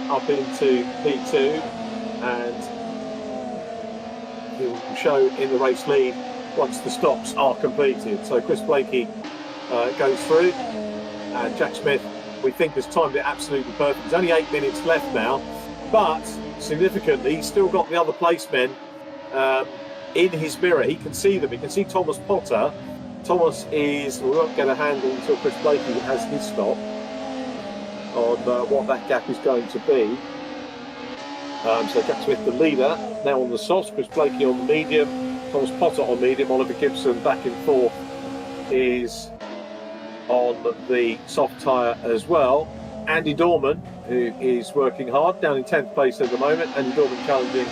up into P2, and he will show in the race lead once the stops are completed. So Chris Blakey goes through, and Jack Smith, we think, has timed it absolutely perfect. There's only 8 minutes left now, but significantly he's still got the other placemen in his mirror. He can see them. He can see Thomas Potter. Thomas is, we won't get a handle until Chris Blakey has his stop on what that gap is going to be. So Jack Smith the leader now on the soft, Chris Blakey on the medium, Thomas Potter on medium, Oliver Gibson back and forth is on the soft tyre as well. Andy Dorman, who is working hard, down in 10th place at the moment. Andy Dorman challenging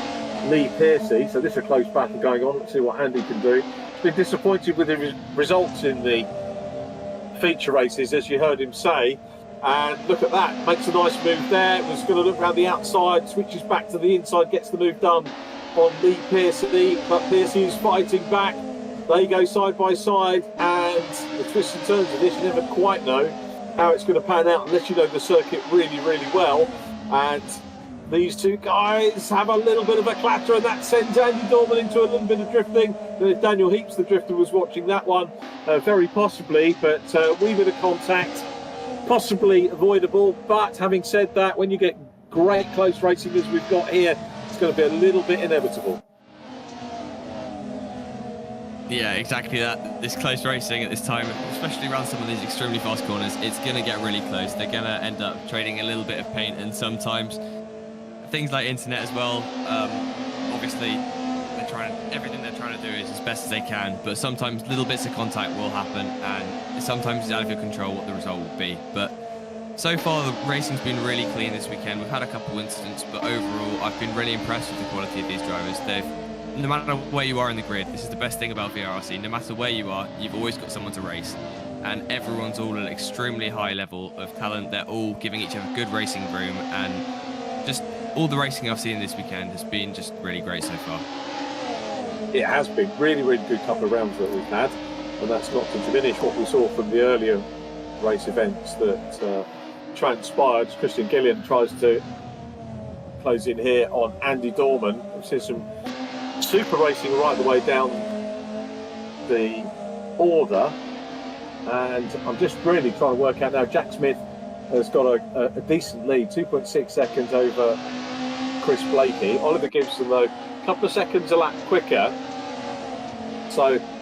Lee Piercy, so this is a close battle going on. Let's see what Andy can do. He's been disappointed with the results in the feature races, as you heard him say, and look at that, makes a nice move there. Was going to look around the outside, switches back to the inside, gets the move done on Lee Piercy, but Piercy is fighting back. They go side by side, and the twists and turns of this, you never quite know how it's going to pan out unless you know the circuit really, really well. And these two guys have a little bit of a clatter, and that sends Andy Dorman into a little bit of drifting. Daniel Heaps, the drifter, was watching that one, very possibly, but wee bit of contact, possibly avoidable. But having said that, when you get great close racing as we've got here, it's going to be a little bit inevitable. Yeah, exactly that. This close racing at this time, especially around some of these extremely fast corners, it's going to get really close. They're going to end up trading a little bit of paint, and sometimes things like internet as well. Obviously, everything they're trying to do is as best as they can, but sometimes little bits of contact will happen, and sometimes it's out of your control what the result will be. But so far, the racing's been really clean this weekend. We've had a couple of incidents, but overall, I've been really impressed with the quality of these drivers. No matter where you are in the grid, this is the best thing about VRRC. No matter where you are, you've always got someone to race, and everyone's all at an extremely high level of talent. They're all giving each other good racing room, and just all the racing I've seen this weekend has been just really great so far. It has been really good couple of rounds that we've had, and that's not to diminish what we saw from the earlier race events that transpired. Christian Gillian tries to close in here on Andy Dorman. We've seen some super racing right the way down the order, and I'm just really trying to work out now. Jack Smith has got a decent lead, 2.6 seconds over Chris Blakey. Oliver Gibson, though, a couple of seconds a lap quicker,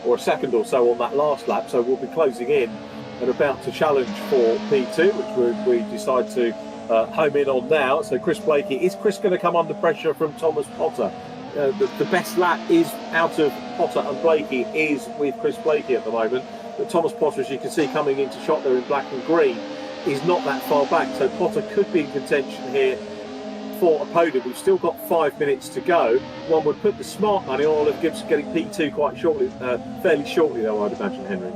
or a second or so on that last lap, so we'll be closing in and about to challenge for P2, which we decide to home in on now. So Chris Blakey, is Chris going to come under pressure from Thomas Potter? The best lap is out of Potter and Blakey is with Chris Blakey at the moment, but Thomas Potter, as you can see coming into shot there in black and green, is not that far back, so Potter could be in contention here for a podium. We've still got 5 minutes to go. One would put the smart money on Oliver Gibson getting P2 quite shortly, fairly shortly though, I'd imagine, Henry.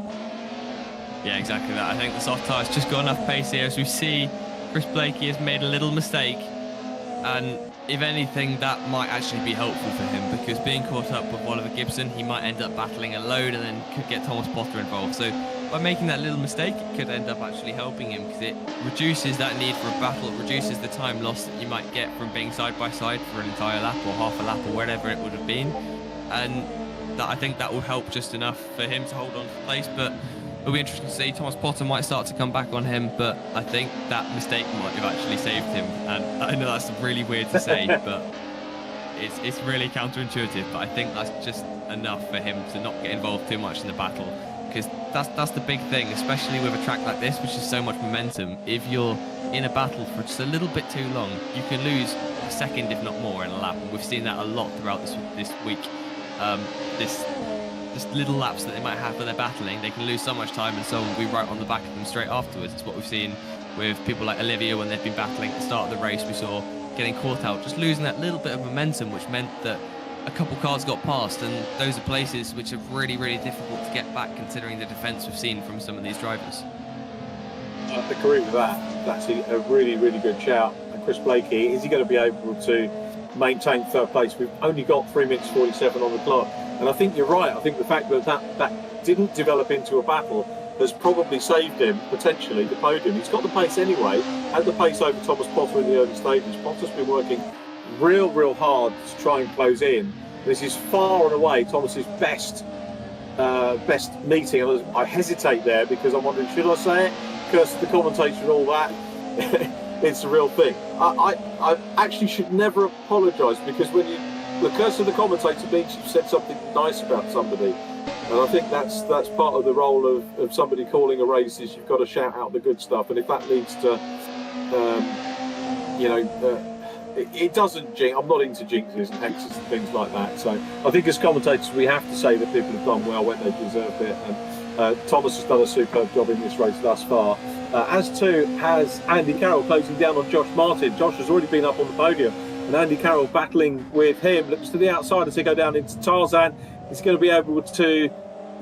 Yeah, exactly that. I think the soft tyre's just got enough pace here. As we see, Chris Blakey has made a little mistake, and if anything, that might actually be helpful for him, because being caught up with Oliver Gibson, he might end up battling a load and then could get Thomas Potter involved. So by making that little mistake, it could end up actually helping him, because it reduces that need for a battle, it reduces the time loss that you might get from being side by side for an entire lap or half a lap or whatever it would have been. And that, I think that will help just enough for him to hold on to place. But it'll be interesting to see. Thomas Potter might start to come back on him, but I think that mistake might have actually saved him. And I know that's really weird to say, but it's really counterintuitive. But I think that's just enough for him to not get involved too much in the battle, because that's the big thing, especially with a track like this, which is so much momentum. If you're in a battle for just a little bit too long, you can lose a second, if not more, in a lap. And we've seen that a lot throughout this week. Just little laps that they might have when they're battling, they can lose so much time, and someone will be right on the back of them straight afterwards. It's what we've seen with people like Olivia when they've been battling at the start of the race. We saw getting caught out, just losing that little bit of momentum, which meant that a couple cars got past, and those are places which are really difficult to get back, considering the defence we've seen from some of these drivers. I agree with that. That's a really good shout. And Chris Blakey, is he going to be able to maintain third place? We've only got 3 minutes 47 on the clock. And I think you're right. I think the fact that didn't develop into a battle has probably saved him, potentially, the podium. He's got the pace anyway, had the pace over Thomas Potter in the early stages. Potter's been working real hard to try and close in. This is far and away Thomas's best meeting. And I hesitate there because I'm wondering, should I say it? Curse the commentator and all that. It's a real thing. I actually should never apologise, because when the curse of the commentator means you've said something nice about somebody, and I think that's part of the role of somebody calling a race, is you've got to shout out the good stuff. And if that leads to it doesn't jinx. I'm not into jinxes and hexes and things like that. So I think as commentators we have to say that people have done well when they deserved it, and Thomas has done a superb job in this race thus far. As too has Andy Carroll, closing down on Josh Martin. Josh has already been up on the podium, and Andy Carroll battling with him. Looks to the outside as they go down into Tarzan. He's going to be able to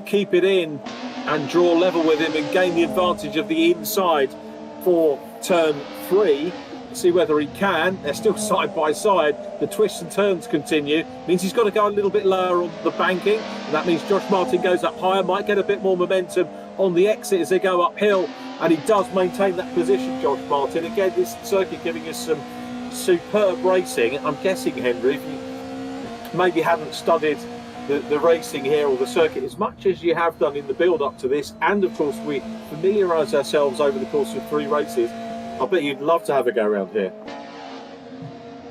keep it in and draw level with him and gain the advantage of the inside for turn 3. See whether he can. They're still side by side. The twists and turns continue. Means he's got to go a little bit lower on the banking. And that means Josh Martin goes up higher, might get a bit more momentum on the exit as they go uphill. And he does maintain that position, Josh Martin. Again, this circuit giving us superb racing. I'm guessing, Henry, if you maybe hadn't studied the racing here or the circuit as much as you have done in the build-up to this, and of course we familiarise ourselves over the course of 3 races, I bet you'd love to have a go around here.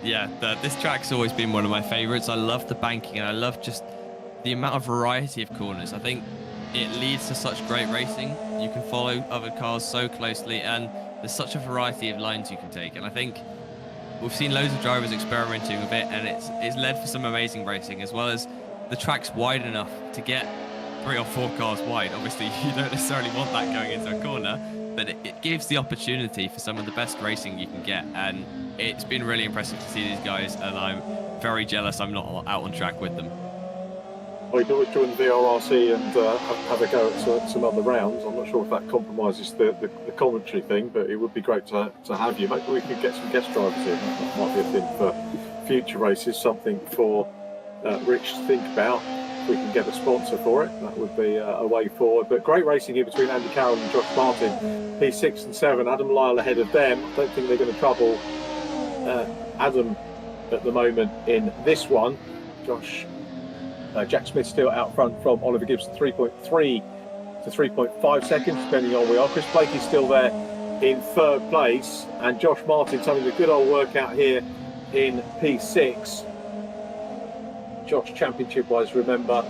Yeah, this track's always been one of my favourites. I love the banking and I love just the amount of variety of corners. I think it leads to such great racing. You can follow other cars so closely and there's such a variety of lines you can take. And I think we've seen loads of drivers experimenting with it, and it's led for some amazing racing, as well as the track's wide enough to get 3 or 4 cars wide. Obviously, you don't necessarily want that going into a corner, but it gives the opportunity for some of the best racing you can get. And it's been really impressive to see these guys, and I'm very jealous I'm not out on track with them. Well, you can always join the VRRC and have a go at some other rounds. I'm not sure if that compromises the commentary thing, but it would be great to have you. Maybe we could get some guest drivers in. That might be a thing for future races, something for Rich to think about. If we can get a sponsor for it, that would be a way forward. But great racing here between Andy Carroll and Josh Martin. P6 and 7, Adam Lyle ahead of them. I don't think they're going to trouble Adam at the moment in this one. Jack Smith still out front from Oliver Gibson, 3.3 to 3.5 seconds, depending on where we are. Chris Blakey's still there in 3rd place, and Josh Martin's having a good old workout here in P6. Josh, championship-wise, remember,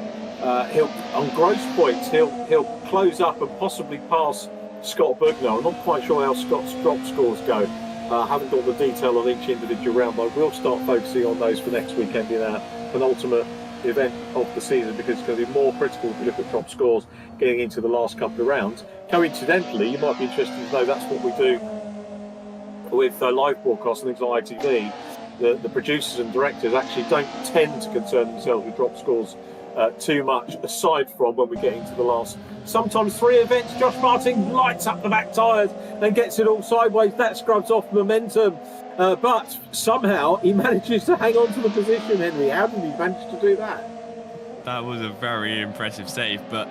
he'll on gross points he'll close up and possibly pass Scott Bugno. I'm not quite sure how Scott's drop scores go. I haven't got the detail on each individual round, but we'll start focusing on those for next weekend in our penultimate event of the season, because it's going to be more critical if you look at drop scores getting into the last couple of rounds. Coincidentally, you might be interested to know that's what we do with live broadcasts and things like ITV. The producers and directors actually don't tend to concern themselves with drop scores too much, aside from when we get into the last sometimes 3 events. Josh Martin lights up the back tyres and gets it all sideways. That scrubs off momentum, but somehow he manages to hang on to the position. Henry, how did he manage to do that? That was a very impressive save, but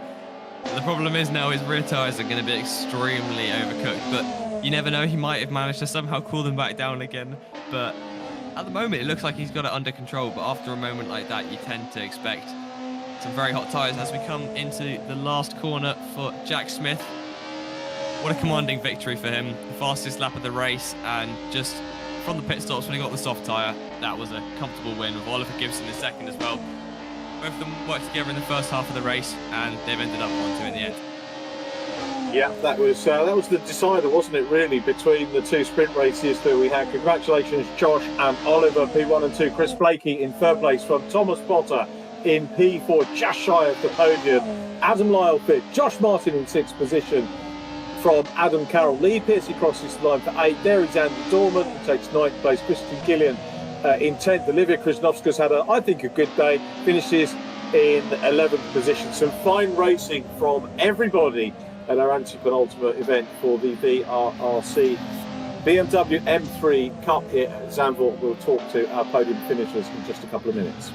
the problem is now his rear tyres are going to be extremely overcooked, but you never know, he might have managed to somehow cool them back down again. But at the moment it looks like he's got it under control, but after a moment like that you tend to expect some very hot tyres as we come into the last corner for Jack Smith. What a commanding victory for him. The fastest lap of the race, and just from the pit stops when he got the soft tyre, that was a comfortable win with Oliver Gibson in 2nd as well. Both of them worked together in the first half of the race, and they've ended up 1-2 in the end. Yeah, that was the decider, wasn't it, really, between the 2 sprint races that we had. Congratulations, Josh and Oliver, P1 and 2. Chris Blakey in 3rd place from Thomas Potter in P4, just shy of the podium. Adam Lyle 5th, Josh Martin in 6th position from Adam Carroll. Lee Pearcey crosses the line for 8th. There is Andy Dorman, who takes 9th place. Christian Gillian in 10th. Olivia Krasnovska's had, I think, a good day. Finishes in 11th position. Some fine racing from everybody at our anti-penultimate event for the VRRC BMW M3 Cup here at Zandvoort. We'll talk to our podium finishers in just a couple of minutes.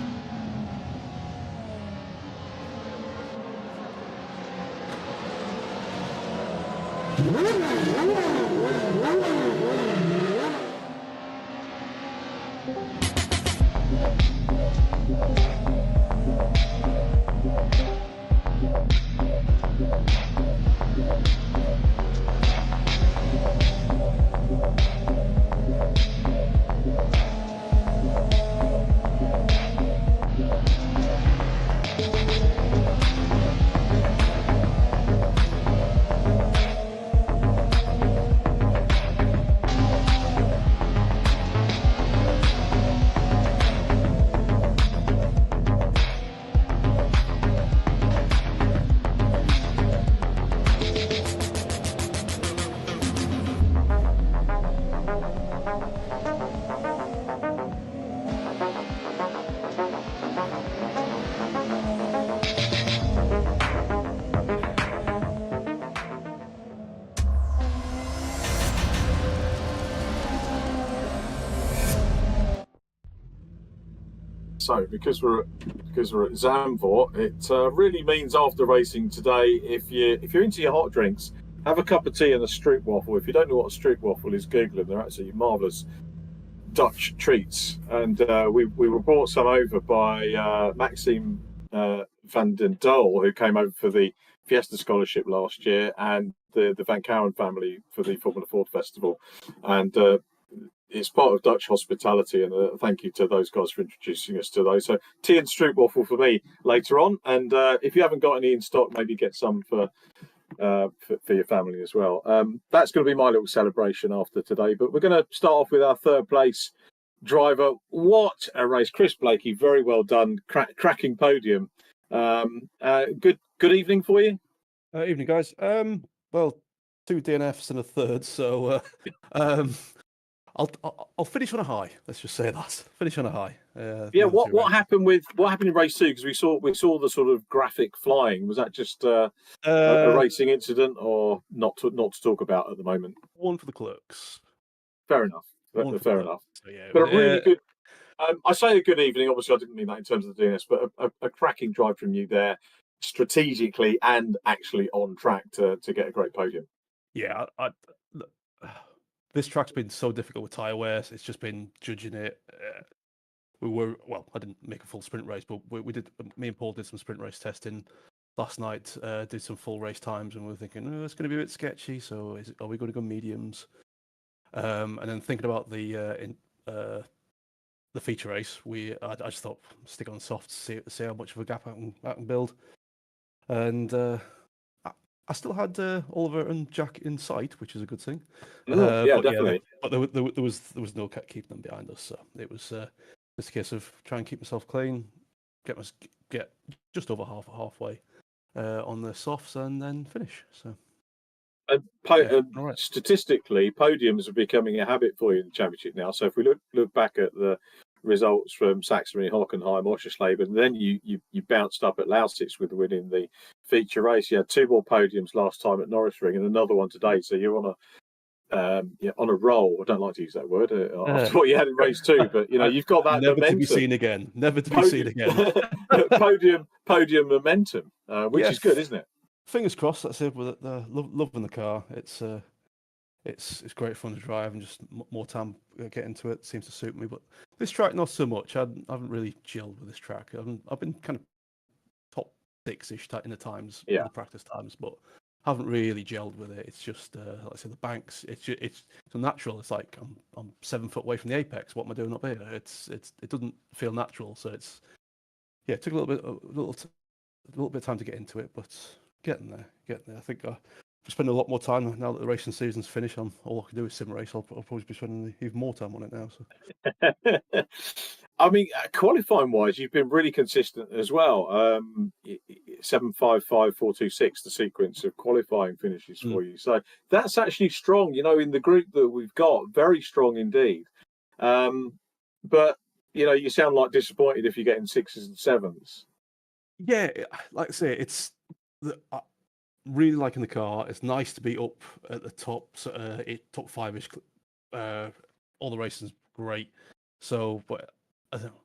So, because we're at Zandvoort, it really means after racing today, if you're into your hot drinks, have a cup of tea and a stroop waffle. If you don't know what a stroop waffle is, Google them. They're absolutely marvellous Dutch treats, and we were brought some over by Maxime van den Dole, who came over for the Fiesta Scholarship last year, and the Van Karen family for the Formula Ford Festival, and it's part of Dutch hospitality, and thank you to those guys for introducing us to those. So tea and stroopwafel for me later on, and if you haven't got any in stock, maybe get some for your family as well. That's going to be my little celebration after today, but we're going to start off with our third place driver. What a race. Chris Blakey, very well done, cracking podium. Good evening for you. Evening, guys. Well, 2 DNFs and a third, so I'll finish on a high. Let's just say that. Finish on a high. Yeah. What happened in race 2? Because we saw the sort of graphic flying. Was that just a racing incident, or not to talk about at the moment? One for the clerks. Fair enough. Fair enough. So, yeah, But a really good. I say a good evening. Obviously, I didn't mean that in terms of the DNS, but a cracking drive from you there, strategically and actually on track to get a great podium. Yeah, look, this track's been so difficult with tyre wear. It's just been judging it. I didn't make a full sprint race, but we did. Me and Paul did some sprint race testing last night. Did some full race times, and we were thinking, it's going to be a bit sketchy. So, are we going to go mediums? And then thinking about the feature race, I just thought stick on softs, see how much of a gap I can build, and I still had Oliver and Jack in sight, which is a good thing. Definitely. But there was no keeping them behind us, so it was just a case of trying to keep myself clean, get just over halfway on the softs, and then finish. So. Statistically, podiums are becoming a habit for you in the championship now. So if we look back at the results from Sachsenring, Hockenheim, Oschersleben, then you bounced up at Lausitzring with winning the feature race. You had 2 more podiums last time at Norisring and another one today. So you're on a roll. I don't like to use that word after what you had in race 2, but you've got that never momentum. To be seen again. Never to be seen again. podium momentum, which is good, isn't it? Fingers crossed. That's it. With loving the car, it's great fun to drive, and just more time get into it seems to suit me. But this track, not so much. I haven't really gelled with this track. I've been kind of top 6-ish in the times, in the practice times, but haven't really gelled with it. It's just like I say, the banks. It's so natural. It's like I'm 7 foot away from the apex. What am I doing up here? It doesn't feel natural. So it took a little bit of time to get into it, but. Getting there. I think I'll spend a lot more time now that the racing season's finished. All I can do is sim race. I'll probably be spending even more time on it now. So, I mean, qualifying wise, you've been really consistent as well. 7.55.426, the sequence of qualifying finishes for you. So that's actually strong. In the group that we've got, very strong indeed. But you sound like disappointed if you're getting 6s and 7s. Yeah, like I say, I'm really liking the car. It's nice to be up at the top, top 5-ish. All the racing's great. So, but I don't know,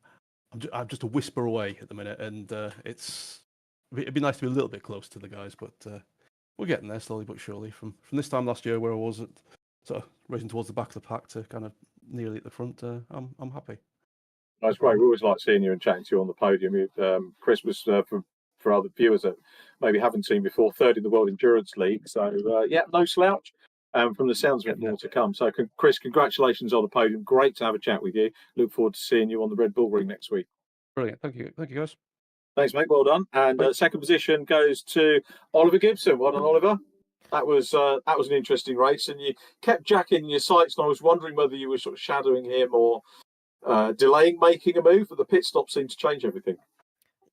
I'm just a whisper away at the minute, and it'd be nice to be a little bit close to the guys, but we're getting there slowly but surely. From this time last year, where I was sort of racing towards the back of the pack to kind of nearly at the front, I'm happy. That's great. We always like seeing you and chatting to you on the podium. Chris was for other viewers that maybe haven't seen before, 3rd in the World Endurance League. So, no slouch. From the sounds of it, more to come. So, Chris, congratulations on the podium. Great to have a chat with you. Look forward to seeing you on the Red Bull Ring next week. Brilliant. Thank you, guys. Thanks, mate. Well done. And second position goes to Oliver Gibson. Well done, Oliver. That was an interesting race, and you kept Jack in your sights, and I was wondering whether you were sort of shadowing him or delaying making a move, but the pit stop seemed to change everything.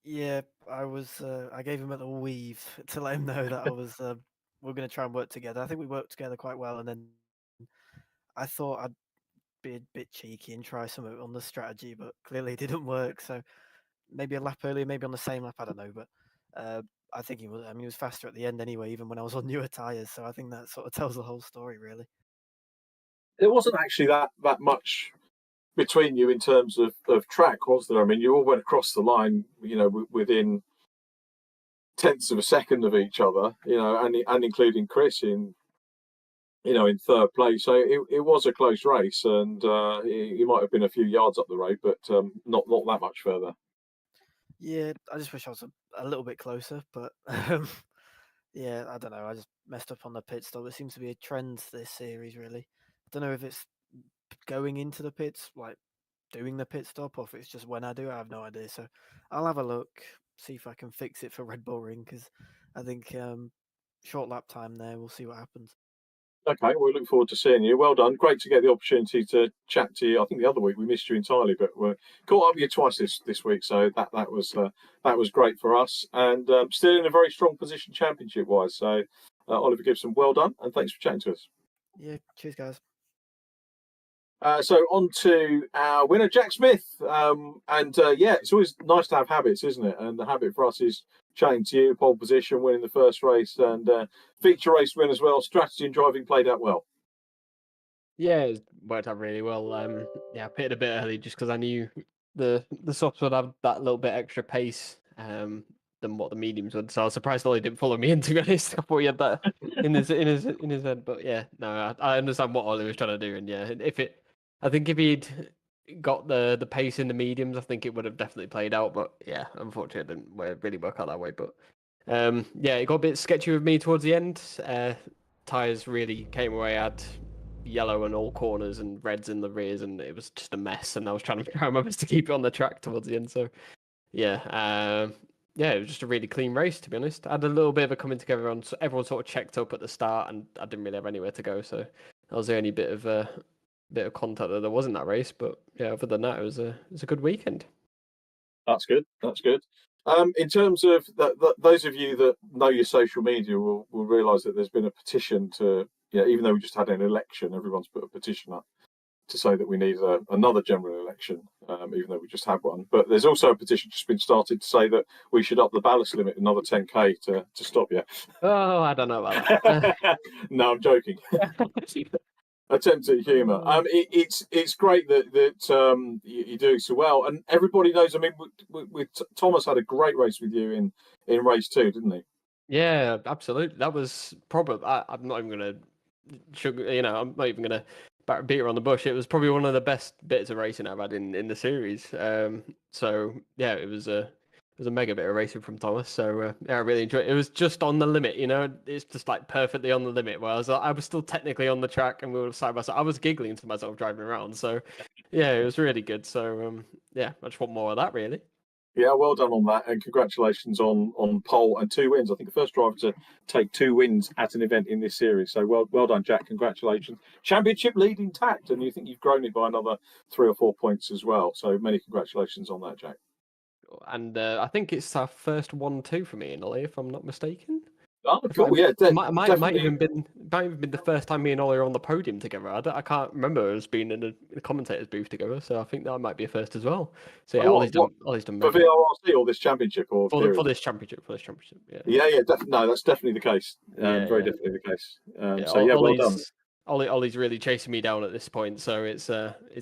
Yeah, I was. I gave him a little weave to let him know that I was. We're going to try and work together. I think we worked together quite well, and then I thought I'd be a bit cheeky and try something on the strategy, but clearly it didn't work. So maybe a lap earlier, maybe on the same lap. I don't know, but I think he was. I mean, he was faster at the end anyway, even when I was on newer tyres. So I think that sort of tells the whole story, really. There wasn't actually that much between you in terms of track, was there? I mean, you all went across the line, within tenths of a second of each other, and including Chris in in third place. So it was a close race, and he might have been a few yards up the road, but not that much further. Yeah, I just wish I was a little bit closer, but yeah, I don't know. I just messed up on the pit stop. It seems to be a trend this series, really. I don't know if it's going into the pits, like doing the pit stop, or if it's just when I do. I have no idea. So I'll have a look, see if I can fix it for Red Bull Ring, because I think short lap time there. We'll see what happens. Okay, we look forward to seeing you. Well done. Great to get the opportunity to chat to you. I think the other week we missed you entirely, but we're caught up with you twice this week, so that was great for us. And still in a very strong position championship wise. So Oliver Gibson, well done, and thanks for chatting to us. Yeah, cheers, guys. So on to our winner, Jack Smith. Yeah, it's always nice to have habits, isn't it? And the habit for us is chatting to you, pole position, winning the first race, and feature race win as well. Strategy and driving played out well. Yeah, it worked out really well. Yeah, I pitted a bit early just because I knew the softs would have that little bit extra pace than what the mediums would. So I was surprised Ollie didn't follow me in, to be honest. I thought he had that in his head. But yeah, no, I understand what Ollie was trying to do, and yeah, I think if he'd got the pace in the mediums, I think it would have definitely played out. But yeah, unfortunately, it didn't really work out that way. But yeah, it got a bit sketchy with me towards the end. Tires really came away. I had yellow in all corners and reds in the rears, and it was just a mess. And I was trying to try my best to keep it on the track towards the end. So yeah, yeah, it was just a really clean race, to be honest. I had a little bit of a coming together on, so everyone sort of checked up at the start, and I didn't really have anywhere to go. So that was the only bit of contact that there was in that race. But yeah, other than that, it was a good weekend. That's good. That's good. In terms of those of you that know your social media will realise that there's been a petition to, even though we just had an election, everyone's put a petition up to say that we need another general election, even though we just had one. But there's also a petition just been started to say that we should up the ballast limit another 10k to stop you. Oh, I don't know about that. No, I'm joking. Attempt at humour. It's great that you're doing so well, and everybody knows. I mean, with Thomas had a great race with you in race 2, didn't he? Yeah, absolutely. That was probably. I'm not even gonna I'm not even gonna beat around the bush. It was probably one of the best bits of racing I've had in the series. So yeah, it was a mega bit of racing from Thomas. So yeah, I really enjoyed it. It was just on the limit, It's just like perfectly on the limit. Where I was still technically on the track, and we were side by side. I was giggling to myself driving around. So yeah, it was really good. So yeah, I just want more of that, really. Yeah, well done on that, and congratulations on pole and 2 wins. I think the first driver to take 2 wins at an event in this series. So well done, Jack. Congratulations. Championship lead intact, and you think you've grown it by another 3 or 4 points as well. So many congratulations on that, Jack. And I think it's our first 1-2 for me and Ollie, if I'm not mistaken. Oh, cool! Yeah, might even been the first time me and Ollie are on the podium together. I can't remember us being in a commentator's booth together, so I think that might be a first as well. So yeah, Ollie's done for VRRC or this championship or for this championship. Yeah. No, that's definitely the case. Definitely the case. Well done. Ollie's really chasing me down at this point, so it's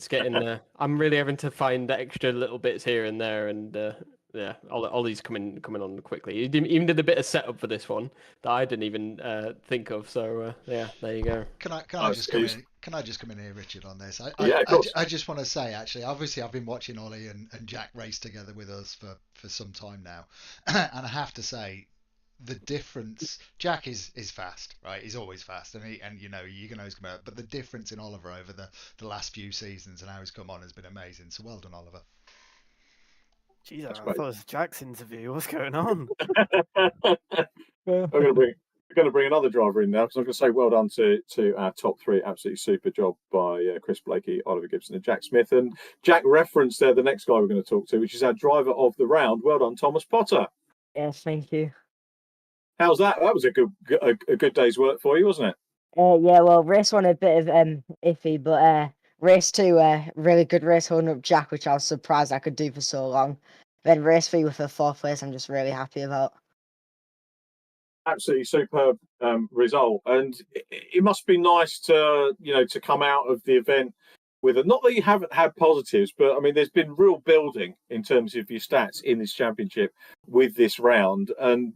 getting. I'm really having to find the extra little bits here and there, and yeah, Ollie's coming on quickly. He even did a bit of setup for this one that I didn't even think of. So yeah, there you go. Can I just come in? Can I just come in here, Richard, on this? I just want to say, actually, obviously, I've been watching Ollie and Jack race together with us for some time now, and I have to say, the difference. Jack is fast, right? He's always fast, and you can always come out. But the difference in Oliver over the last few seasons and how he's come on has been amazing. So well done, Oliver. Jeez, I thought it was Jack's interview. What's going on? I'm going to bring another driver in now, because I'm going to say well done to our top 3. Absolutely super job by Chris Blakey, Oliver Gibson, and Jack Smith. And Jack referenced there the next guy we're going to talk to, which is our driver of the round. Well done, Thomas Potter. Yes, thank you. How's that? That was a good day's work for you, wasn't it? Yeah, well, race 1 a bit of iffy, but race 2, really good race holding up Jack, which I was surprised I could do for so long. Then race 3 with a 4th place, I'm just really happy about. Absolutely superb result, and it must be nice to come out of the event with it. Not that you haven't had positives, but I mean, there's been real building in terms of your stats in this championship with this round, and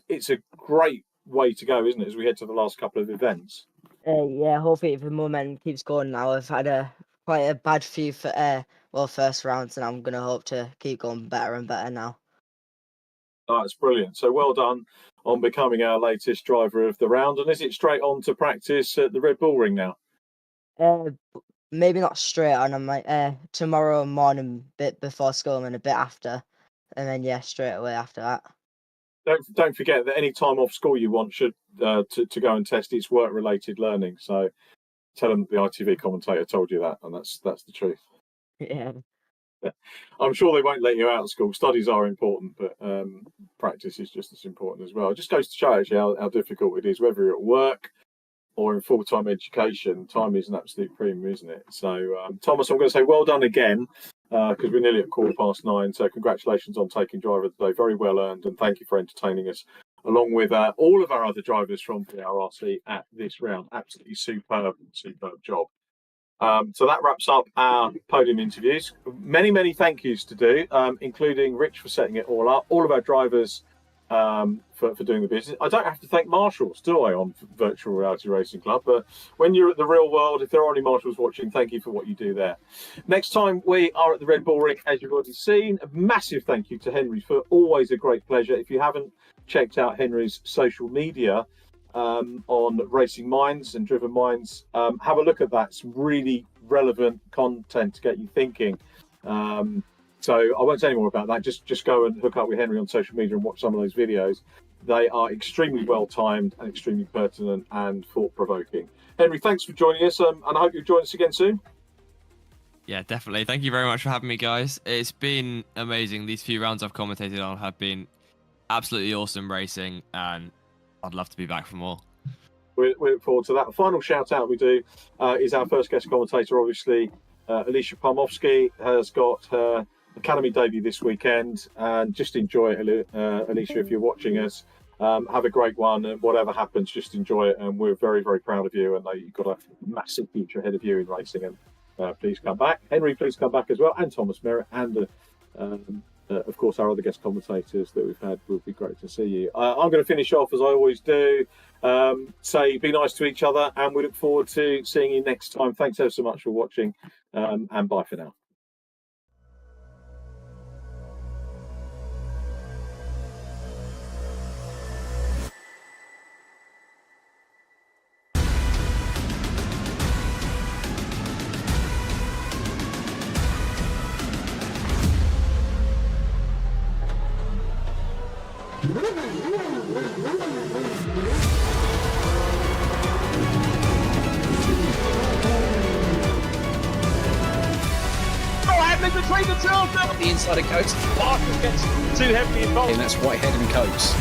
it's a great way to go, isn't it, as we head to the last couple of events? Yeah, hopefully if the momentum keeps going now. I've had quite a bad few first rounds, and I'm gonna hope to keep going better and better now. Oh, that's brilliant. So well done on becoming our latest driver of the round. And is it straight on to practice at the Red Bull Ring now? Maybe not straight on. I might tomorrow morning, bit before school and a bit after, and then yeah, straight away after that. Don't forget that any time off school you want should to go and test, it's work-related learning. So tell them the ITV commentator told you that, and that's the truth. Yeah. I'm sure they won't let you out of school. Studies are important, but practice is just as important as well. It just goes to show actually how difficult it is, whether you're at work or in full-time education. Time is an absolute premium, isn't it? So, Thomas, I'm going to say well done again, because we're nearly at 9:15. So congratulations on taking driver of the day. Very well earned, and thank you for entertaining us, along with all of our other drivers from VRRC at this round. Absolutely superb job. So that wraps up our podium interviews. Many thank yous to do, including Rich for setting it all up, all of our drivers for doing the business. I don't have to thank marshals, do I, on Virtual Reality Racing Club? But when you're at the real world, if there are any marshals watching, thank you for what you do there. Next time we are at the Red Bull Ring, as you've already seen, a massive thank you to Henry for always a great pleasure. If you haven't checked out Henry's social media, on Racing Minds and Driven Minds, have a look at that. Some really relevant content to get you thinking. So I won't say any more about that. Just go and hook up with Henry on social media and watch some of those videos. They are extremely well timed and extremely pertinent and thought provoking. Henry, thanks for joining us, and I hope you'll join us again soon. Yeah, definitely. Thank you very much for having me, guys. It's been amazing. These few rounds I've commentated on have been absolutely awesome racing, and I'd love to be back for more. We look forward to that. The final shout out we do is our first guest commentator, obviously. Alicia Palmovsky has got her Academy debut this weekend, and just enjoy it, Alicia, if you're watching us. Have a great one, and whatever happens, just enjoy it. And we're very proud of you, and you've got a massive future ahead of you in racing. And please come back. Henry, please come back as well, and Thomas Merritt, and of course, our other guest commentators that we've had. Would be great to see you. I'm going to finish off as I always do. Say be nice to each other, and we look forward to seeing you next time. Thanks ever so much for watching, and bye for now. Between the two of them, the inside of coats, Barker gets too heavily involved, and that's Whitehead and Coates.